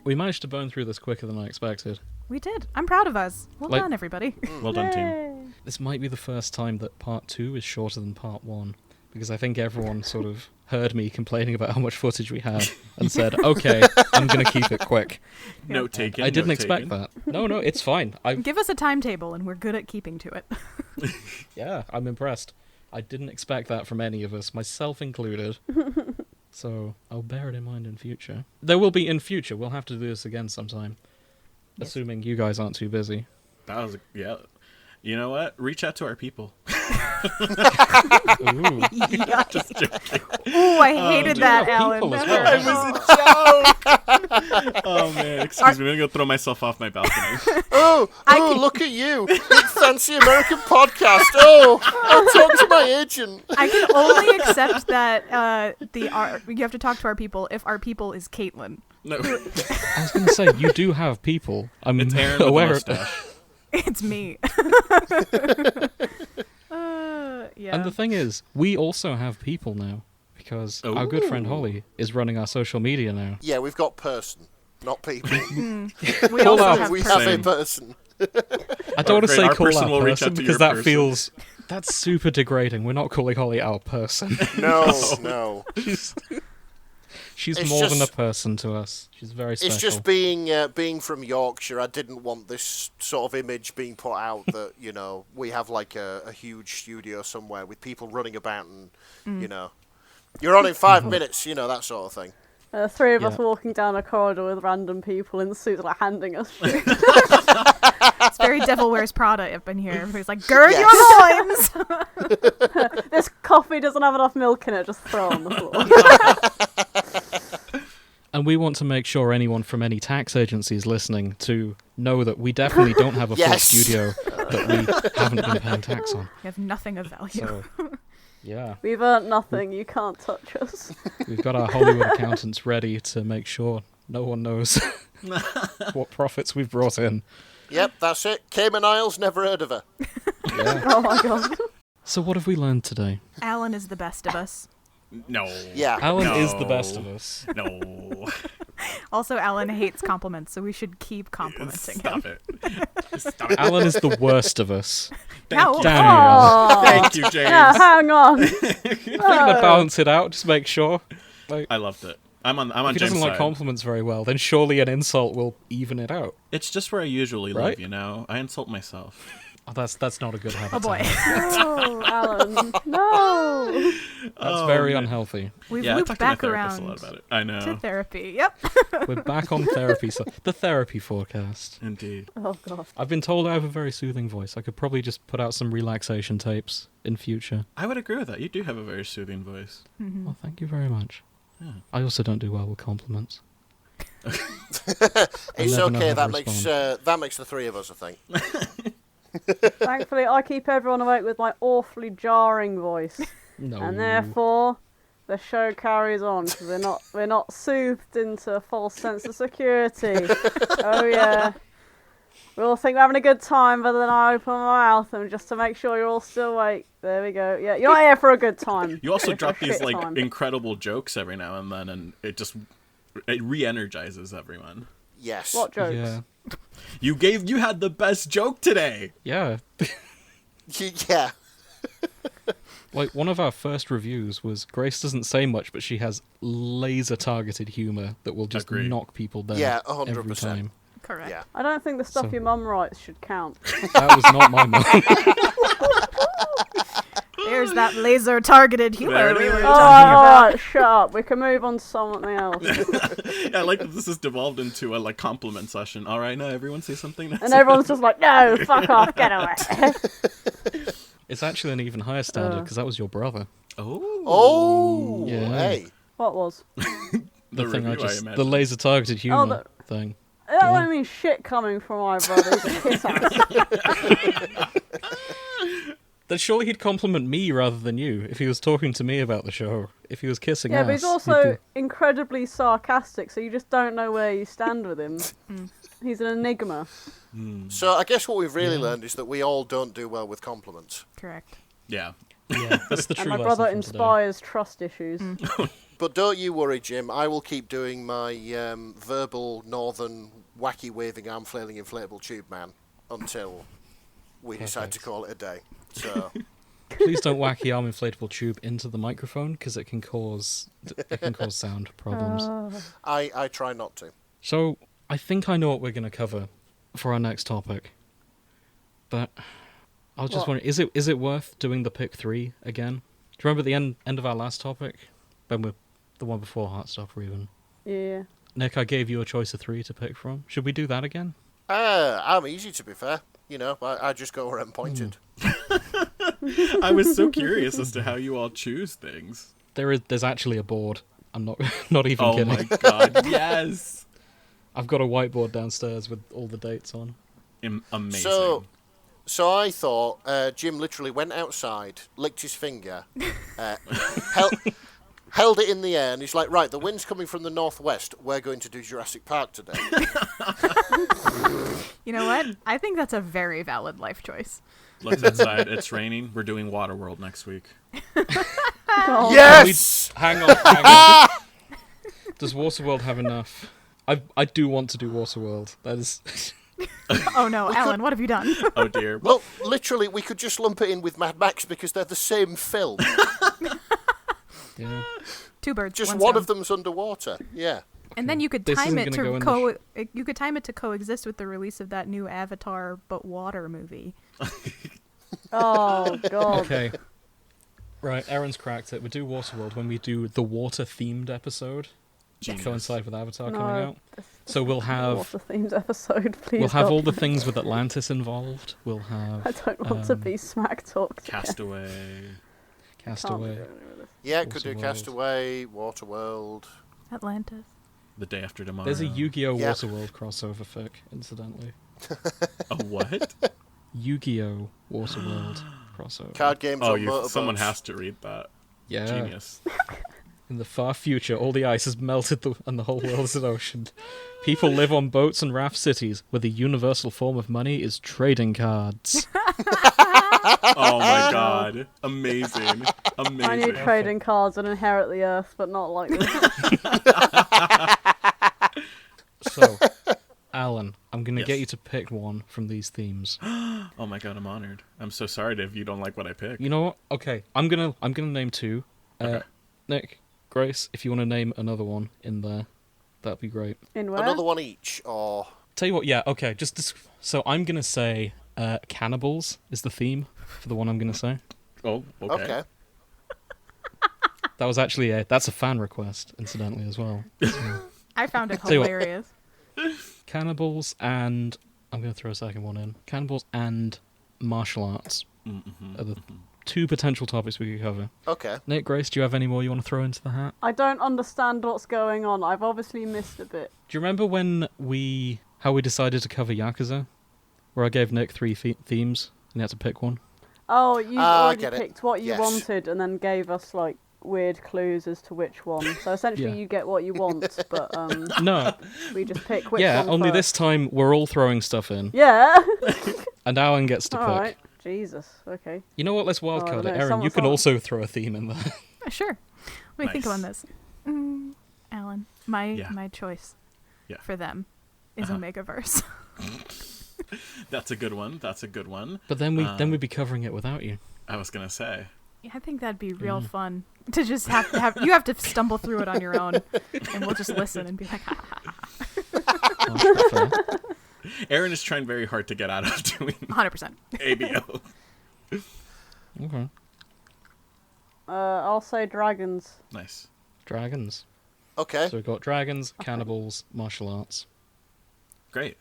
Speaker 2: we managed to burn through this quicker than I expected.
Speaker 3: We did. I'm proud of us. Well
Speaker 2: Like-
Speaker 3: done, everybody.
Speaker 5: Well done, team.
Speaker 1: Yay.
Speaker 2: This might be the first time that part 2 is shorter than part 1, because I think everyone sort of heard me complaining about how much footage we had and said, okay, I'm going to keep it quick.
Speaker 5: Note taken.
Speaker 2: I didn't
Speaker 5: note
Speaker 2: expect
Speaker 5: taken.
Speaker 2: that. No, it's fine.
Speaker 3: Give us a timetable, and we're good at keeping to it.
Speaker 2: Yeah, I'm impressed. I didn't expect that from any of us, myself included. So I'll bear it in mind in future. There will be in future. We'll have to do this again sometime.
Speaker 3: Yes.
Speaker 2: Assuming you guys aren't too busy.
Speaker 5: That was yeah. You know what? Reach out to our people.
Speaker 2: Ooh.
Speaker 5: Just joking.
Speaker 3: Ooh, I hated that,
Speaker 2: yeah,
Speaker 3: Alan.
Speaker 2: people as
Speaker 3: That
Speaker 2: well.
Speaker 3: hurt.
Speaker 5: It was a joke. Oh man, excuse me. I'm gonna go throw myself off my balcony.
Speaker 4: Oh, look at you. Big fancy American podcast. Oh, I'll talk to my agent.
Speaker 3: I can only accept that you have to talk to our people if our people is Caitlin.
Speaker 5: No,
Speaker 2: I was going to say, you do have people. I'm
Speaker 5: it's Aaron with a
Speaker 2: aware of
Speaker 5: mustache.
Speaker 3: It's me. Yeah.
Speaker 2: And the thing is, we also have people now, because our good friend Holly is running our social media now.
Speaker 4: Yeah, we've got person, not people.
Speaker 3: we also
Speaker 2: out.
Speaker 3: have
Speaker 4: we
Speaker 3: person.
Speaker 4: have a
Speaker 5: Same.
Speaker 4: person.
Speaker 2: I don't want to
Speaker 5: Great,
Speaker 2: say
Speaker 5: our
Speaker 2: call
Speaker 5: person
Speaker 2: our
Speaker 5: will reach
Speaker 2: person
Speaker 5: out to
Speaker 2: because
Speaker 5: your
Speaker 2: that
Speaker 5: person.
Speaker 2: feels... That's super degrading. We're not calling Holly our person.
Speaker 4: No.
Speaker 2: She's
Speaker 4: It's
Speaker 2: more than a
Speaker 4: just-
Speaker 2: person to us. She's very special.
Speaker 4: It's just being from Yorkshire. I didn't want this sort of image being put out that we have like a huge studio somewhere with people running about and you're on in 5 minutes. That sort of thing.
Speaker 1: Three of us
Speaker 2: Yeah.
Speaker 1: walking down a corridor with random people in suits, like handing us shit.
Speaker 3: It's very Devil Wears Prada up in here. Everybody's like, gird your
Speaker 4: Yes.
Speaker 3: loins!
Speaker 1: This coffee doesn't have enough milk in it. Just throw it on the floor.
Speaker 2: And we want to make sure anyone from any tax agencies listening to know that we definitely don't have a full
Speaker 4: Yes.
Speaker 2: studio that we haven't been paying tax on.
Speaker 3: You have nothing of value.
Speaker 2: So, yeah,
Speaker 1: We've earned nothing. You can't touch us.
Speaker 2: we've got our Hollywood accountants ready to make sure no one knows what profits we've brought in.
Speaker 4: Yep, that's it. Cayman Isles, never heard of her.
Speaker 2: Yeah.
Speaker 1: Oh my god.
Speaker 2: So what have we learned today?
Speaker 3: Alan is the best of us.
Speaker 5: No.
Speaker 4: Yeah.
Speaker 2: Alan
Speaker 5: No.
Speaker 2: is the best of us.
Speaker 5: No.
Speaker 3: Also, Alan hates compliments, so we should keep complimenting
Speaker 5: Stop
Speaker 3: him.
Speaker 5: it. Stop it.
Speaker 2: Alan is the worst of us.
Speaker 3: No.
Speaker 5: you.
Speaker 2: Damn you, Alan.
Speaker 1: Oh.
Speaker 5: Thank you, James.
Speaker 1: Now, hang on.
Speaker 2: We're gonna balance it out, just make sure. Like,
Speaker 5: I loved it. I'm on
Speaker 2: if he
Speaker 5: James'
Speaker 2: doesn't like
Speaker 5: side.
Speaker 2: compliments very well, then surely an insult will even it out.
Speaker 5: It's just where I usually
Speaker 2: Right?
Speaker 5: live, I insult myself.
Speaker 2: Oh, that's not a good habit.
Speaker 3: Oh
Speaker 2: to
Speaker 3: boy.
Speaker 2: have.
Speaker 1: No, Alan. No.
Speaker 2: That's
Speaker 5: Oh,
Speaker 2: very
Speaker 5: man.
Speaker 2: unhealthy.
Speaker 3: We've
Speaker 5: Yeah, I
Speaker 3: looped
Speaker 5: talked to my
Speaker 3: back
Speaker 5: therapist a
Speaker 3: around
Speaker 5: lot about it. I
Speaker 3: to
Speaker 5: know.
Speaker 3: therapy. Yep.
Speaker 2: We're back on therapy, so the therapy forecast.
Speaker 5: Indeed.
Speaker 1: Oh god.
Speaker 2: I've been told I have a very soothing voice. I could probably just put out some relaxation tapes in future.
Speaker 5: I would agree with that. You do have a very soothing voice.
Speaker 2: Well, thank you very much.
Speaker 5: Yeah.
Speaker 2: I also don't do well with compliments.
Speaker 4: It's
Speaker 2: never know
Speaker 4: okay.
Speaker 2: how to
Speaker 4: That makes the three of us, I think.
Speaker 1: Thankfully, I keep everyone awake with my awfully jarring voice.
Speaker 2: No.
Speaker 1: And therefore, the show carries on because we're not soothed into a false sense of security. Oh yeah. We all think we're having a good time, but then I open my mouth and just to make sure you're all still awake. There we go. Yeah, you're not here for a good time.
Speaker 5: You also
Speaker 1: You're here
Speaker 5: drop
Speaker 1: for a
Speaker 5: these
Speaker 1: shit
Speaker 5: like
Speaker 1: time.
Speaker 5: incredible jokes every now and then, and it re-energizes everyone.
Speaker 4: Yes.
Speaker 1: What jokes?
Speaker 2: Yeah.
Speaker 5: You had the best joke today.
Speaker 2: Yeah.
Speaker 4: Yeah.
Speaker 2: Like, one of our first reviews was Grace doesn't say much, but she has laser-targeted humour that will just
Speaker 5: Agree.
Speaker 2: knock people down
Speaker 4: Yeah,
Speaker 2: every
Speaker 4: 100%.
Speaker 2: time.
Speaker 3: Correct.
Speaker 4: Yeah.
Speaker 1: I don't think the stuff
Speaker 2: So-
Speaker 1: your mum writes should count.
Speaker 2: That was not my mum.
Speaker 3: There's that laser targeted humor
Speaker 5: There it
Speaker 3: we were
Speaker 5: is.
Speaker 1: Oh,
Speaker 3: talking about.
Speaker 1: alright, shut up. We can move on to something else.
Speaker 5: Yeah, I like that this has devolved into a like compliment session. All right, now everyone say something nice.
Speaker 1: And everyone's just like, no, fuck off, get away.
Speaker 2: It's actually an even higher standard, because that was your brother.
Speaker 5: Oh.
Speaker 4: Oh.
Speaker 2: Yeah.
Speaker 4: Hey.
Speaker 1: What was?
Speaker 2: The thing
Speaker 5: review,
Speaker 2: the
Speaker 5: imagine.
Speaker 2: laser-targeted humour thing.
Speaker 1: That don't mean shit coming from my brother. He's a piss ass.
Speaker 2: Then surely he'd compliment me rather than you if he was talking to me about the show. If he was kissing
Speaker 1: Yeah,
Speaker 2: ass,
Speaker 1: but he's
Speaker 2: he'd
Speaker 1: also
Speaker 2: be-
Speaker 1: incredibly sarcastic, so you just don't know where you stand with him. He's an enigma.
Speaker 4: So I guess what we've really learned is that we all don't do well with compliments.
Speaker 3: Correct.
Speaker 5: Yeah.
Speaker 2: Yeah, that's the
Speaker 1: And
Speaker 2: true
Speaker 1: my
Speaker 2: lesson
Speaker 1: brother
Speaker 2: from today.
Speaker 1: inspires trust issues.
Speaker 4: But don't you worry, Jim. I will keep doing my verbal northern wacky waving arm flailing inflatable tube man until we decide to
Speaker 2: Perfect.
Speaker 4: call it a day. So
Speaker 2: Please don't wacky arm inflatable tube into the microphone because it can cause sound problems.
Speaker 4: I try not to.
Speaker 2: So I think I know what we're going to cover for our next topic, but I was just
Speaker 1: What?
Speaker 2: wondering, is it worth doing the pick 3 again? Do you remember the end of our last topic? When we're the one before Heartstopper even.
Speaker 1: Yeah.
Speaker 2: Nick, I gave you a choice of 3 to pick from. Should we do that again?
Speaker 4: I'm easy to be fair. You know, I just go where I'm pointed.
Speaker 5: I was so curious as to how you all choose things.
Speaker 2: There's actually a board. I'm not even
Speaker 5: Oh
Speaker 2: kidding.
Speaker 5: my god, yes!
Speaker 2: I've got a whiteboard downstairs with all the dates on.
Speaker 5: Amazing.
Speaker 4: So I thought Jim literally went outside, licked his finger, held it in the air, and he's like, right, the wind's coming from the northwest. We're going to do Jurassic Park today.
Speaker 3: You know what? I think that's a very valid life choice.
Speaker 5: Looked outside, it's raining. We're doing Waterworld next week.
Speaker 1: Oh,
Speaker 4: Yes!
Speaker 2: Hang on. Does Waterworld have enough? I do want to do Waterworld. That is...
Speaker 3: Oh no, Alan, what have you done?
Speaker 5: Oh dear.
Speaker 4: Well, literally, we could just lump it in with Mad Max because they're the same film.
Speaker 2: Yeah.
Speaker 3: Two birds,
Speaker 4: Just
Speaker 3: one
Speaker 4: one
Speaker 3: stone.
Speaker 4: of them's underwater. Yeah.
Speaker 3: And then you could
Speaker 2: This
Speaker 3: time
Speaker 2: isn't
Speaker 3: it
Speaker 2: gonna
Speaker 3: to
Speaker 2: go in
Speaker 3: you could time it to coexist with the release of that new Avatar but water movie.
Speaker 1: Oh, God.
Speaker 2: Okay. Right, Erin's cracked it. We do Waterworld when we do the water-themed episode.
Speaker 5: Genius.
Speaker 2: Coincide with Avatar
Speaker 1: No,
Speaker 2: coming out. So we'll have
Speaker 1: Water themes episode, please.
Speaker 2: we'll have
Speaker 1: don't.
Speaker 2: all the things with Atlantis involved. We'll have
Speaker 1: I don't want to be smack talked.
Speaker 5: Castaway.
Speaker 2: Castaway.
Speaker 4: Yeah, could do
Speaker 2: Waterworld.
Speaker 4: Castaway, Waterworld.
Speaker 3: Atlantis.
Speaker 5: The Day After Tomorrow.
Speaker 2: There's a Yu-Gi-Oh!
Speaker 4: Yeah.
Speaker 2: Waterworld crossover fic, incidentally.
Speaker 5: A what?
Speaker 2: Yu-Gi-Oh! Waterworld crossover.
Speaker 4: Card games
Speaker 5: Oh,
Speaker 4: on motorboats.
Speaker 5: someone has to read that.
Speaker 2: Yeah.
Speaker 5: Genius.
Speaker 2: In the far future, all the ice has melted and the whole world is an ocean. People live on boats and raft cities where the universal form of money is trading cards.
Speaker 5: Oh my god. Amazing. Amazing.
Speaker 1: I need trading cards and inherit the earth, but not like this.
Speaker 2: So, Alan, I'm going to
Speaker 5: Yes.
Speaker 2: get you to pick one from these themes.
Speaker 5: Oh my god, I'm honored. I'm so sorry if you don't like what I pick.
Speaker 2: You know what? Okay, I'm gonna name 2.
Speaker 5: Okay.
Speaker 2: Nick, Grace, if you want to name another one in there, that'd be great.
Speaker 1: In where?
Speaker 4: Another one each, or...
Speaker 2: Tell you what, yeah, okay, so I'm gonna say cannibals is the theme for the one I'm gonna say.
Speaker 5: Oh, okay.
Speaker 4: Okay.
Speaker 2: That was actually that's a fan request, incidentally, as well. So,
Speaker 3: I found it
Speaker 2: Tell you what.
Speaker 3: hilarious.
Speaker 2: cannibals and I'm gonna throw a second one in. Cannibals and martial arts are the 2 potential topics we could cover.
Speaker 4: Okay.
Speaker 2: Nick, Grace, do you have any more you want to throw into the hat?
Speaker 1: I don't understand what's going on. I've obviously missed a bit.
Speaker 2: Do you remember how we decided to cover Yakuza? Where I gave Nick 3 themes and he had to pick one?
Speaker 1: Oh, you
Speaker 4: I
Speaker 1: already
Speaker 4: get it.
Speaker 1: picked what you
Speaker 4: Yes.
Speaker 1: wanted and then gave us, like, weird clues as to which one. So essentially,
Speaker 2: Yeah.
Speaker 1: you get what you want, but
Speaker 2: No.
Speaker 1: we just pick which
Speaker 2: Yeah,
Speaker 1: one
Speaker 2: only
Speaker 1: first.
Speaker 2: this time we're all throwing stuff in,
Speaker 1: Yeah.
Speaker 2: and Alan gets to pick.
Speaker 1: All right. Jesus. Okay.
Speaker 2: You know what? Let's
Speaker 1: Oh, I
Speaker 2: wildcard
Speaker 1: don't
Speaker 2: it.
Speaker 1: know,
Speaker 2: Erin, you can
Speaker 1: someone-
Speaker 2: also throw a theme in there.
Speaker 3: Sure. Let me think
Speaker 5: Nice.
Speaker 3: on this. Alan, my choice for them is Omegaverse.
Speaker 5: That's a good one. That's a good one.
Speaker 2: But then we'd be covering it without you.
Speaker 5: I was gonna say.
Speaker 3: Yeah, I think that'd be real fun to just have you have to stumble through it on your own, and we'll just listen and be like, ha, ha, ha.
Speaker 2: Oh, fair.
Speaker 5: Erin is trying very hard to get out of doing
Speaker 3: 100%.
Speaker 5: ABO.
Speaker 2: Okay.
Speaker 1: I'll say dragons.
Speaker 5: Nice.
Speaker 2: Dragons.
Speaker 4: Okay.
Speaker 2: So we've got dragons, cannibals, martial arts.
Speaker 5: Great.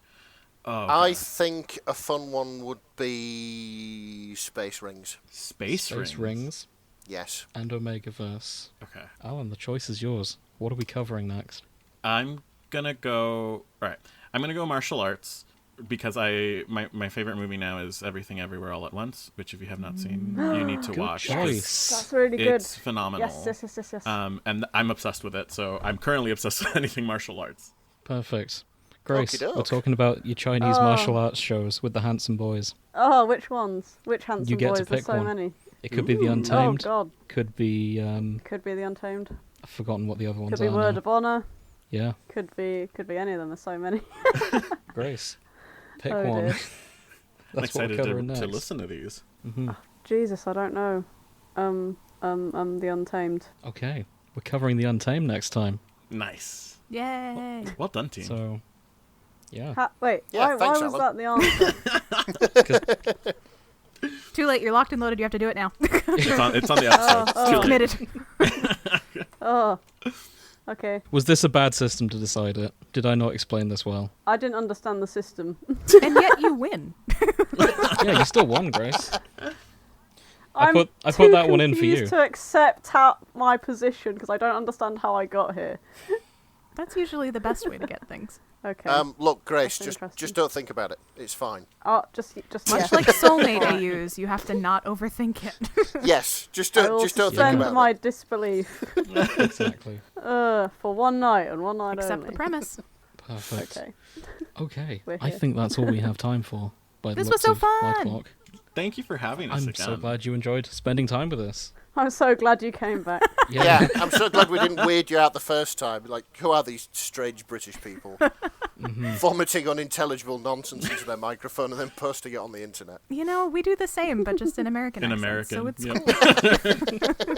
Speaker 5: Oh,
Speaker 4: I
Speaker 5: God.
Speaker 4: think a fun one would be space rings.
Speaker 5: Space
Speaker 2: rings
Speaker 4: Yes.
Speaker 2: and Omegaverse.
Speaker 5: Okay.
Speaker 2: Alan, the choice is yours. What are we covering next?
Speaker 5: I'm gonna go. Right. I'm gonna go martial arts because my favorite movie now is Everything Everywhere All at Once, which if you have not seen, you need to
Speaker 2: Good
Speaker 5: watch.
Speaker 2: choice.
Speaker 1: That's really good.
Speaker 5: It's phenomenal.
Speaker 1: Yes.
Speaker 5: And I'm obsessed with it, so I'm currently obsessed with anything martial arts.
Speaker 2: Perfect. Grace,
Speaker 4: Okey-doke.
Speaker 2: we're talking about your Chinese martial arts shows with the handsome boys.
Speaker 1: Oh, which ones? Which handsome
Speaker 2: You get
Speaker 1: boys?
Speaker 2: to
Speaker 1: There's
Speaker 2: pick
Speaker 1: so
Speaker 2: one.
Speaker 1: many.
Speaker 2: It could be the
Speaker 1: Oh
Speaker 2: Untamed.
Speaker 1: God.
Speaker 2: Could be
Speaker 1: Could be the Untamed.
Speaker 2: I've forgotten what the other ones
Speaker 1: Could be
Speaker 2: are.
Speaker 1: Word
Speaker 2: now.
Speaker 1: of Honor.
Speaker 2: Yeah,
Speaker 1: Could be any of them. There's so many.
Speaker 2: Grace. Pick
Speaker 1: Oh,
Speaker 2: one.
Speaker 1: dear.
Speaker 5: I'm
Speaker 2: That's what we're
Speaker 5: excited
Speaker 2: covering
Speaker 5: to
Speaker 2: next.
Speaker 5: listen to these.
Speaker 2: Hmm.
Speaker 1: Jesus, I don't know. The Untamed.
Speaker 2: Okay, we're covering the Untamed next time.
Speaker 5: Nice.
Speaker 3: Yay!
Speaker 5: Well done, team.
Speaker 2: So, yeah.
Speaker 1: Wait,
Speaker 4: Yeah,
Speaker 1: why
Speaker 4: thanks,
Speaker 1: was
Speaker 4: Alan.
Speaker 1: that the answer?
Speaker 3: Too late. You're locked and loaded. You have to do it now.
Speaker 5: It's on the episode.
Speaker 1: Oh,
Speaker 5: It's too late.
Speaker 3: Committed.
Speaker 1: Oh, okay.
Speaker 2: Was this a bad system to decide it? Did I not explain this well?
Speaker 1: I didn't understand the system.
Speaker 3: And yet you win.
Speaker 2: Yeah, you still won, Grace. I
Speaker 1: I'm
Speaker 2: put
Speaker 1: too
Speaker 2: that one in for you.
Speaker 1: confused to accept my position because I don't understand how I got here.
Speaker 3: That's usually the best way to get things.
Speaker 1: Okay.
Speaker 4: Look, Grace,
Speaker 1: That's
Speaker 4: just
Speaker 1: interesting.
Speaker 4: don't think about it. It's fine.
Speaker 1: Oh, just
Speaker 3: Much
Speaker 1: yeah.
Speaker 3: like soulmate AUs, you have to not overthink it.
Speaker 4: Yes, just
Speaker 1: I will
Speaker 4: don't think
Speaker 1: suspend
Speaker 4: about
Speaker 1: my
Speaker 4: it.
Speaker 1: disbelief.
Speaker 2: Exactly.
Speaker 1: For one night and one night
Speaker 3: Accept
Speaker 1: only.
Speaker 3: the premise.
Speaker 2: Perfect.
Speaker 1: Okay.
Speaker 2: Okay.
Speaker 1: We're
Speaker 2: I
Speaker 1: here.
Speaker 2: think that's all we have time for. By the
Speaker 3: This
Speaker 2: looks
Speaker 3: was so
Speaker 2: of my
Speaker 3: fun.
Speaker 2: clock.
Speaker 5: Thank you for having us
Speaker 2: I'm
Speaker 5: again.
Speaker 2: so glad you enjoyed spending time with us.
Speaker 1: I'm so glad you came back.
Speaker 4: Yeah, I'm so glad we didn't weird you out the first time. Like, who are these strange British people? Vomiting unintelligible nonsense into their microphone and then posting it on the internet.
Speaker 3: You know, we do the same, but just in American
Speaker 5: In
Speaker 3: accents, so
Speaker 5: American,
Speaker 3: it's
Speaker 5: yep.
Speaker 3: cool.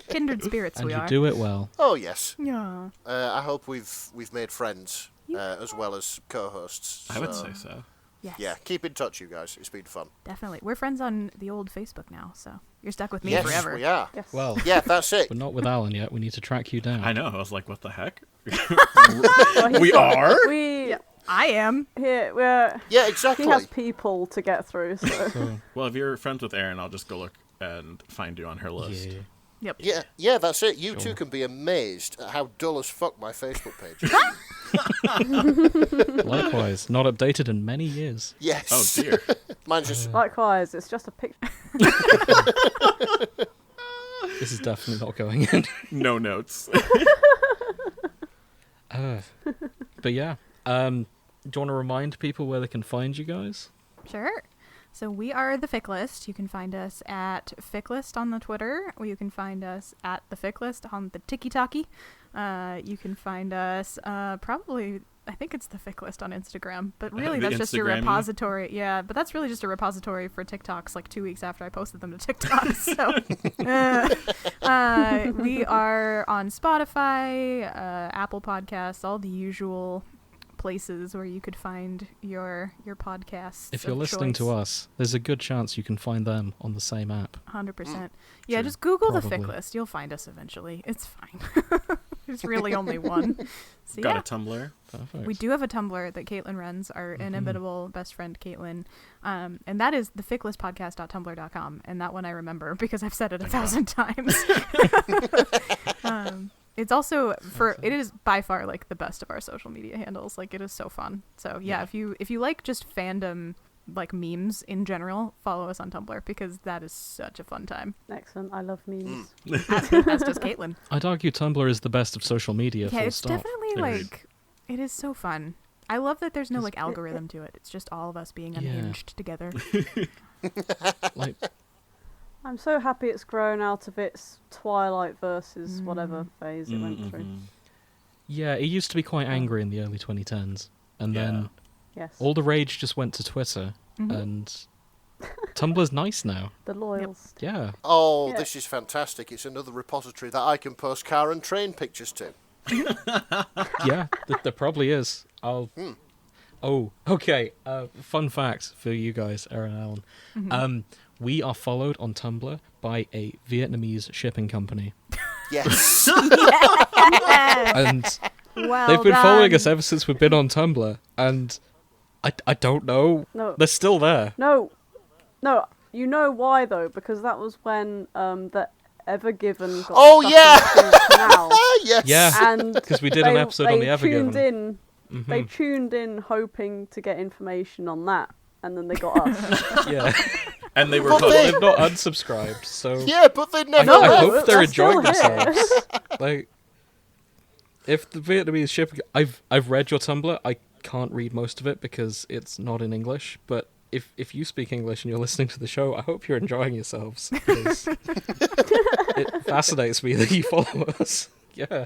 Speaker 3: Kindred spirits
Speaker 2: And
Speaker 3: we
Speaker 2: you
Speaker 3: are.
Speaker 2: do it well.
Speaker 4: Oh, yes.
Speaker 3: Yeah.
Speaker 4: I hope we've made friends as well as co-hosts.
Speaker 5: I would say so.
Speaker 3: Yes.
Speaker 4: Yeah, keep in touch, you guys. It's been fun.
Speaker 3: Definitely. We're friends on the old Facebook now, so you're stuck with me
Speaker 4: Yes,
Speaker 3: forever.
Speaker 4: we are.
Speaker 1: Yes.
Speaker 2: Well,
Speaker 4: Yeah, that's it.
Speaker 2: we're not with Alan yet. We need to track you down.
Speaker 5: I know. I was like, what the heck?
Speaker 1: Well, he's
Speaker 5: We
Speaker 1: got-
Speaker 5: are?
Speaker 1: We
Speaker 3: I am.
Speaker 1: we're
Speaker 4: Yeah,
Speaker 1: he
Speaker 4: exactly.
Speaker 1: has people to get through. So
Speaker 2: So,
Speaker 5: Well, if you're friends with Erin, I'll just go look and find you on her list.
Speaker 2: yeah.
Speaker 3: Yep.
Speaker 4: Yeah, that's it. You
Speaker 2: Sure.
Speaker 4: two can be amazed at how dull as fuck my Facebook page is.
Speaker 2: Likewise, not updated in many years.
Speaker 4: Yes.
Speaker 5: Oh, dear.
Speaker 4: Mine's just...
Speaker 1: likewise, it's just a picture.
Speaker 2: This is definitely not going in.
Speaker 5: No notes.
Speaker 2: But yeah, do you want to remind people where they can find you guys?
Speaker 3: Sure. So we are the Fic List. You can find us at Fic List on the Twitter, or you can find us at the Fic List on the TikTok. You can find us probably, I think it's the Fic List on Instagram, but really
Speaker 5: The
Speaker 3: that's just a
Speaker 5: Instagram-y?
Speaker 3: repository. Yeah, but that's really just a repository for TikToks like 2 weeks after I posted them to TikTok. So we are on Spotify, Apple Podcasts, all the usual places where you could find your podcasts.
Speaker 2: If you're
Speaker 3: of
Speaker 2: listening
Speaker 3: choice.
Speaker 2: to us, there's a good chance you can find them on the same app.
Speaker 3: 100%. Yeah,
Speaker 5: true.
Speaker 3: just Google the
Speaker 2: Probably.
Speaker 3: Fic List. You'll find us eventually. It's fine. There's really only one. So
Speaker 5: Got
Speaker 3: yeah,
Speaker 5: a Tumblr.
Speaker 2: Perfect.
Speaker 3: we do have a Tumblr that Caitlin runs, our inimitable best friend Caitlin. And that is theficlistpodcast.tumblr.com. And that one I remember because I've said it 1,000 times. It's also it is by far like the best of our social media handles. Like it is so fun. So yeah, if you like just fandom like memes in general, follow us on Tumblr because that is such a fun time.
Speaker 1: Excellent. I love memes.
Speaker 3: As does Caitlin.
Speaker 2: I'd argue Tumblr is the best of social media.
Speaker 3: Yeah,
Speaker 2: Full
Speaker 3: it's
Speaker 2: stop.
Speaker 3: definitely
Speaker 5: Agreed.
Speaker 3: like it is so fun. I love that there's no like
Speaker 1: it-
Speaker 3: algorithm to it. It's just all of us being
Speaker 2: Yeah.
Speaker 3: unhinged together.
Speaker 2: Like,
Speaker 1: I'm so happy it's grown out of its Twilight versus whatever phase it went through.
Speaker 2: yeah, it used to be quite angry in the early 2010s, and then
Speaker 1: Yes.
Speaker 2: all the rage just went to Twitter, and Tumblr's nice now.
Speaker 1: The loyals.
Speaker 2: Yeah.
Speaker 4: Oh,
Speaker 1: Yeah.
Speaker 4: this is fantastic. It's another repository that I can post car and train pictures to.
Speaker 2: Yeah, there probably is. Oh, okay. Fun fact for you guys, Erin Alan. We are followed on Tumblr by a Vietnamese shipping company,
Speaker 4: Yes.
Speaker 2: and
Speaker 3: Well
Speaker 2: they've been following
Speaker 3: done.
Speaker 2: us ever since we've been on Tumblr. And I don't know.
Speaker 1: No.
Speaker 2: They're still there.
Speaker 1: No. You know why though? Because that was when the Ever Given got
Speaker 4: Oh,
Speaker 1: stuck
Speaker 4: yeah!
Speaker 1: in the canal.
Speaker 4: Yes.
Speaker 2: Yeah,
Speaker 1: And
Speaker 2: because we did an episode on the Ever
Speaker 1: tuned
Speaker 2: Given.
Speaker 1: in. They tuned in hoping to get information on that, and then they got us.
Speaker 2: Yeah,
Speaker 5: And they were
Speaker 4: But
Speaker 5: hooked.
Speaker 4: they-
Speaker 2: they've not unsubscribed. So
Speaker 4: Yeah, but they
Speaker 2: I,
Speaker 4: never
Speaker 1: No,
Speaker 2: I
Speaker 4: left.
Speaker 2: hope they're
Speaker 1: they're still
Speaker 2: enjoying
Speaker 1: here.
Speaker 2: themselves. Like, if the Vietnamese shipping, I've read your Tumblr. I can't read most of it because it's not in English. But if you speak English and you're listening to the show, I hope you're enjoying yourselves. Because it fascinates me that you follow us. Yeah.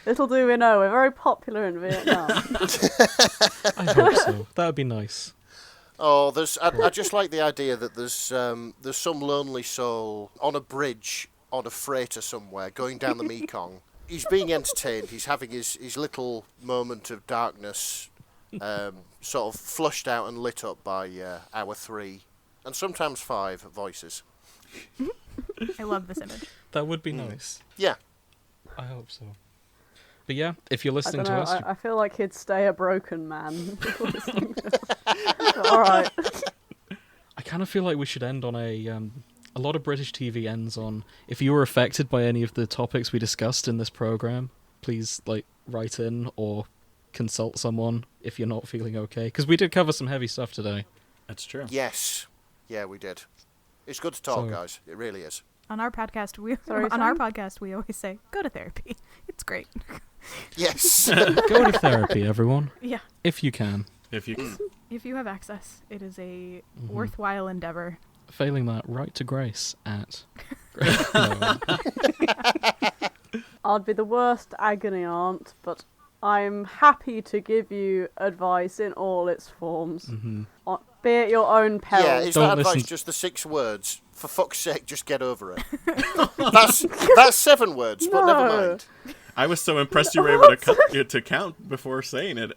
Speaker 1: Little do we know, we're very popular in Vietnam.
Speaker 2: I hope so. That would be nice.
Speaker 4: Oh, I just like the idea that there's some lonely soul on a bridge on a freighter somewhere going down the Mekong. He's being entertained. He's having his little moment of darkness, sort of flushed out and lit up by our 3 and sometimes 5 voices.
Speaker 3: I love this image.
Speaker 2: That would be nice.
Speaker 4: Yeah.
Speaker 2: I hope so. But yeah, if you're
Speaker 1: I
Speaker 2: listening
Speaker 1: don't know,
Speaker 2: to us,
Speaker 1: I feel like he'd stay a broken man. Alright.
Speaker 2: I kind of feel like we should end on a lot of British TV ends on, if you were affected by any of the topics we discussed in this program, please write in or consult someone if you're not feeling okay, because we did cover some heavy stuff today.
Speaker 5: That's true.
Speaker 4: Yes. Yeah, we did. It's good to talk,
Speaker 2: So-
Speaker 4: guys. It really is.
Speaker 3: On our podcast,
Speaker 1: Sorry,
Speaker 3: we always say go to therapy. It's great.
Speaker 4: Yes.
Speaker 2: Go to therapy, everyone,
Speaker 3: Yeah.
Speaker 2: if you can.
Speaker 5: If you
Speaker 3: If you have access, it is a worthwhile endeavor.
Speaker 2: Failing that, write to Grace at... No.
Speaker 1: I'd be the worst agony aunt, but I'm happy to give you advice in all its forms. Be at your own peril.
Speaker 4: Yeah, is
Speaker 2: Don't
Speaker 4: that advice
Speaker 2: listen-
Speaker 4: just the 6 words? For fuck's sake, just get over it. that's 7 words, but never
Speaker 1: No.
Speaker 4: mind.
Speaker 5: I was so impressed you were able to count before saying it.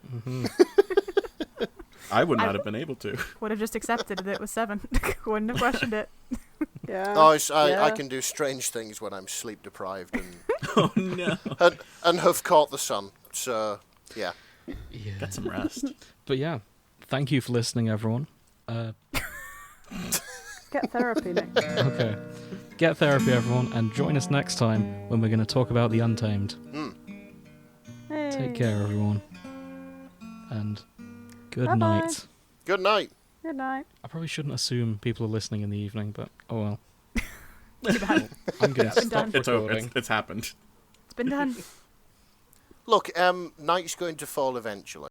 Speaker 5: I would not have been able to.
Speaker 3: Would have just accepted that it was 7. Wouldn't have questioned it.
Speaker 1: Yeah.
Speaker 4: Oh, I
Speaker 1: Yeah.
Speaker 4: can do strange things when I'm sleep deprived
Speaker 5: Oh no.
Speaker 4: and have caught the sun. So, yeah.
Speaker 2: Yeah.
Speaker 5: Get some rest.
Speaker 2: But yeah, thank you for listening, everyone.
Speaker 1: Get therapy, Nick.
Speaker 2: Okay. Get therapy, everyone, and join us next time when we're going to talk about the Untamed.
Speaker 1: Hey.
Speaker 2: Take care, everyone. And good
Speaker 1: Bye-bye.
Speaker 2: night.
Speaker 4: Good night.
Speaker 1: Good night.
Speaker 2: I probably shouldn't assume people are listening in the evening, but oh well.
Speaker 3: Too bad.
Speaker 2: I'm going to
Speaker 3: been
Speaker 2: stop
Speaker 3: done.
Speaker 5: It's over.
Speaker 2: recording.
Speaker 5: It's happened.
Speaker 3: It's been done.
Speaker 4: Look, night's going to fall eventually.